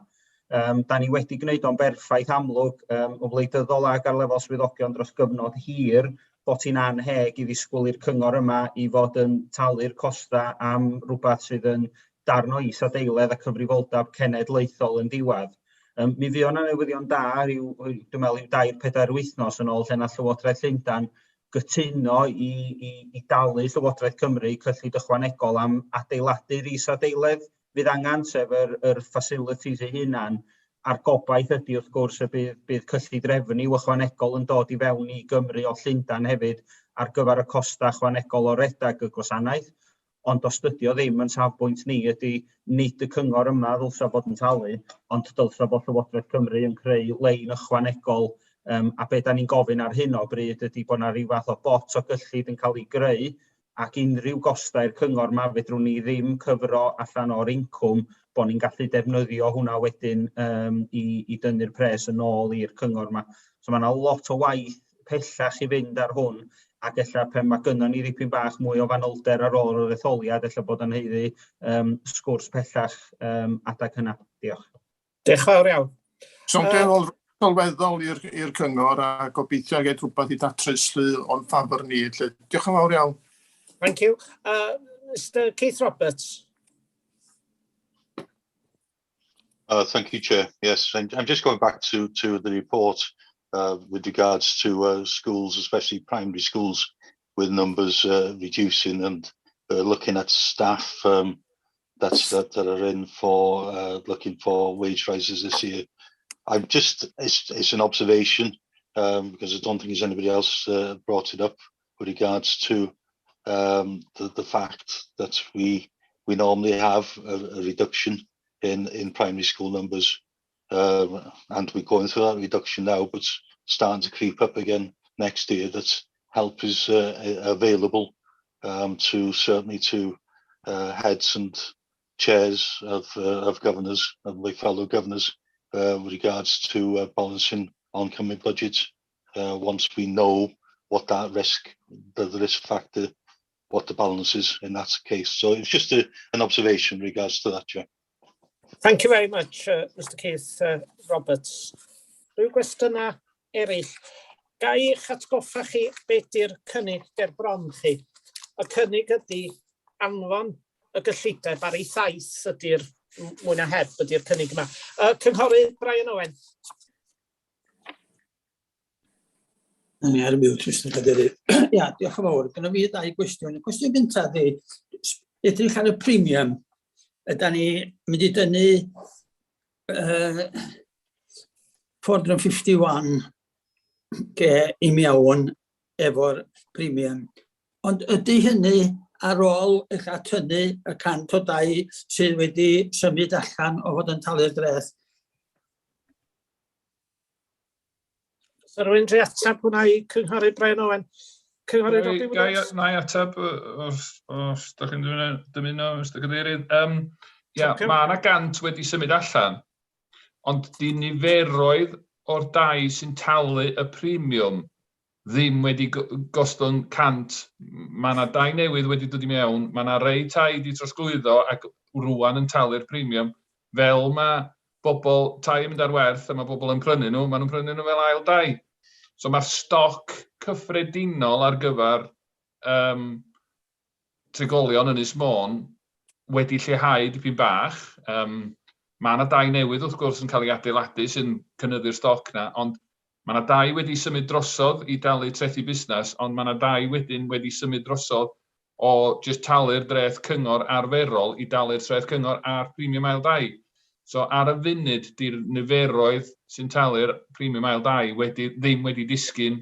Da ni wedi gwneud o'n berffaith amlwg o wleidyddol ag ar lefel swyddogion dros gyfnod hir, bod hi'n anheg i ddisgwyl i'r cyngor yma i fod yn talu'r costa am rhywbeth sydd yn darn o is adeiledd a cyfrifoldeb cenedlaethol yn diwedd. Mi fi o'na newyddion da, dwi'n meddwl 2-4 wythnos yn ôl lle na Llywodraeth Llundain gytuno i dalu Llywodraeth Cymru cyllid ychwanegol am adeiladu'r is-adeiledd fydd angen, sef yr facilities eu hunan. A'r gobaith ydy wrth gwrs y bydd cyllid refniw ychwanegol yn dod i fewn i Gymru o Llundain hefyd ar gyfer y costa ychwanegol o redag y gwasanaeth. Ond os dydi o ddim yn safbwynt ni ydy nid y cyngor yma ddylsa bod yn talu, ond dylsa bod Llywodraeth Cymru yn creu lein ychwanegol, a be da ni'n gofyn ar hyn o bryd ydy bod yna rhyw fath o bot o gyllid yn cael ei greu, ac unrhyw gostau'r cyngor yma fedrwn ni ddim cyfro allan o'r incwm bod ni'n gallu defnyddio hwnna wedyn i dynnu'r pres yn ôl i'r cyngor yma. So mae yna lot o waith pellach i fynd ar hwn, ac ella pan mae gynnon ni ddipyn bach mwy o fanylder ar ôl yr etholiad, ella bod yn heiddi sgwrs pellach adag hynna. Diolch. Diolch fawr iawn. So'n sylweddol i'r cyngor a gobeithio gael rhywbeth i datrys o'n ffafr ni. Diolch yn fawr iawn. Thank you. Mr Keith Roberts. Thank you, Chair. Yes, I'm just going back to the report with regards to schools, especially primary schools, with numbers reducing and looking at staff that are in for looking for wage rises this year. It's an observation because I don't think there's anybody else brought it up with regards to the fact that we normally have a reduction in primary school numbers, and we're going through that reduction now, but starting to creep up again next year. That help is available certainly to heads and chairs of governors and my fellow governors with regards to balancing oncoming budgets once we know what that the risk factor, what the balance is in that case. So it's just an observation in regards to that, Chair. Thank you very much, Mr Keith Roberts. Rwy'n gwestiynau eraill. Ga i eich atgoffa chi beth yw'r cynnig ger bron chi? Y cynnig ydy anfon y gyllideb ar ei thaith ydy'r mwy na heb ydy'r cynnig yma. Cynghorydd Brian Owen. Ni ar y miwt, Mr Cadeirydd. Ia, diolch yn fawr. Gynna fi 2 gwestiwn. Y cwestiwn gyntaf ydy, edrych ar y premium, ydyn ni mynd i dynnu 451 i mewn efo'r premium. Ond ydy hynny ar ôl eich tynnu y 100 o dau sydd wedi symud allan o fod yn talu'r dreth? So rwy'n dri atab hwnna i cynghorydd Brian Owen. Cynghorydd Robbie Williams. Na i atab os da chi'n dymuno, Mr Cadeirydd. Ia, mae yna 100 wedi symud allan, ond di niferoedd o'r dau sy'n talu y premium ddim wedi gostwng 100. Mae yna 2 newydd wedi dod i mewn, mae yna rei tai wedi trosglwyddo ac rwan yn talu'r premium, fel mae bobl tai yn mynd ar werth a mae bobl yn prynu nhw, maen nhw'n prynu nhw fel ail dai. So mae'r stoc cyffredinol ar gyfer trigolion Ynys Môn wedi lleihau dipyn bach. Mae yna dai newydd wrth gwrs yn cael ei adeiladu sy'n cynyddu'r stoc na, ond mae yna dai wedi symud drosodd i dalu trethi busnes, ond mae yna dai wedyn wedi symud drosodd o jyst talu'r dreth cyngor arferol i dalu'r treth cyngor ar premium ail dai. So ar y funud, di'r niferoedd sy'n talu'r premium ail dai ddim wedi disgyn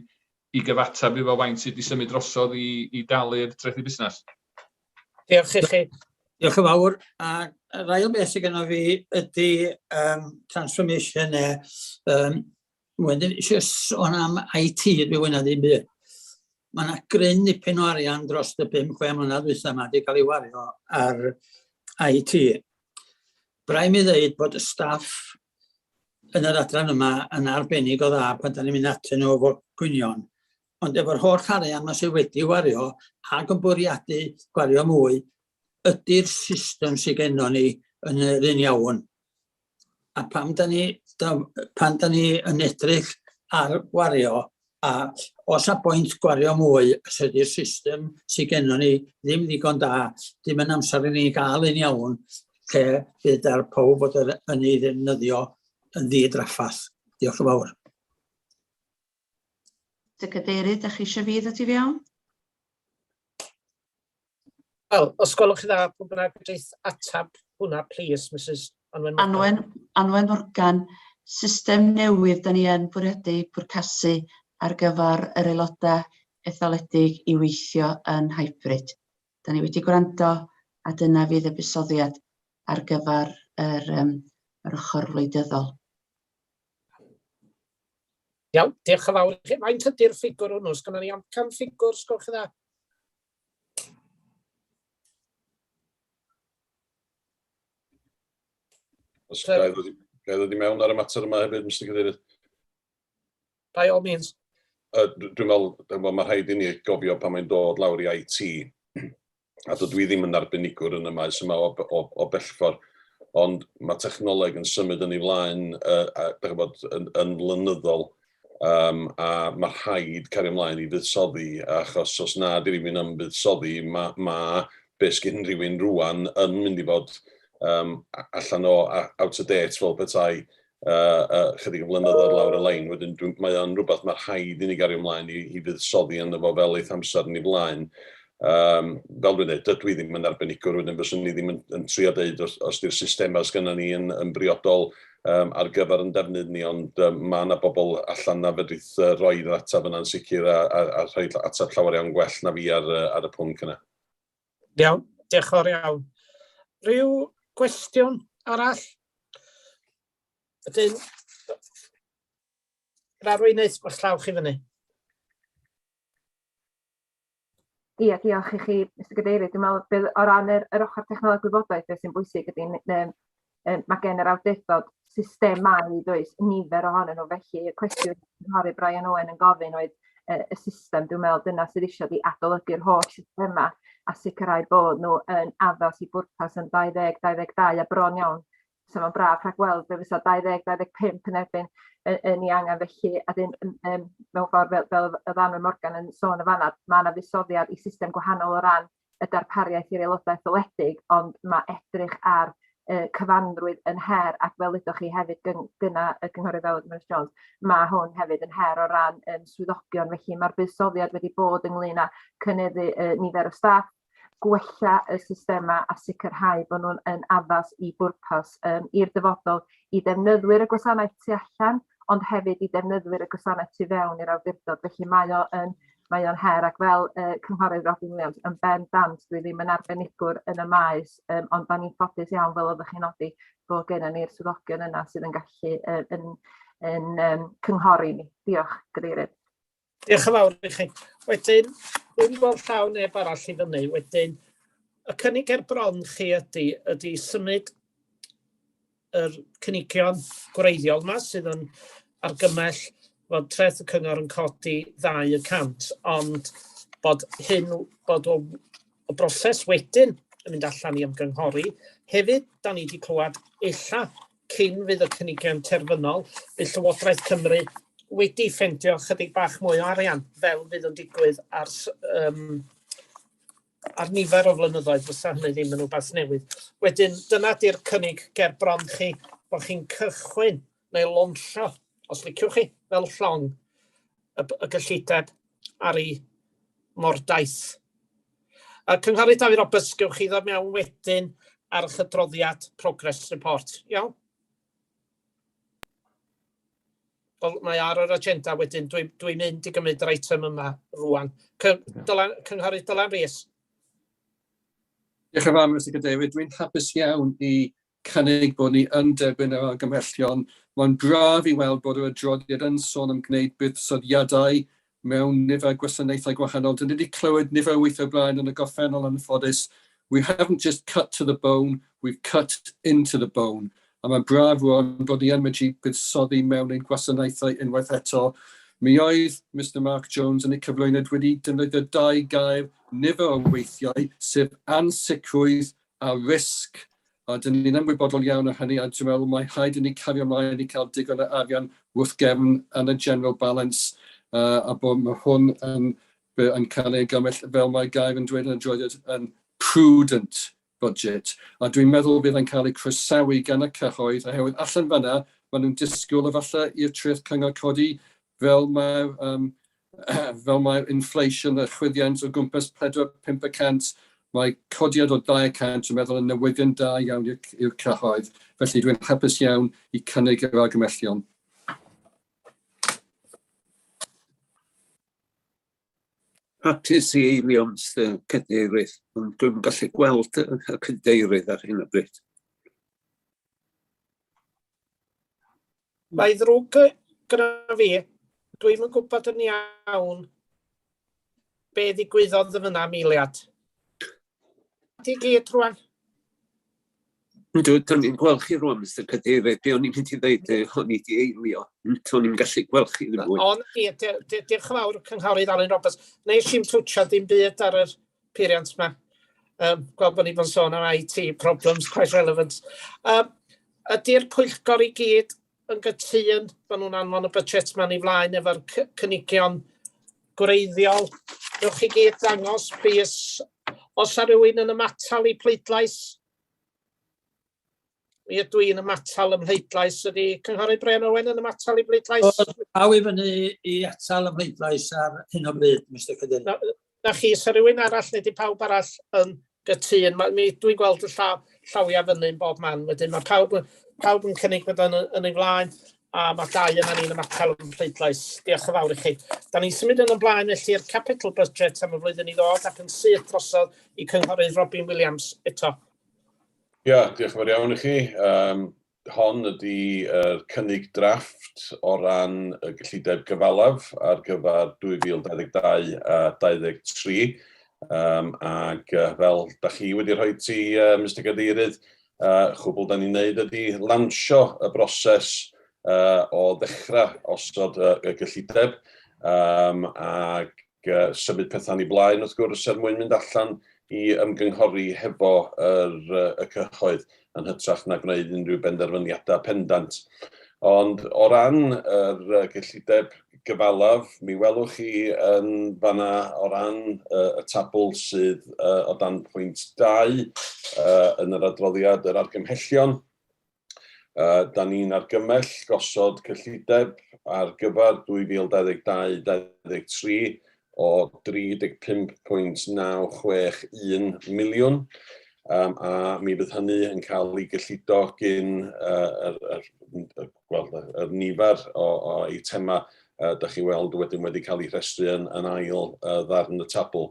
i gyfatab efo faint sydd wedi symud drosodd i dalu'r trethi busnes. Diolch i chi. Diolch yn fawr. A yr ail beth sydd gennym fi ydy transformation wedyn eisiau sôn am IT dwi wyna ddim byd. Mae yna gryn dipyn o arian dros y 5-6 mlynedd dwytha yma wedi cael ei wario ar IT. Braidd mi ddeud bod y staff yn yr adran yma yn arbennig o dda pan da ni'n mynd atyn nhw efo gwynion. Ond efo'r holl arian yma sydd wedi wario ac yn bwriadu gwario mwy, ydy'r system sydd gennym ni yn yr un iawn. A pan da ni yn edrych ar gwario, a os a bwynt gwario mwy, ydy'r system sydd gennym ni ddim ddigon da, dim yn amser i ni gael un iawn, lle bydd ar pob fod yn ei ddefnyddio yn ddi-draffath. Diolch yn fawr. Cadeirydd, ydych chi eisiau fi ddod i fewn? Wel, os gwelwch chi dda, pwy bynnag byddaeth atab hwnna, please, Mrs. Anwen Morgan, system newydd da ni yn bwriadu pwrcasu ar gyfer yr aelodau etholedig i weithio yn hybrid. Da ni wedi gwrando a dyna fydd y buddsoddiad ar gyfer yr ochr wleidyddol. Iawn, diolch yn fawr i chi. Faint ydy'r ffigwr hwnnw? Sgynnon ni amcan ffigwr, sgwelwch chi dda? Os gael ddod i mewn ar y mater yma hefyd, Mr Cadeirydd? By all means. Dwi'n meddwl mae rhaid i ni gofio pan mae'n dod lawr i IT, a dwi ddim yn arbenigwr yn y maes yma o bellffordd, ond mae technoleg yn symud yn ei flaen yn flynyddol, a mae rhaid cario ymlaen i fuddsoddi, achos os na di rywun yn fuddsoddi, mae beth sgyn rhywun rwan yn mynd i fod allan o out of date fel petai chydig o flynyddoedd lawr y lein. Wedyn mae o'n rhywbeth mae rhaid i ni gario ymlaen i fuddsoddi yn efo fel eith amser yn ei flaen. Fel dwi'n dweud, dydw i ddim yn arbenigwr, wedyn fyswn ni ddim yn trio dweud os di'r systema sgynnon ni yn briodol ar gyfer yn defnydd ni, ond mae yna bobl allan na fedrith roi'r ateb yna'n sicr a rhoi ateb llawer iawn gwell na fi ar y pwnc yna. Iawn, diolch o'r iawn. Rhyw gwestiwn arall? Ydyn, arweinydd, mae'ch llaw chi fyny. Ie, diolch i chi, Mr Cadeirydd. Dwi'n meddwl bydd o ran yr ochr technoleg gwybodaeth beth sy'n bwysig ydy, mae gen yr awdurdod systemau does nifer ohonyn nhw, felly y cwestiwn cynghorydd Brian Owen yn gofyn oedd y system, dwi'n meddwl dyna sydd eisiau di adolygu'r holl systema a sicrhau bod nhw yn addas i bwrpas yn 2022 a bron iawn. So mae'n braf rhag weld fe fysa 2025 yn erbyn yn ei angen felly, a dyn mewn ffordd fel y Anwen Morgan yn sôn y fanna, mae yna fuddsoddiad i system gwahanol o ran y darpariaeth i'r aelodau etholedig, ond mae edrych ar cyfanrwydd yn her, ac fel ydych chi hefyd gyna y cynghorydd Elwyn Jones, mae hwn hefyd yn her o ran swyddogion, felly mae'r fuddsoddiad wedi bod ynglyn â cynyddu nifer o staff, gwella y systema a sicrhau bod nhw'n yn addas i bwrpas i'r dyfodol i ddefnyddwyr y gwasanaeth tu allan, ond hefyd i ddefnyddwyr y gwasanaeth tu fewn i'r awdurdod. Felly mae o'n her, ac fel cynghorydd Robin Williams, yn bendant dwi ddim yn arbenigwr yn y maes, ond da ni'n ffodus iawn fel oeddech chi'n nodi bod gennym ni'r swyddogion yna sydd yn gallu yn cynghori ni. Diolch, Cadeirydd. Diolch yn fawr i chi. Wedyn, dwi'n gweld llaw neb arall i fyny. Wedyn, y cynnig bron chi ydy symud yr cynigion gwreiddiol yma sydd yn argymell fod treth y cyngor yn codi 2%, ond bod o broses wedyn yn mynd allan i ymgynghori. Hefyd, da ni wedi clywed ella cyn fydd y cynigion terfynol, bydd Llywodraeth Cymru wedi ffendio chydig bach mwy o arian fel fydd yn digwydd ar nifer o flynyddoedd fysa hynny ddim yn rhywbeth newydd. Wedyn, dyna di'r cynnig ger bron chi bod chi'n cychwyn neu lonsio, os liciwch chi, fel llong y gyllideb ar ei mordaeth. Cynghorydd Dafydd Roberts, gewch chi ddod mewn wedyn ar eich adroddiad Progress Report. Iawn? Mae ar yr agenda wedyn, dwi'n mynd i gymryd yr eitem yma rwan. Cynghorydd Dylan Rhys. Diolch yn fawr, Mr Cadeirydd. Dwi'n hapus iawn i cynnig bod ni yn derbyn yr argymhellion. Mae'n braf i weld bod yr adroddiad yn sôn am gwneud buddsoddiadau mewn nifer gwasanaethau gwahanol. Dyn ni wedi clywed nifer o weithio blaen yn y gorffennol yn ffodus. We haven't just cut to the bone, we've cut into the bone. A mae'n braf rwan bod ni yn medru buddsoddi mewn ein gwasanaethau unwaith eto. Mi oedd Mr Mark Jones yn ei cyflwyniad wedi defnyddio 2 gair nifer o weithiau, sef ansicrwydd a risg. A dyn ni'n ymwybodol iawn o hynny, a dwi'n meddwl mae haid i ni cario ymlaen i cael digon o arian wrth gefn yn y general balance, a bod mae hwn yn cael ei gymell fel mae gair yn dweud yn y adroddiad yn prudent budget. A dwi'n meddwl bydd yn cael ei croesawu gan y cyhoedd, oherwydd allan fanna, maen nhw'n disgwyl efallai i'r treth cyngor codi fel mae'r inflation, y chwyddiant o gwmpas 4-5%, mae codiad o 200 yn meddwl yn newyddion da iawn i'r cyhoedd. Felly dwi'n hapus iawn i cynnig yr argymellion. Hapus i eilio, Mr Cadeirydd, ond dwi'n gallu gweld y cadeirydd ar hyn o bryd. Mae ddrwg gyda fi, dwi'n yn gwybod yn iawn be ddigwyddodd y fyna miliad. Di gyd rwan? Dwi'n ni'n gweld chi rwan, Mr Cadeirydd, be o'n i'n mynd i ddeud, o'n i di eilio, o'n i'n gallu gweld chi ddim mwy. Ond diolch yn fawr, cynghorydd Alun Roberts. Nes i'n twtio dim byd ar yr peiriant yma. Gweld bod ni fo'n sôn am IT problems, quite relevant. Ydy'r Pwyllgor i gyd yn gytun bod nhw'n anfon y budget ma'n i flaen efo'r cynigion gwreiddiol? Newch chi gyd ddangos, plîs, os a rhywun yn ymatal i pleidlais? Mi ydw i'n ymatal ym mhleidlais. Ydy Cynghorydd Breon Owen yn ymatal i pleidlais? Paw i fyny i atal y pleidlais ar hyn o bryd, Mr Cadeirydd. Na chi, sa rhywun arall neu di pawb arall yn gytun? Dwi'n gweld y llawiau fyny yn bob man. Wedyn mae pawb yn cynnig bod yn ei flaen, a mae 2 yna ni'n ymatal yn pleidlais. Diolch yn fawr i chi. Da ni'n symud yn ymlaen felly'r capital budget am y flwyddyn i ddod ac yn syth drosodd i Cynghorydd Robin Williams eto. Diolch yn fawr iawn i chi. Hon ydy cynnig drafft o ran y gyllideb gyfalaf ar gyfer 2022 a 2023. Ac fel da chi wedi rhoi ti, Mr Cadeirydd, chwbl da ni'n neud ydy lansio y broses o ddechrau osod y gyllideb ac symud pethau'n i blaen wrth gwrs mwyn mynd allan i ymgynghori hefo y cyhoedd yn hytrach na gwneud unrhyw benderfyniadau pendant. Ond o ran yr gyllideb gyfalaf, mi welwch chi yn fanna o ran y tabl sydd o dan pwynt 2 yn yr adroddiad yr argymhellion. Da ni'n argymell gosod cyllideb ar gyfer 2022-2023 o 35.961 miliwn, a mi fydd hynny yn cael ei gyllido gyn yr nifer o eitema da chi weld wedyn wedi cael ei rhestru yn ail ddarn y tabl.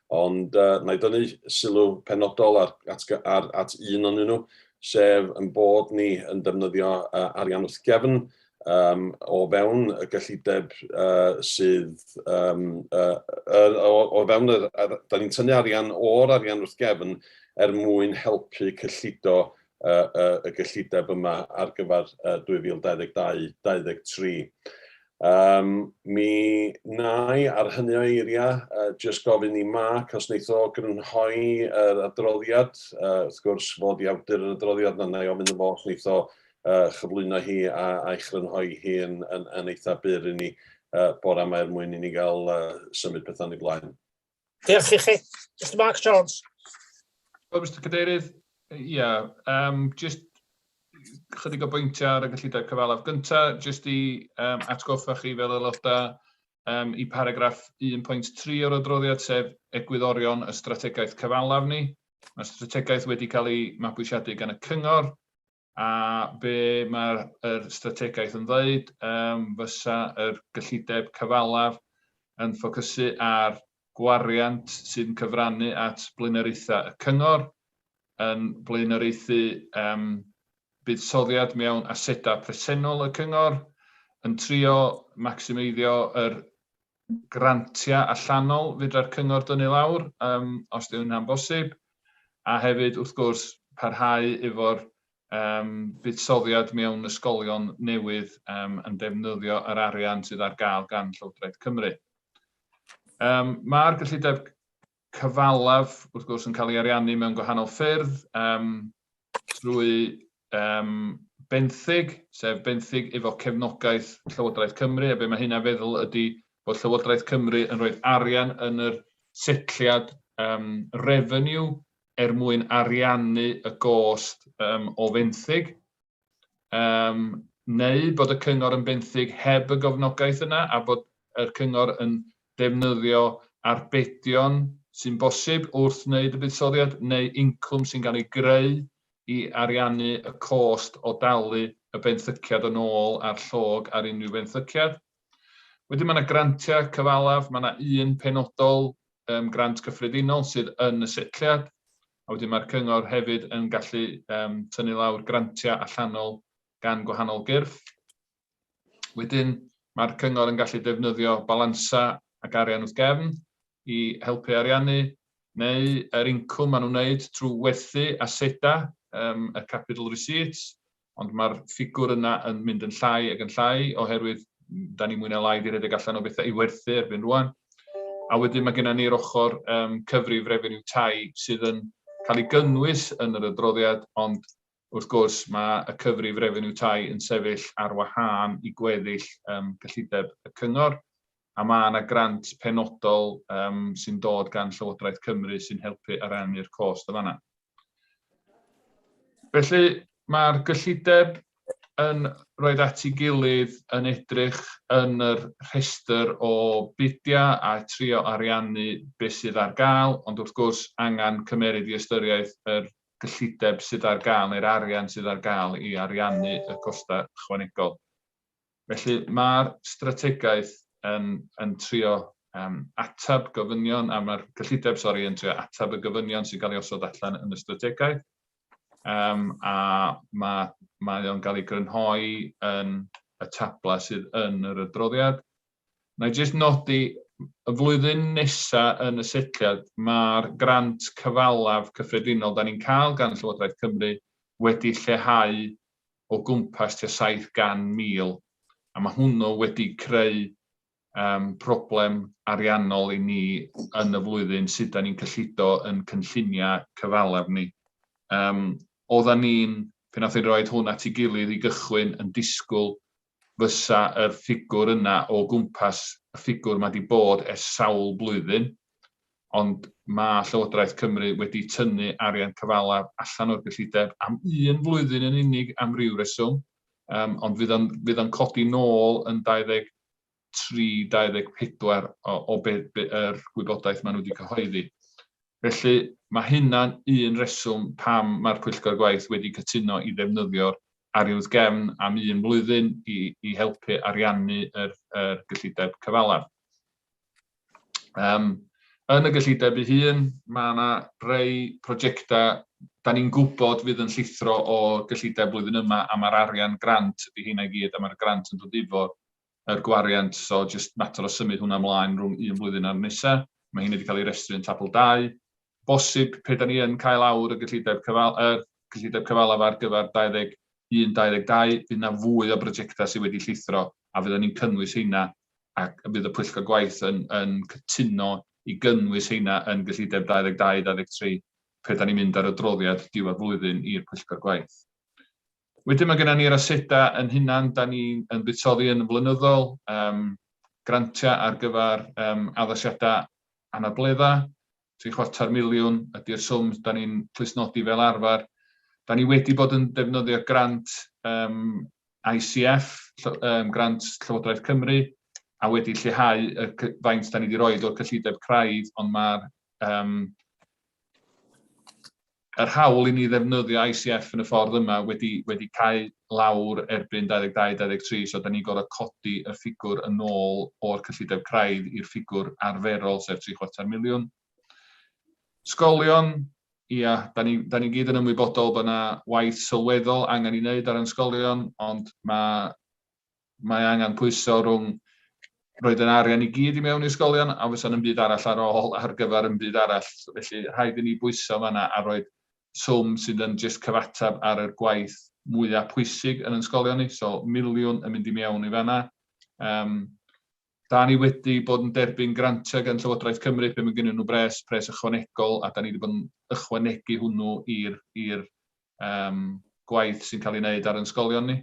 Ond na i dynnu sylw penodol at un o'n nhw, sef yn bod ni yn defnyddio arian wrth gefn o fewn y gyllideb sydd o fewn da ni'n tynnu arian o'r arian wrth gefn mwyn helpu cyllido y gyllideb yma ar gyfer 2022-2023. Mi nai ar hynny o eiriau jyst gofyn i Mark os wneith o grynhoi yr adroddiad, wrth gwrs fod i awdur yr adroddiad na i ofyn y fo os wneith o chyflwyno hi a'i chrynhoi hi yn eitha byr i ni bore yma mwyn i ni gael symud pethau ni blaen. Diolch i chi. Mr Mark Jones. Wel, Mr Cadeirydd, just chydig o bwyntiau ar y gyllideb cyfalaf. Gynta, just i atgoffa chi fel aelodau i paragraff 1.3 o'r adroddiad, sef egwyddorion y strategaeth cyfalaf ni. Mae strategaeth wedi cael ei mabwysiadu gan y cyngor, a be mae'r strategaeth yn dweud, fysa yr gyllideb cyfalaf yn ffocysu ar gwariant sy'n cyfrannu at blaenoriaethau y cyngor, yn blaenoriaethu buddsoddiad mewn asedau presennol y cyngor, yn trio maximiddio yr grantiau allanol fydra'r cyngor dynnu lawr, os di hwnna'n bosib, a hefyd, wrth gwrs, parhau efo'r buddsoddiad mewn ysgolion newydd yn defnyddio yr arian sydd ar gael gan Llywodraeth Cymru. Mae'r gyllideb cyfalaf, wrth gwrs, yn cael ei ariannu mewn gwahanol ffyrdd drwy benthyg, sef benthyg efo cefnogaeth Llywodraeth Cymru, a be mae hynna feddwl ydy bod Llywodraeth Cymru yn rhoi arian yn yr setliad revenue mwyn ariannu y gost o benthyg, neu bod y cyngor yn benthyg heb y gofnogaeth yna, a bod y cyngor yn defnyddio arbedion sy'n bosib wrth wneud y buddsoddiad, neu incwm sy'n cael ei greu i ariannu y cost o dalu y benthyciad yn ôl ar llog ar unrhyw benthyciad. Wedyn mae yna grantiau cyfalaf, mae yna un penodol grant cyffredinol sydd yn y setliad, a wedyn mae'r cyngor hefyd yn gallu tynnu lawr grantiau allanol gan gwahanol gyrff. Wedyn mae'r cyngor yn gallu defnyddio balansa ac arian wrth gefn i helpu ariannu, neu yr incwm maen nhw'n wneud trwy werthu asedau, y capital receipts, ond mae'r ffigwr yna yn mynd yn llai ac yn llai, oherwydd da ni mwy na lai di redeg allan o bethau i werthu erbyn rwan. A wedyn mae gennym ni'r ochr cyfrif revenue tai sydd yn cael ei gynnwys yn yr adroddiad, ond wrth gwrs mae y cyfrif revenue tai yn sefyll ar wahân i gweddill gyllideb y cyngor, a mae yna grant penodol sy'n dod gan Llywodraeth Cymru sy'n helpu ariannu'r cost o fanna. Felly mae'r gyllideb yn rhoi at ei gilydd yn edrych yn yr rhestr o budiau a trio ariannu beth sydd ar gael, ond wrth gwrs angen cymeryd i ystyriaeth yr gyllideb sydd ar gael neu'r arian sydd ar gael i ariannu y costau ychwanegol. Felly mae'r strategaeth yn trio atab gofynion, a mae'r gyllideb yn trio atab y gofynion sy'n cael ei osod allan yn y strategaeth. A mae o'n cael ei grynhoi yn y tabla sydd yn yr adroddiad. Na i jyst nodi, y flwyddyn nesaf yn y setliad, mae'r grant cyfalaf cyffredinol da ni'n cael gan Llywodraeth Cymru wedi lleihau o gwmpas tua 700,000, a mae hwnnw wedi creu problem ariannol i ni yn y flwyddyn sydd da ni'n cyllido yn cynlluniau cyfalaf ni. Oedden ni'n, pan nath i roed hwn at ei gilydd i gychwyn, yn disgwyl fysa yr ffigwr yna o gwmpas y ffigwr mae wedi bod ers sawl blwyddyn, ond mae Llywodraeth Cymru wedi tynnu arian cyfalaf allan o'r gyllideb am 1 flwyddyn yn unig am ryw reswm, ond fydd o'n codi nôl yn 23-24 o yr gwybodaeth maen nhw wedi cyhoeddi. Felly mae hynna'n un reswm pam mae'r Pwyllgor Gwaith wedi cytuno i ddefnyddio'r arian wrth gefn am 1 blwyddyn i helpu ariannu yr gyllideb cyfalaf. Yn y gyllideb ei hun, mae yna rhai prosiectau da ni'n gwybod fydd yn llithro o gyllideb blwyddyn yma, a mae'r arian grant ydy hynna i gyd, a mae'r grant yn dod efo yr gwariant, so just mater o symud hwnna ymlaen rhwng 1 blwyddyn ar nesaf. Mae hynny wedi cael ei restru yn tabl 2. Bosib pe da ni yn cael awr y gyllideb cyfalaf ar gyfer 21-22, fydd yna fwy o brosiectau sydd wedi llithro, a fydd ni'n cynnwys hynna, ac fydd y Pwyllgor Gwaith yn cytuno i gynnwys hynna yn gyllideb 22-23, pe da ni'n mynd ar y droddiad diwedd flwyddyn i'r Pwyllgor Gwaith. Wedyn mae gennym ni'r asedau yn hynna'n da ni'n buddsoddi yn flynyddol, grantiau ar gyfer addasiadau anabledda, 3/4 miliwn ydy'r swm da ni'n clusnodi fel arfer. Da ni wedi bod yn defnyddio grant ICF, grant Llywodraeth Cymru, a wedi lleihau y faint da ni wedi rhoi o'r cyllideb craidd, ond mae'r yr hawl i ni ddefnyddio ICF yn y ffordd yma wedi cael lawr erbyn 22-23, so da ni'n gorfod codi y ffigwr yn ôl o'r cyllideb craidd i'r ffigwr arferol, sef 3/4 miliwn. Ysgolion, ia, da ni gyd yn ymwybodol bod yna waith sylweddol angen i wneud ar ysgolion, ond mae angen pwyso rhwng roed yn arian i gyd i mewn i ysgolion, a fysa'n yn byd arall ar ôl ar gyfer yn byd arall. Felly, rhaid i ni bwyso fan'na a roed swm sydd yn jyst cyfatab ar y gwaith mwyaf pwysig yn ysgolion ni, so 1 miliwn yn mynd i mewn i fan'na. Da ni wedi bod yn derbyn grantiau gan Llywodraeth Cymru, pe mae gennyn nhw pres ychwanegol, a da ni wedi bod yn ychwanegu hwnnw i'r gwaith sy'n cael ei wneud ar ysgolion ni.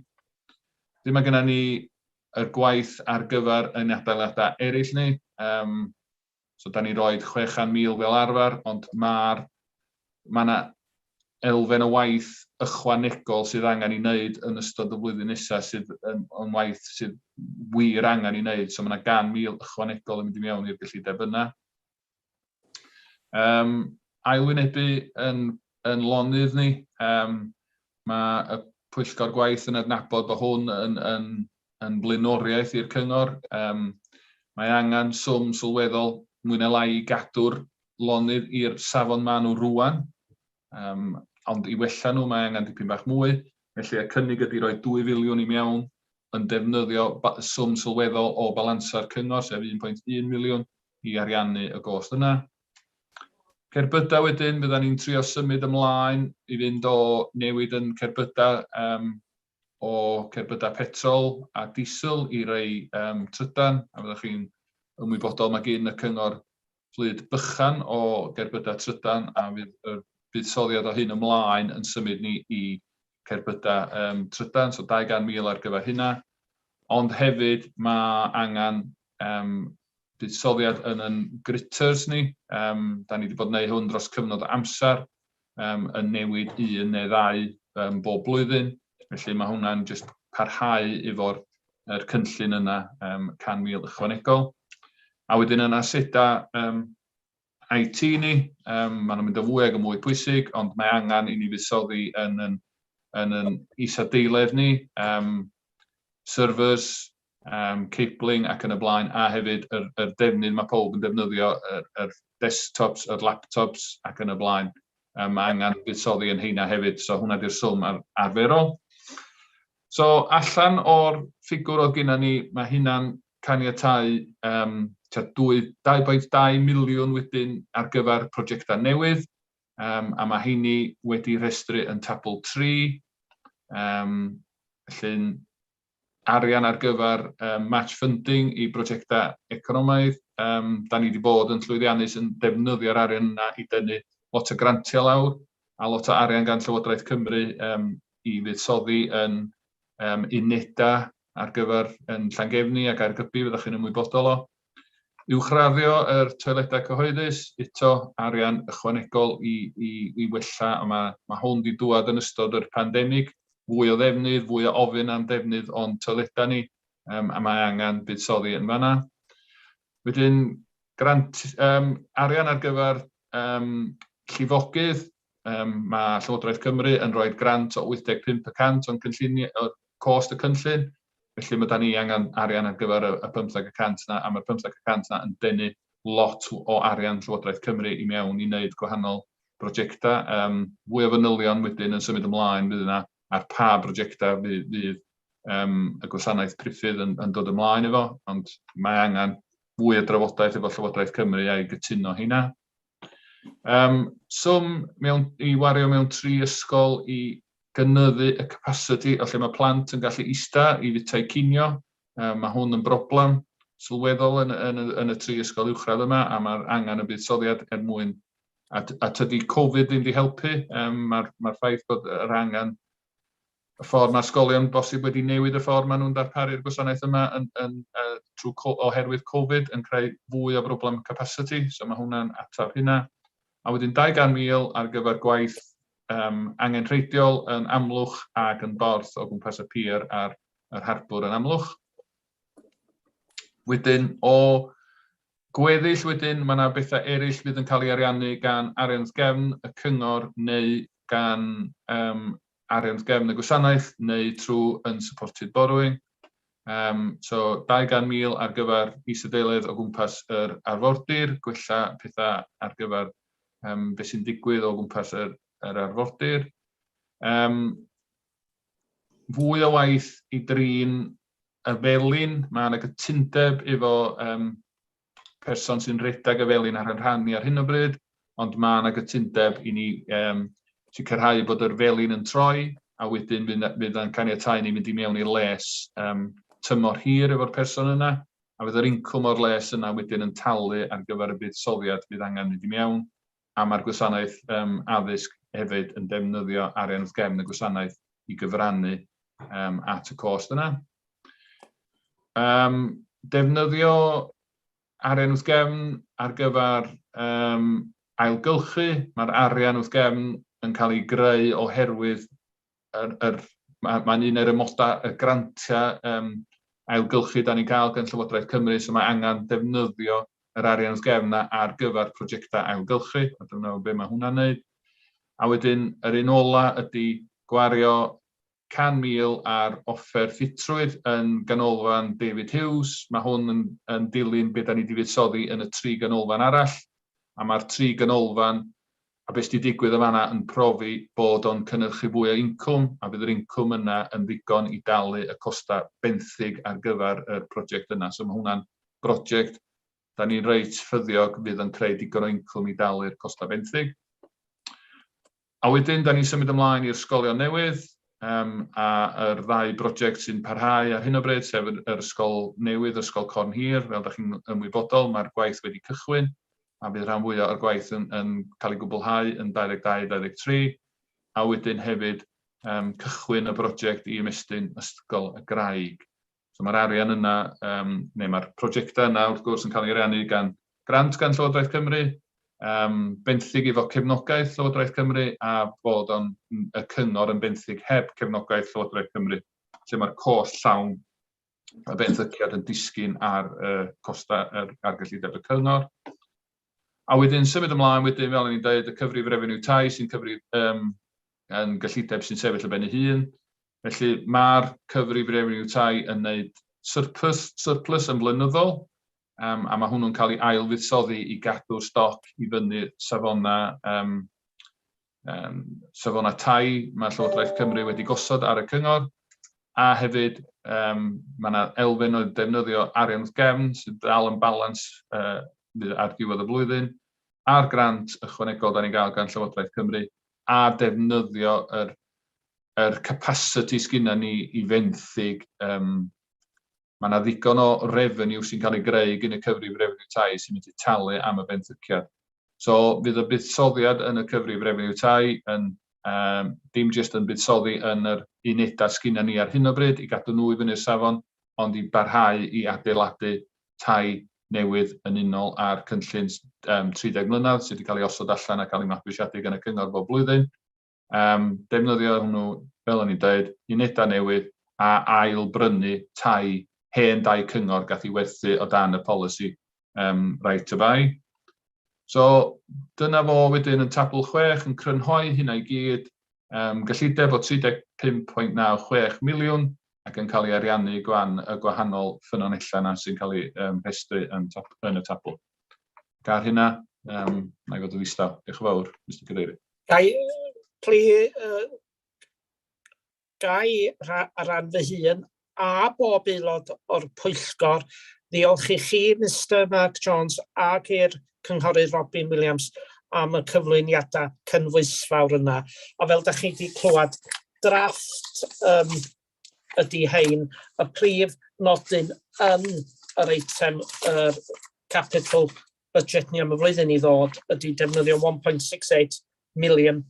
Dyma gennym ni y gwaith ar gyfer yn adeiladau eraill ni. So da ni roed 600,000 fel arfer, ond mae yna elfen o waith ychwanegol sydd angen i wneud yn ystod y flwyddyn nesaf sydd yn waith sydd wir angen i wneud. So mae yna 100,000 ychwanegol yn mynd i mewn i'r gyllideb yna. Ailwynebu yn lonydd ni. Mae y pwyllgor gwaith yn adnabod bod hwn yn blaenoriaeth i'r cyngor. Mae angen swm sylweddol mwy na lai i gadw'r lonydd i'r safon maen nhw rwan. Ond i wella nhw mae angen dipyn bach mwy. Felly y cynnig ydy roi 2 filiwn i mewn yn defnyddio swm sylweddol o balansa'r cyngor, sef 1.1 miliwn i ariannu y gost yna. Cerbyda wedyn, bydda ni'n trio symud ymlaen i fynd o newid yn cerbyda o cerbyda petrol a diesel i rei trydan, a byddwch chi'n ymwybodol mae gen y cyngor fflyd bychan o gerbyda trydan, a fydd y buddsoddiad o hyn ymlaen yn symud ni i cerbyda trydan, so 200,000 ar gyfer hynna. Ond hefyd mae angen buddsoddiad yn gritters ni. Da ni wedi bod yn gwneud hwn dros cyfnod o amser, yn newid 1 neu 2 bob blwyddyn. Felly mae hwnna'n just parhau efo'r cynllun yna 100,000 ychwanegol. A wedyn yn asedau IT ni, maen nhw'n mynd yn fwy ag yn mwy pwysig, ond mae angen i ni fuddsoddi yn is-adeiledd ni, servers, cabling ac yn y blaen, a hefyd y defnydd mae pob yn defnyddio, yr desktops, yr laptops ac yn y blaen. Mae angen fuddsoddi yn heina hefyd, so hwnna di'r swm arferol. So allan o'r ffigwr oedd gennym ni, mae hynna'n caniatáu 2.2 miliwn wedyn ar gyfer prosiectau newydd, a mae heini wedi rhestru yn tabl 3. Felly'n arian ar gyfer match funding i brosiectau economaidd. Da ni wedi bod yn llwyddiannus yn defnyddio'r arian yna i dynnu lot o grantiau lawr, a lot o arian gan Llywodraeth Cymru i fuddsoddi yn unedau ar gyfer yn Llangefni ac Caergybi, fyddwch chi'n ymwybodol o. Uwchraddio yr toiledau cyhoeddus, eto arian ychwanegol i wella, a mae hwn wedi dŵad yn ystod yr pandemig, fwy o ddefnydd, fwy o ofyn am ddefnydd o'n toiledau ni, a mae angen buddsoddi yn fan'na. Wedyn, arian ar gyfer llifogydd, mae Llywodraeth Cymru yn rhoi grant o 85% o'r cost y cynllun, felly mae da ni angen arian ar gyfer y 15% na, a mae'r 15% na yn denu lot o arian Llywodraeth Cymru i mewn i wneud gwahanol brosiectau. Fwy o fanylion wedyn yn symud ymlaen fydd yna ar pa brosiectau fydd y gwasanaeth priffydd yn dod ymlaen efo, ond mae angen fwy o drafodaeth efo Llywodraeth Cymru a'i gytuno hynna. Swm i wario mewn 3 ysgol i gynyddu y capacity, o lle mae plant yn gallu ista i fitau cinio. Mae hwn yn broblem sylweddol yn y 3 ysgol uwchradd yma, a mae'r angen y buddsoddiad mwyn. A tydi Covid ddim wedi helpu, mae'r ffaith bod yr angen y ffordd mae ysgolion bosib wedi newid y ffordd maen nhw'n darparu'r gwasanaeth yma oherwydd Covid yn creu fwy o broblem capacity, so mae hwnna'n ataf hynna. A wedyn 200,000 ar gyfer gwaith angenrheidiol yn Amlwch ac yn Borth o gwmpas y pier a'r harbwr yn Amlwch. Wedyn o gweddill wedyn, mae yna bethau eraill fydd yn cael ei ariannu gan arian gefn y cyngor neu gan arian gefn y gwasanaeth neu trwy yn supported borrowing. So 200,000 ar gyfer is-adeilydd o gwmpas yr arfordir, gwella pethau ar gyfer beth sy'n digwydd o gwmpas yr arfordir. Fwy o waith i drin y felin, mae yna gytundeb efo person sy'n rhedeg y felin ar rhannu ar hyn o bryd, ond mae yna gytundeb i ni sicrhau bod yr felin yn troi, a wedyn fydd yn caniatáu ni mynd i mewn i'r les tymor hir efo'r person yna, a fydd yr incwm o'r les yna wedyn yn talu ar gyfer y buddsoddiad bydd angen mynd i mewn, a mae'r gwasanaeth addysg hefyd yn defnyddio arian wrth gefn y gwasanaeth i gyfrannu at y cost yna. Defnyddio arian wrth gefn ar gyfer ailgylchu, mae'r arian wrth gefn yn cael ei greu oherwydd mae'n un o'r grantiau ailgylchu da ni'n cael gan Llywodraeth Cymru, so mae angen defnyddio yr arian wrth gefn ar gyfer prosiectau ailgylchu, a dyna be mae hwnna'n neud. A wedyn, yr un ola ydy gwario 100,000 ar offer ffitrwydd yn ganolfan David Hughes. Mae hwn yn dilyn beth da ni wedi fuddsoddi yn y 3 ganolfan arall. A mae'r 3 ganolfan, a beth sydd wedi digwydd yma yn profi bod o'n cynnyrchu fwy o incwm, a bydd yr incwm yna yn ddigon i dalu y costau benthyg ar gyfer y prosiect yna. So mae hwnna'n brosiect da ni'n reit ffyddiog fydd yn creu digon o incwm i dalu'r costau benthyg. A wedyn, da ni'n symud ymlaen i'r ysgolion newydd, a yr 2 brosiect sy'n parhau ar hyn o bryd, sef yr ysgol newydd, ysgol Corn Hir, fel da chi'n ymwybodol, mae'r gwaith wedi cychwyn, a bydd rhan fwyaf o'r gwaith yn cael ei gwblhau yn 22-23, a wedyn hefyd cychwyn y brosiect i ymestyn ysgol y Graig. So mae'r arian yna, neu mae'r prosiectau yna wrth gwrs yn cael ei ariannu gan grant gan Llywodraeth Cymru, benthyg efo cefnogaeth Llywodraeth Cymru, a bod y cyngor yn benthyg heb cefnogaeth Llywodraeth Cymru, lle mae'r cost llawn y benthygiad yn disgyn ar costau argyllideb y cyngor. A wedyn symud ymlaen wedyn, fel ni'n dweud, y cyfrif revenue tai sy'n cyfrif yn gyllideb sy'n sefyll ar ben ei hun. Felly mae'r cyfrif revenue tai yn gwneud surplus yn blynyddol, a mae hwnnw'n cael ei ailfuddsoddi i gadw stoc i fyny safona tai mae Llywodraeth Cymru wedi gosod ar y cyngor, a hefyd mae yna elfen o defnyddio arian wrth gefn sy'n dal yn balans ar diwedd y flwyddyn, a'r grant ychwanegol da ni'n gael gan Llywodraeth Cymru, a defnyddio yr capacity sgynna ni i fenthyg. Mae yna ddigon o revenue sy'n cael ei greu gan y cyfrif revenue tai sy'n mynd i talu am y benthygiad. So fydd y buddsoddiad yn y cyfrif revenue tai yn dim jyst yn buddsoddi yn yr unedau sgynna ni ar hyn o bryd i gadw nhw i fyny'r safon, ond i barhau i adeiladu tai newydd yn unol ar cynllun 30 mlynedd sydd wedi cael ei osod allan a cael ei mabwysiadu gan y cyngor bob blwyddyn. Defnyddio hwnnw, fel o'n i'n dweud, unedau newydd a ail-brynu tai hen dau cyngor gath ei werthu o dan y polisi right to buy. So dyna fo wedyn yn tabl 6 yn crynhoi hynna i gyd, gyllideb o 35.96 miliwn ac yn cael ei ariannu gwan y gwahanol ffynonellau yna sy'n cael ei rhestru yn y tabl. Gar hynna, na i fod yn ddistaw. Diolch yn fawr, Mr Cadeirydd. Gai ar ran fy hun a bob aelod o'r Pwyllgor ddiolch i chi, Mr Mark Jones, ac i'r cynghorydd Robin Williams am y cyflwyniadau cynfwysfawr yna. A fel da chi wedi clywed, drafft ydy hein, y prif nodyn yn yr eitem capital budget ni am y flwyddyn i ddod ydy defnyddio 1.68 million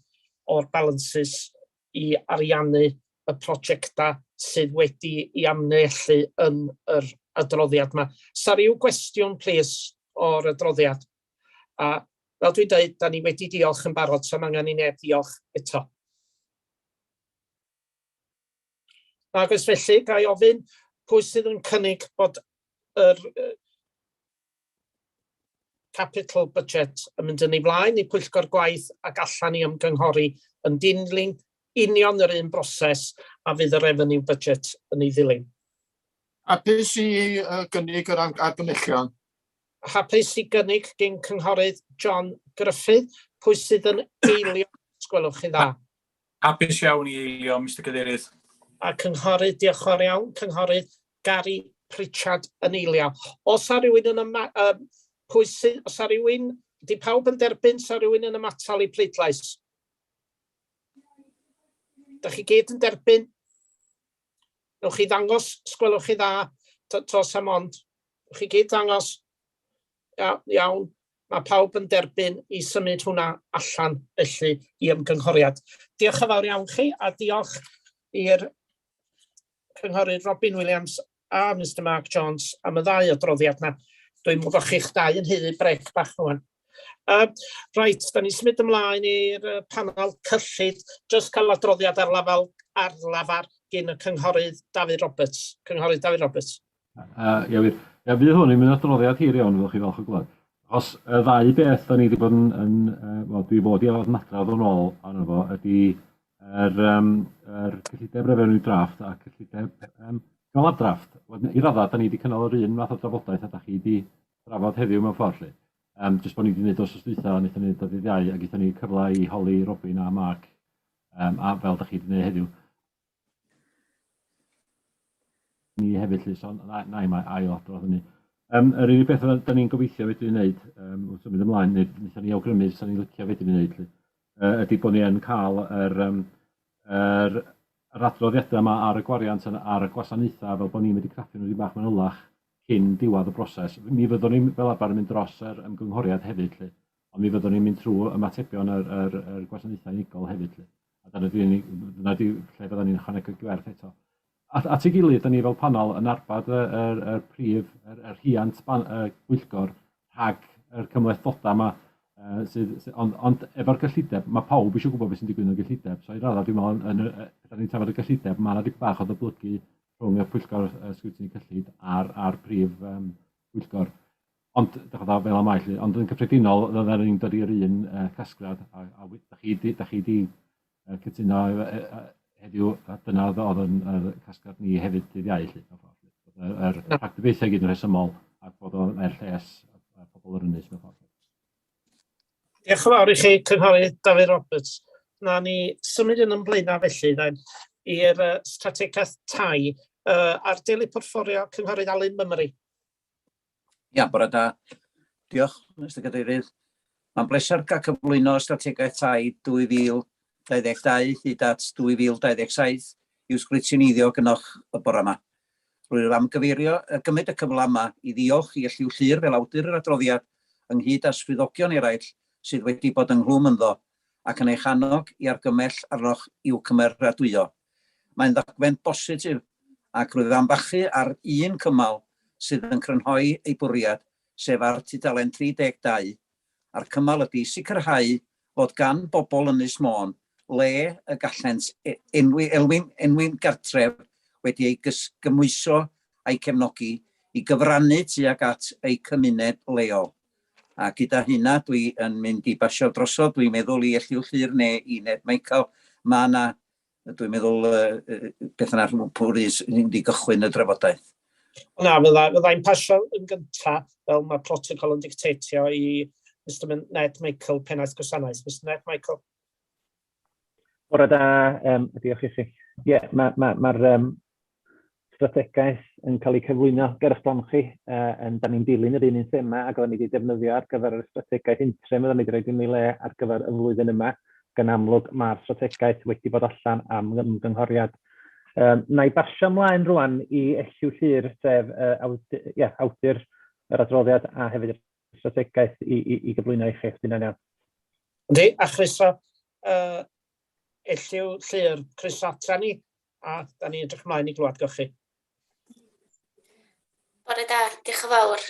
o'r balances i ariannu y prosiectau sydd wedi ei amneallu yn yr adroddiad yma. Sa ryw gwestiwn, please, o'r adroddiad? A fel dwi'n dweud, da ni wedi diolch yn barod, so mae angen i neb diolch eto. Ac os felly, ga i ofyn pwy sydd yn cynnig bod yr capital budget yn mynd yn ei flaen i pwyllgor gwaith ac allan i ymgynghori yn dilyn union yr un broses a fydd y revenue budget yn ei ddilyn. A beth sy'n gynnig yr argymhellion? Hapus i gynnig gen cynghorydd John Gruffydd, pwy sydd yn eilio, sgwelwch chi dda. Hapus iawn i eilio, Mr Cadeirydd. A cynghorydd, diolch yn iawn, cynghorydd Gary Pritchard yn eilio. Os a rhywun yn pwy sydd, os a rhywun, di pawb yn derbyn, os a rhywun yn ymatal i pleidlais? Da chi gyd yn derbyn? Newch chi ddangos, sgwelwch chi dda, tos am ond. Newch chi gyd ddangos? Iawn, mae pawb yn derbyn i symud hwnna allan felly i ymgynghoriad. Diolch yn fawr iawn chi, a diolch i'r cynghorydd Robin Williams a Mr Mark Jones am y ddau adroddiad yna. Dwi'n mwyn bod chi'ch dau yn haeddu brec bach nhw'n. Reit, da ni symud ymlaen i'r panel cyllid, jyst cael adroddiad ar lafar gen y cynghorydd David Roberts. Cynghorydd David Roberts. Ie, fydd hwn yn mynd adroddiad hir iawn, fel chi falch o glwad. Os y ddau beth da ni wedi bod yn dwi bod i fod yn adrodd yn ôl arno fo, ydy yr cyllideb revenue draft a cyllideb cynnal drafft. I raddau, da ni wedi cynnal yr un math o drafodaeth a da chi wedi drafod heddiw mewn ffordd lle. Jyst bod ni wedi gwneud os ystwytha, wnaethon ni ddod i ddau, ac eithon ni cyfle i holi Robin a Mark, a fel da chi wedi gwneud heddiw. Ni hefyd, so na i mae ail adrodd hynny. Yr unig beth da ni'n gobeithio wedyn i wneud, wrth symud ymlaen, neu wnaethon ni awgrymu sy'n ni'n licio wedyn i wneud, ydy bod ni yn cael yr adroddiadau yma ar y gwariant ar y gwasanaethau fel bod ni'n wedi craffu nhw wedi bach mewn ylach cyn diwedd y broses. Mi fyddwn ni'n fel arfer yn mynd dros yr ymgynghoriad hefyd, ond mi fyddwn ni'n mynd trwy ymatebion yr gwasanaethau unigol hefyd. A dyna di lle fyddwn ni'n ychwanegu gwerth eto. At ei gilydd, da ni fel panel yn arbad yr prif, yr hiant Pwyllgor rhag yr cymhlethdodau yma. Ond efo'r gyllideb, mae pawb eisiau gwybod beth sy'n digwydd yn y gyllideb. So i raddau, dwi'n meddwl, da ni'n trafod y gyllideb, mae yna dipyn bach o ddyblygu rhwng y Pwyllgor Sgriwtini cyllid a'r prif Pwyllgor. Ond, fel am aill, ond yn cyffredinol, da ni'n dod i'r un casgliad, a da chi di cytuno heddiw, dyna oedd yn casgliad ni hefyd dydd iau. Yr actibeithiau gyd yn rhesymol, a bod o'n lles pobl yr ynys mewn ffordd. Diolch yn fawr i chi, cynghorydd David Roberts. Na ni symud yn ymlaen felly i'r strategaeth tai ar deulu portffolio cynghorydd Alun Mymru. Ia, bore da. Diolch, Mr Cadeirydd. Mae'n bleser cael cyflwyno strategaeth tai 2022 hyd at 2027 i'w sgritiniddio gynnwch y bore yma. Rwy'n amgyfeirio gymryd y cyfle yma i ddiolch i Elliw Llyr fel awdur yr adroddiad ynghyd â swyddogion eraill sydd wedi bod ynghlwm ynddo ac yn eich annog i argymell arnoch i'w cymeradwyo. Mae'n ddogfen bositif ac rwy'n ambachu ar un cymal sydd yn crynhoi ei bwriad, sef ar tudalen 32. A'r cymal ydy sicrhau fod gan bobl Ynys Môn le y gallent enwyn gartref wedi ei gymwyso a'i cefnogi i gyfrannu tuag at ei cymuned leol. A gyda hynna dwi yn mynd i basio drosodd, dwi'n meddwl i Elliw Llyr neu i Ned Michael, mae yna, dwi'n meddwl beth yna pwrus wedi gychwyn y drafodaeth. Na, fyddai'n pasio yn gyntaf fel mae protocol yn dictatio i Mr Ned Michael, pennaeth gwasanaeth. Mr Ned Michael. Bore da, diolch i chi. Ie, mae'r strategaeth yn cael ei cyflwyno ger eich bron chi, da ni'n dilyn yr un thema ac oedden ni wedi defnyddio ar gyfer y strategaeth interim oedden ni wedi rhoi yn ei le ar gyfer y flwyddyn yma. Gan amlwg mae'r strategaeth wedi bod allan am ymgynghoriad. Na i basio ymlaen rwan i Elliw Llyr, sef awdur yr adroddiad a hefyd y strategaeth i gyflwyno i chi. Yndi, a chryso Elliw Llyr, croeso atra ni, a da ni'n edrych ymlaen i glwad goch chi. Bore da, diolch yn fawr.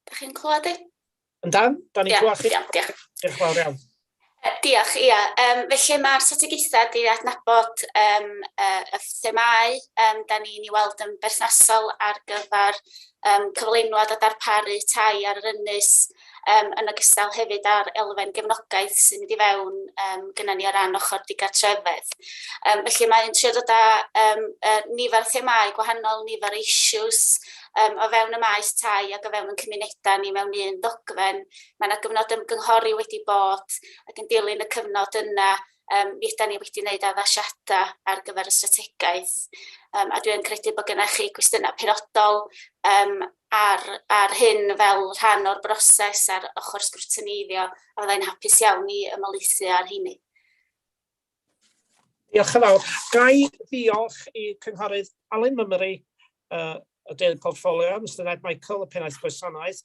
Da chi'n clywed i? Yndan, da ni'n clywed chi. Diolch. Diolch yn fawr iawn. Diolch, ia. Felly mae'r strategaethau wedi adnabod y themau da ni'n ei weld yn berthnasol ar gyfer cyflwyniad a darparu tai ar yr ynys yn ogystal hefyd ar elfen gefnogaeth sy'n mynd i fewn gyda ni o ran ochr digartrefedd. Felly mae'n trio dod â nifer themau gwahanol, nifer issues o fewn y maes tai ac o fewn y cymunedau ni mewn un ddogfen. Mae yna gyfnod ymgynghori wedi bod ac yn dilyn y cyfnod yna mi ydym ni wedi gwneud addasiadau ar gyfer y strategaeth. A dwi'n credu bod gennych chi gwestiynau penodol ar hyn fel rhan o'r broses ar ochr sgrwtineiddio a fyddai'n hapus iawn i ymelaethu ar hynny. Diolch yn fawr. Gai ddiolch i cynghorydd Alun Mymru, y Deulu Portffolio, Mr Ned Michael, y Pennaeth Gwasanaeth,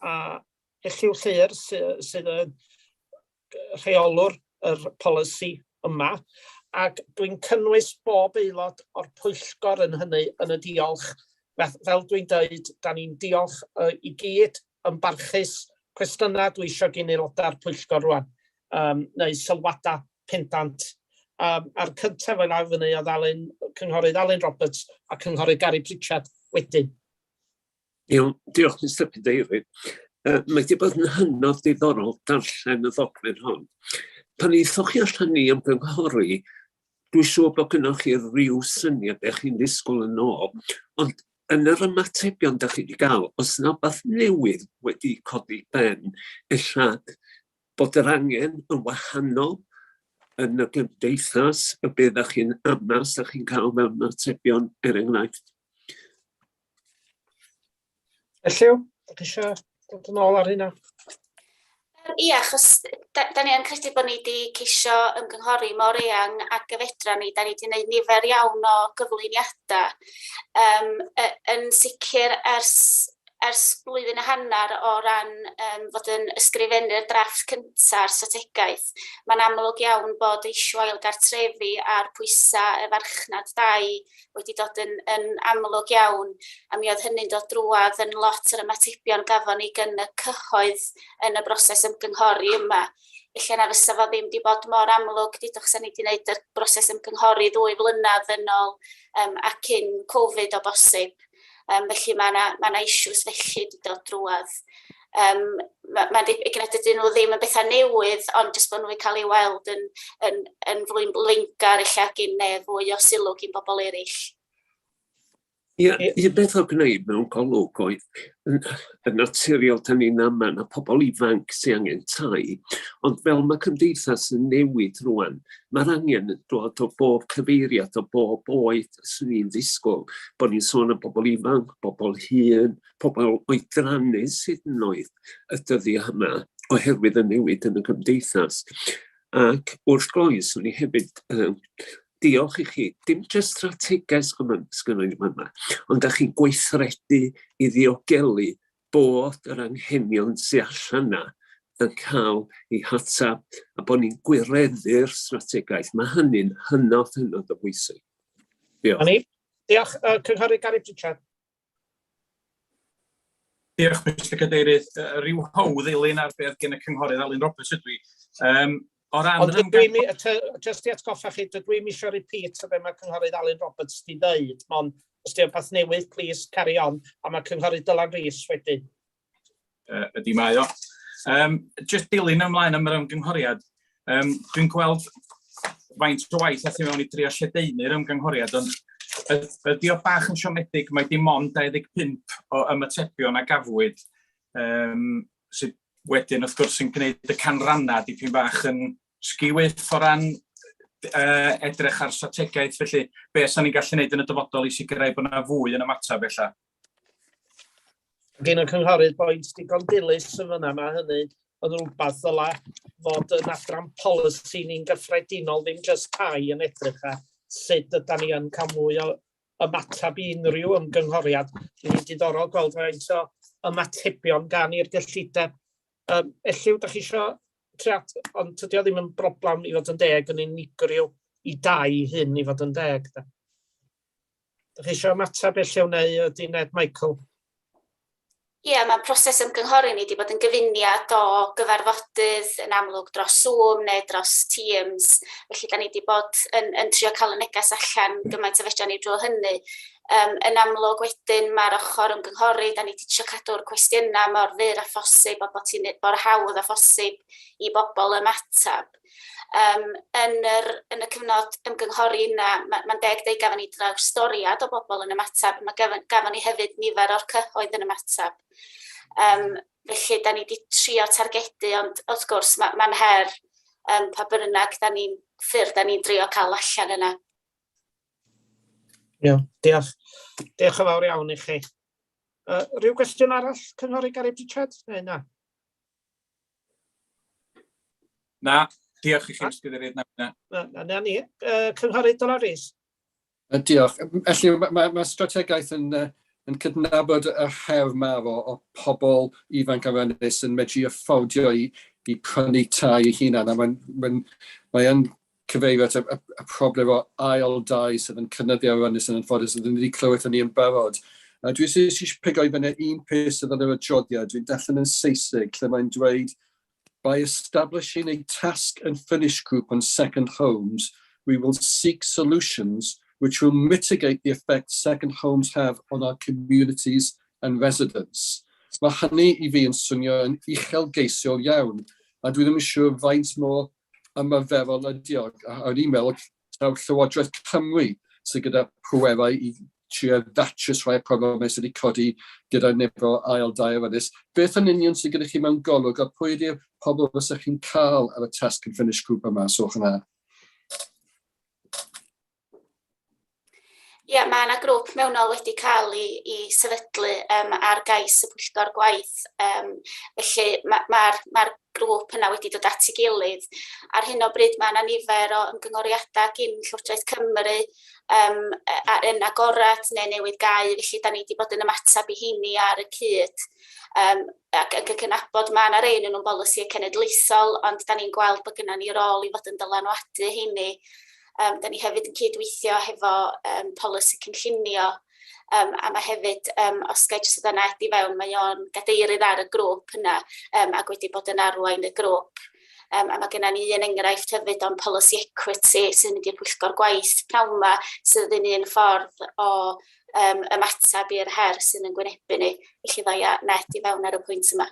a Elliw Llyr sydd yn rheolwr yr polisi yma. Ac dwi'n cynnwys bob aelod o'r Pwyllgor yn hynny yn y diolch. Fel dwi'n dweud, da ni'n diolch i gyd yn barchus cwestiynau dwi eisiau gen aelodau'r Pwyllgor rwan, neu sylwadau pendant. A'r cyntaf yn awr fyny oedd cynghorydd Alun Roberts a cynghorydd Gary Pritchard wedyn. Diolch, Mr Cadeirydd. Mae wedi bod yn hynod diddorol darllen y ddogfen hon. Pan eithwch chi allan ni ymgynghori, dwi'n siŵr bod gynnwch chi ryw syniad eich chi'n disgwyl yn ôl, ond yn yr ymatebion da chi wedi cael, os yna beth newydd wedi codi ben, ella bod yr angen yn wahanol yn y gymdeithas, y bydd chi'n amas a chi'n cael mewn ymatebion enghraifft. Elliw, ydych chi eisiau dod yn ôl ar hynna? Ia, achos da ni yn credu bod ni wedi ceisio ymgynghori mor eang ac y fedra ni. Da ni wedi gwneud nifer iawn o gyflwyniadau. Yn sicr ers blwyddyn a hanner o ran fod yn ysgrifennu'r drafft cyntaf strategaeth, mae'n amlwg iawn bod eisiau ailgartrefi a'r pwysau y farchnad dau wedi dod yn amlwg iawn, a mi oedd hynny'n dod drwad yn lot o'r ymatebion gafon ni gan y cyhoedd yn y broses ymgynghori yma. Ella na fysa fo ddim wedi bod mor amlwg, dydych sa ni wedi gwneud y broses ymgynghori 2 flynedd yn ôl ac cyn Covid o bosib. Felly mae yna issues felly wedi dod drwad. Mae'n dibynnu dydyn nhw ddim yn bethau newydd, ond jyst bod nhw wedi cael ei weld yn fwy'n blaengar ella gyn fwy o sylw gyn bobl eraill. Ie, un beth o gwneud mewn golwg oedd yn naturiol da ni'n aman a pobl ifanc sy'n angen tai, ond fel mae cymdeithas yn newid rwan, mae'r angen yn dod o bob cyfeiriad, o bob oed sy'n ni'n ddisgwyl, bod ni'n sôn am bobl ifanc, bobl hŷn, pobl oedrannus sydd yn oed y dyddiau yma, oherwydd y newid yn y cymdeithas. Ac wrth gloes, o'n i hefyd diolch i chi, dim jyst strategaeth sgynnu ni yma, ond da chi'n gweithredu i ddiogelu bod yr anghenion sy'n allan yna yn cael ei hatab a bod ni'n gwireddu'r strategaeth. Mae hynny'n hynod o bwysig. Diolch. Diolch, cynghorydd Gary Pritchard. Diolch, Mr Cadeirydd. Ryw hawdd ddilyn ar beth gen y cynghorydd Alun Roberts ydw i. Ond jyst i atgoffa chi, dydw i'n eisiau repeat o be mae cynghorydd Alun Roberts wedi dweud, ond os di'n beth newydd, please carry on, a mae cynghorydd Dylan Rhys wedyn. Ydy mae o. Jyst dilyn ymlaen am yr ymgynghoriad, dwi'n gweld faint o waith allu mewn i drio lledaenu'r ymgynghoriad, ond ydy o bach yn siomedig, mae dim ond 25 o ymatebion a gafwyd, sydd wedyn, wrth gwrs, sy'n gwneud y canrannau dipyn bach yn sgiwyth o ran edrych ar strategaeth, felly beth sa'n ni'n gallu gwneud yn y dyfodol i sicrhau bod yna fwy yn ymateb ella? Gen y cynghorydd boint digon dilys yn fyna, mae hynny yn rhywbeth ddyla fod yn adran polisi ni'n gyffredinol, ddim just tai yn edrych ar sut ydym ni yn cael mwy o ymateb i unrhyw ymgynghoriad. Ni'n diddorol gweld faint o ymatebion gan i'r gyllideb. Elliw, da chi eisiau ond tydi o ddim yn broblem i fod yn deg yn unigryw i dau hyn i fod yn deg. Ydych chi eisiau ymateb felly neu ydy Ned Michael? Ie, mae'r proses ymgynghori ni wedi bod yn gyfuniad o gyfarfodydd yn amlwg dros Zoom neu dros Teams. Felly, da ni wedi bod yn trio cael y neges allan gymaint o fedran ni drwy hynny. Yn amlwg wedyn, mae'r ochr ymgynghori, da ni wedi trio cadw'r cwestiynau mor fyr a phosib, mor hawdd a phosib i bobl ymatab. Yn y cyfnod ymgynghori yna, mae'n deg gafon ni draws storiad o bobl yn ymatab, mae gafon ni hefyd nifer o'r cyhoedd yn ymatab. Felly, da ni wedi trio targedu, ond wrth gwrs, mae'n her pa bynnag ffyrdd da ni'n drio cael allan yna. Diolch. Diolch yn fawr iawn i chi. Ryw gwestiwn arall, Cynghorydd Gareth Richard? Neu na? Na, diolch i chi, Sgriwtini. Na ni. Cynghorydd Dolores? Diolch. Felly, mae strategaeth yn cydnabod y her mawr o pobl ifanc arannus yn medru afforddio i prynu tai eu hunan. Mae'n cyfeirio at y problem o ail dau sydd yn cynyddio arannus yn anffodus, sydd wedi clywed hynny yn barod. Dwi eisiau pigo i fyny un peth sydd yn yr adroddiad, dwi'n darllen yn Saesneg, lle mae'n dweud, by establishing a task and finish group on second homes, we will seek solutions which will mitigate the effect second homes have on our communities and residents. Mae hynny i fi yn swnio yn uchelgeisiol iawn, a dwi ddim yn siŵr faint mor ymarferol ydi o. O'n i'n meddwl taw Llywodraeth Cymru sydd gyda pwerau i trio ddatrys rhai problemau sydd wedi codi gyda nifer o ail dau arannus. Beth yn union sydd gyda chi mewn golwg, a pwy ydy'r pobl fysach chi'n cael ar y task and finish group yma, soch yna? Ie, mae yna grŵp mewnol wedi cael i sefydlu ar gais y Pwyllgor gwaith. Felly mae'r grŵp yna wedi dod at ei gilydd. Ar hyn o bryd mae yna nifer o ymgynghoriadau gyn Llywodraeth Cymru yn agorad neu newydd gau. Felly da ni wedi bod yn ymatab i hynny ar y cyd. Ac yn cynabod mae yna rhain yn nhw'n bolisi cenedlaethol, ond da ni'n gweld bod gennym ni rôl i fod yn dylanwadu hynny. Da ni hefyd yn cydweithio hefo polisi cynllunio, a mae hefyd, os gael jyst yna i fewn, mae o'n gadeirydd ar y grŵp yna, ac wedi bod yn arwain y grŵp. A mae gennym ni un enghraifft hefyd o'n policy equity sy'n mynd i'r Pwyllgor gwaith pnawn yma, sydd yn un ffordd o ymatab i'r her sy'n yn gwynebu ni. Felly ddoi net i fewn ar y pwynt yma.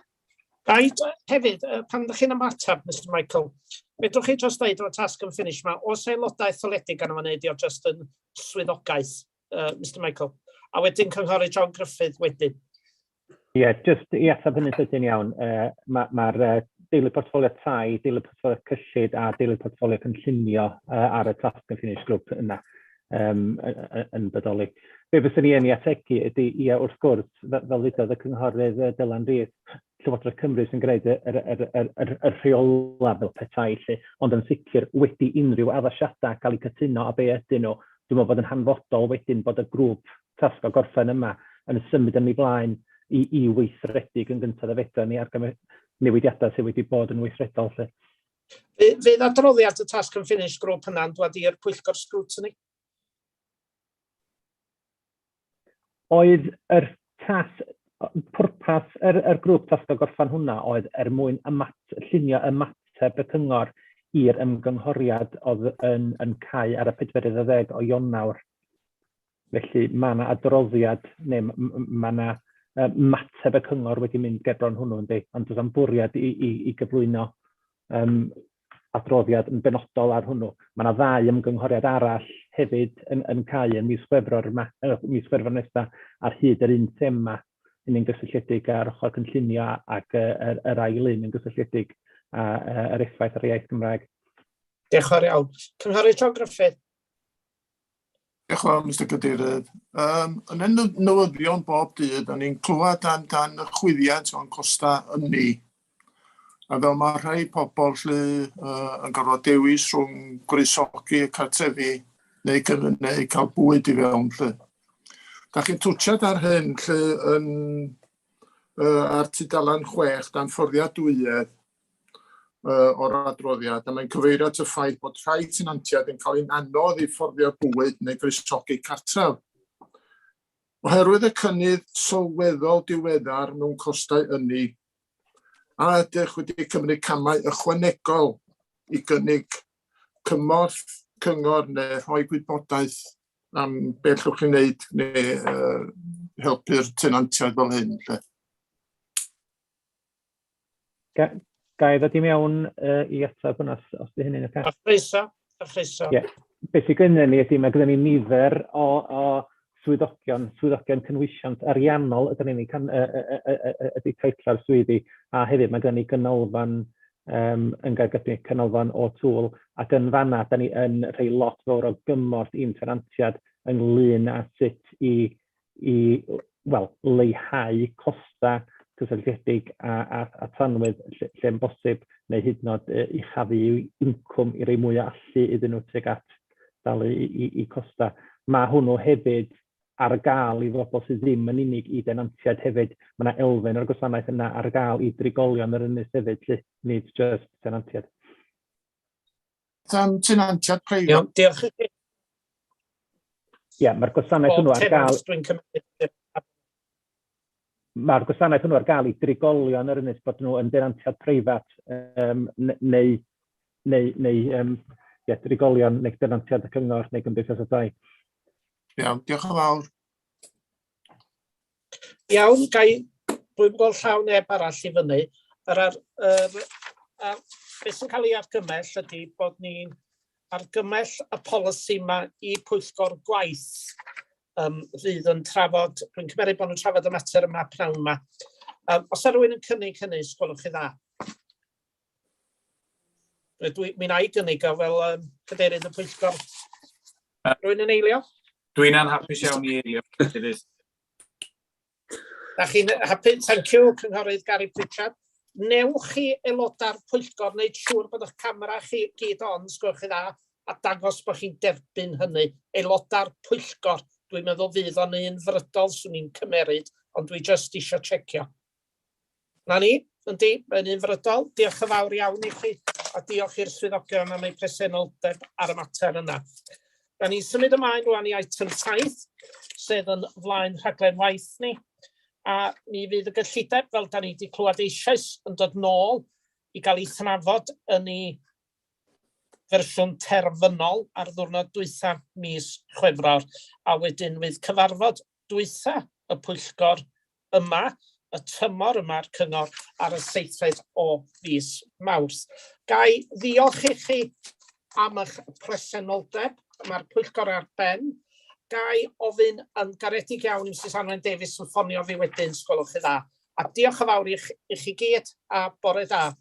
Gaid hefyd, pan ydych chi'n ymatab, Mr Michael, fedrwch chi just dweud o'r task and finish yma, oes aelodau etholedig gan yma wneud o just yn swyddogaeth, Mr Michael, a wedyn Cynghorydd John Gruffydd wedyn. Ie, just i atab hynny sydyn iawn, mae'r deulu portfolio tai, deulu portfolio cyllid a deulu portfolio cynllunio ar y task and finish group yna yn bodoli. Be fyswn ni yn ei ategu ydy, wrth gwrs, fel ddudodd y Cynghorydd Dylan Rees, Llywodraeth Cymru sy'n gwneud y rheola fel petai, ond yn sicr wedi unrhyw addasiadau cael eu cytuno a be ydyn nhw. Dwi'n meddwl bod yn hanfodol wedyn bod y grŵp tasg o gorffen yma yn symud yn ei blaen i weithredig yn gyntaf y fedra ni ar gyfer newidiadau sydd wedi bod yn weithredol. Fydd adroddiad y task and finish grŵp yna'n dod i'r Pwyllgor Sgriwtini? Oedd yr pwrpas yr grŵp tasg o gorffan hwnna oedd mwyn llunio ymateb y cyngor i'r ymgynghoriad oedd yn cau ar y 14 o Ionawr. Felly mae yna adroddiad, neu mae yna ymateb y cyngor wedi mynd gebron hwnnw, ond does am bwriad i gyflwyno adroddiad yn benodol ar hwnnw. Mae yna 2 ymgynghoriad arall hefyd yn cau yn mis Chwefror nesaf ar hyd yr un thema, un gysylltiedig ar ochr cynllunio ac yr ail un yn gysylltiedig ar effaith ar iaith Cymraeg. Diolch yn fawr iawn. Cynghorydd John Gruffydd. Diolch yn fawr, Mr Cadeirydd. Yn newyddion bob dydd, ni'n clywed amdan y chwyddiant o'n costa ynni. A fel mae rhai pobl yn gorfod dewis rhwng gwreisogi y cartrefi neu cael bwyd i fewn. Da chi'n twtsiad ar hyn ar tudalan 6 dan fforddiadwyedd o'r adroddiad, a mae'n cyfeirio at y ffaith bod rhai tenantiaid yn cael ein anodd i fforddio bwyd neu grisogi cartref. Oherwydd y cynnydd sylweddol diweddar mewn costau ynni, a ydych wedi cymryd camau ychwanegol i gynnig cymorth, cyngor neu rhoi gwybodaeth am beth llwch chi'n wneud neu helpu'r tenantiaid fel hyn. Ga i ddod i mewn i atab hwnna, os di hynny'n oce? A chryso. Beth sydd gyda ni ydy, mae gyda ni nifer o swyddogion cynwysiant ariannol ydy teitla'r swyddi, a hefyd mae gyda ni ganolfan yn gael gyda ni canolfan o tŵl, ac yn fanna, da ni yn rhoi lot fawr o gymorth i'n tenantiad ynglyn â sut i leihau costa cysylltiedig a tanwydd lle'n bosib, neu hyd yn oed i chaddu i'w incwm i roi mwy o allu iddyn nhw tuag at dalu i costa. Mae hwnnw hefyd ar gael i bobl sydd ddim yn unig i denantiad hefyd. Mae yna elfen o'r gwasanaeth yna ar gael i drigolion yr ynys hefyd, nid just tenantiad. Tenantiad preifat. Diolch i chi. Ie, mae'r gwasanaeth hwnnw ar gael... Mae'r gwasanaeth hwnnw ar gael i drigolion yr ynys bod nhw yn denantiad preifat neu drigolion neu denantiad y cyngor neu gymdeithas o dai. Iawn, diolch yn fawr. Iawn, dwi'n gweld llaw neb arall i fyny. Beth sy'n cael ei argymell ydy bod ni'n argymell y polisi yma i Pwyllgor Gwaith fydd yn trafod, dwi'n cymeryd bod nhw'n trafod y mater yma pnawn yma. Os yna rhywun yn cynnig hynny, sgwelwch chi dda. Mi na i gynnig o fel cadeirydd y Pwyllgor. Rhywun yn eilio? Dwi'n anhapus iawn i eilio. Da chi'n hapus, thank you, Cynghorydd Gary Pritchard. Newch chi aelodau'r Pwyllgor wneud siŵr bod eich camera chi gyd on, sgwelwch chi dda, a dangos bod chi'n derbyn hynny. Aelodau'r Pwyllgor. Dwi'n meddwl fydd o'n un frydol swn i'n cymeryd, ond dwi jyst eisiau checio. Na ni, yndi, mae'n un frydol. Diolch yn fawr iawn i chi, a diolch i'r swyddogion am eu presenoldeb ar y mater yna. Da ni'n symud ymlaen rwan i item 7, sef yn flaen rhaglen waith ni. A mi fydd y gyllideb, fel da ni wedi clywed eisoes, yn dod nôl i gael ei thnafod yn ei fersiwn terfynol ar ddiwrnod dwytha mis Chwefror, a wedyn fydd cyfarfod dwytha y Pwyllgor yma, y tymor yma'r cyngor ar y 7th o fis Mawrth. Gai ddiolch i chi am eich presenoldeb, mae'r Pwyllgor ar ben. Gai ofyn yn garedig iawn i Mrs Anwen Davies yn ffonio fi wedyn, sgwelwch chi dda. A diolch yn fawr i chi gyd a bore da.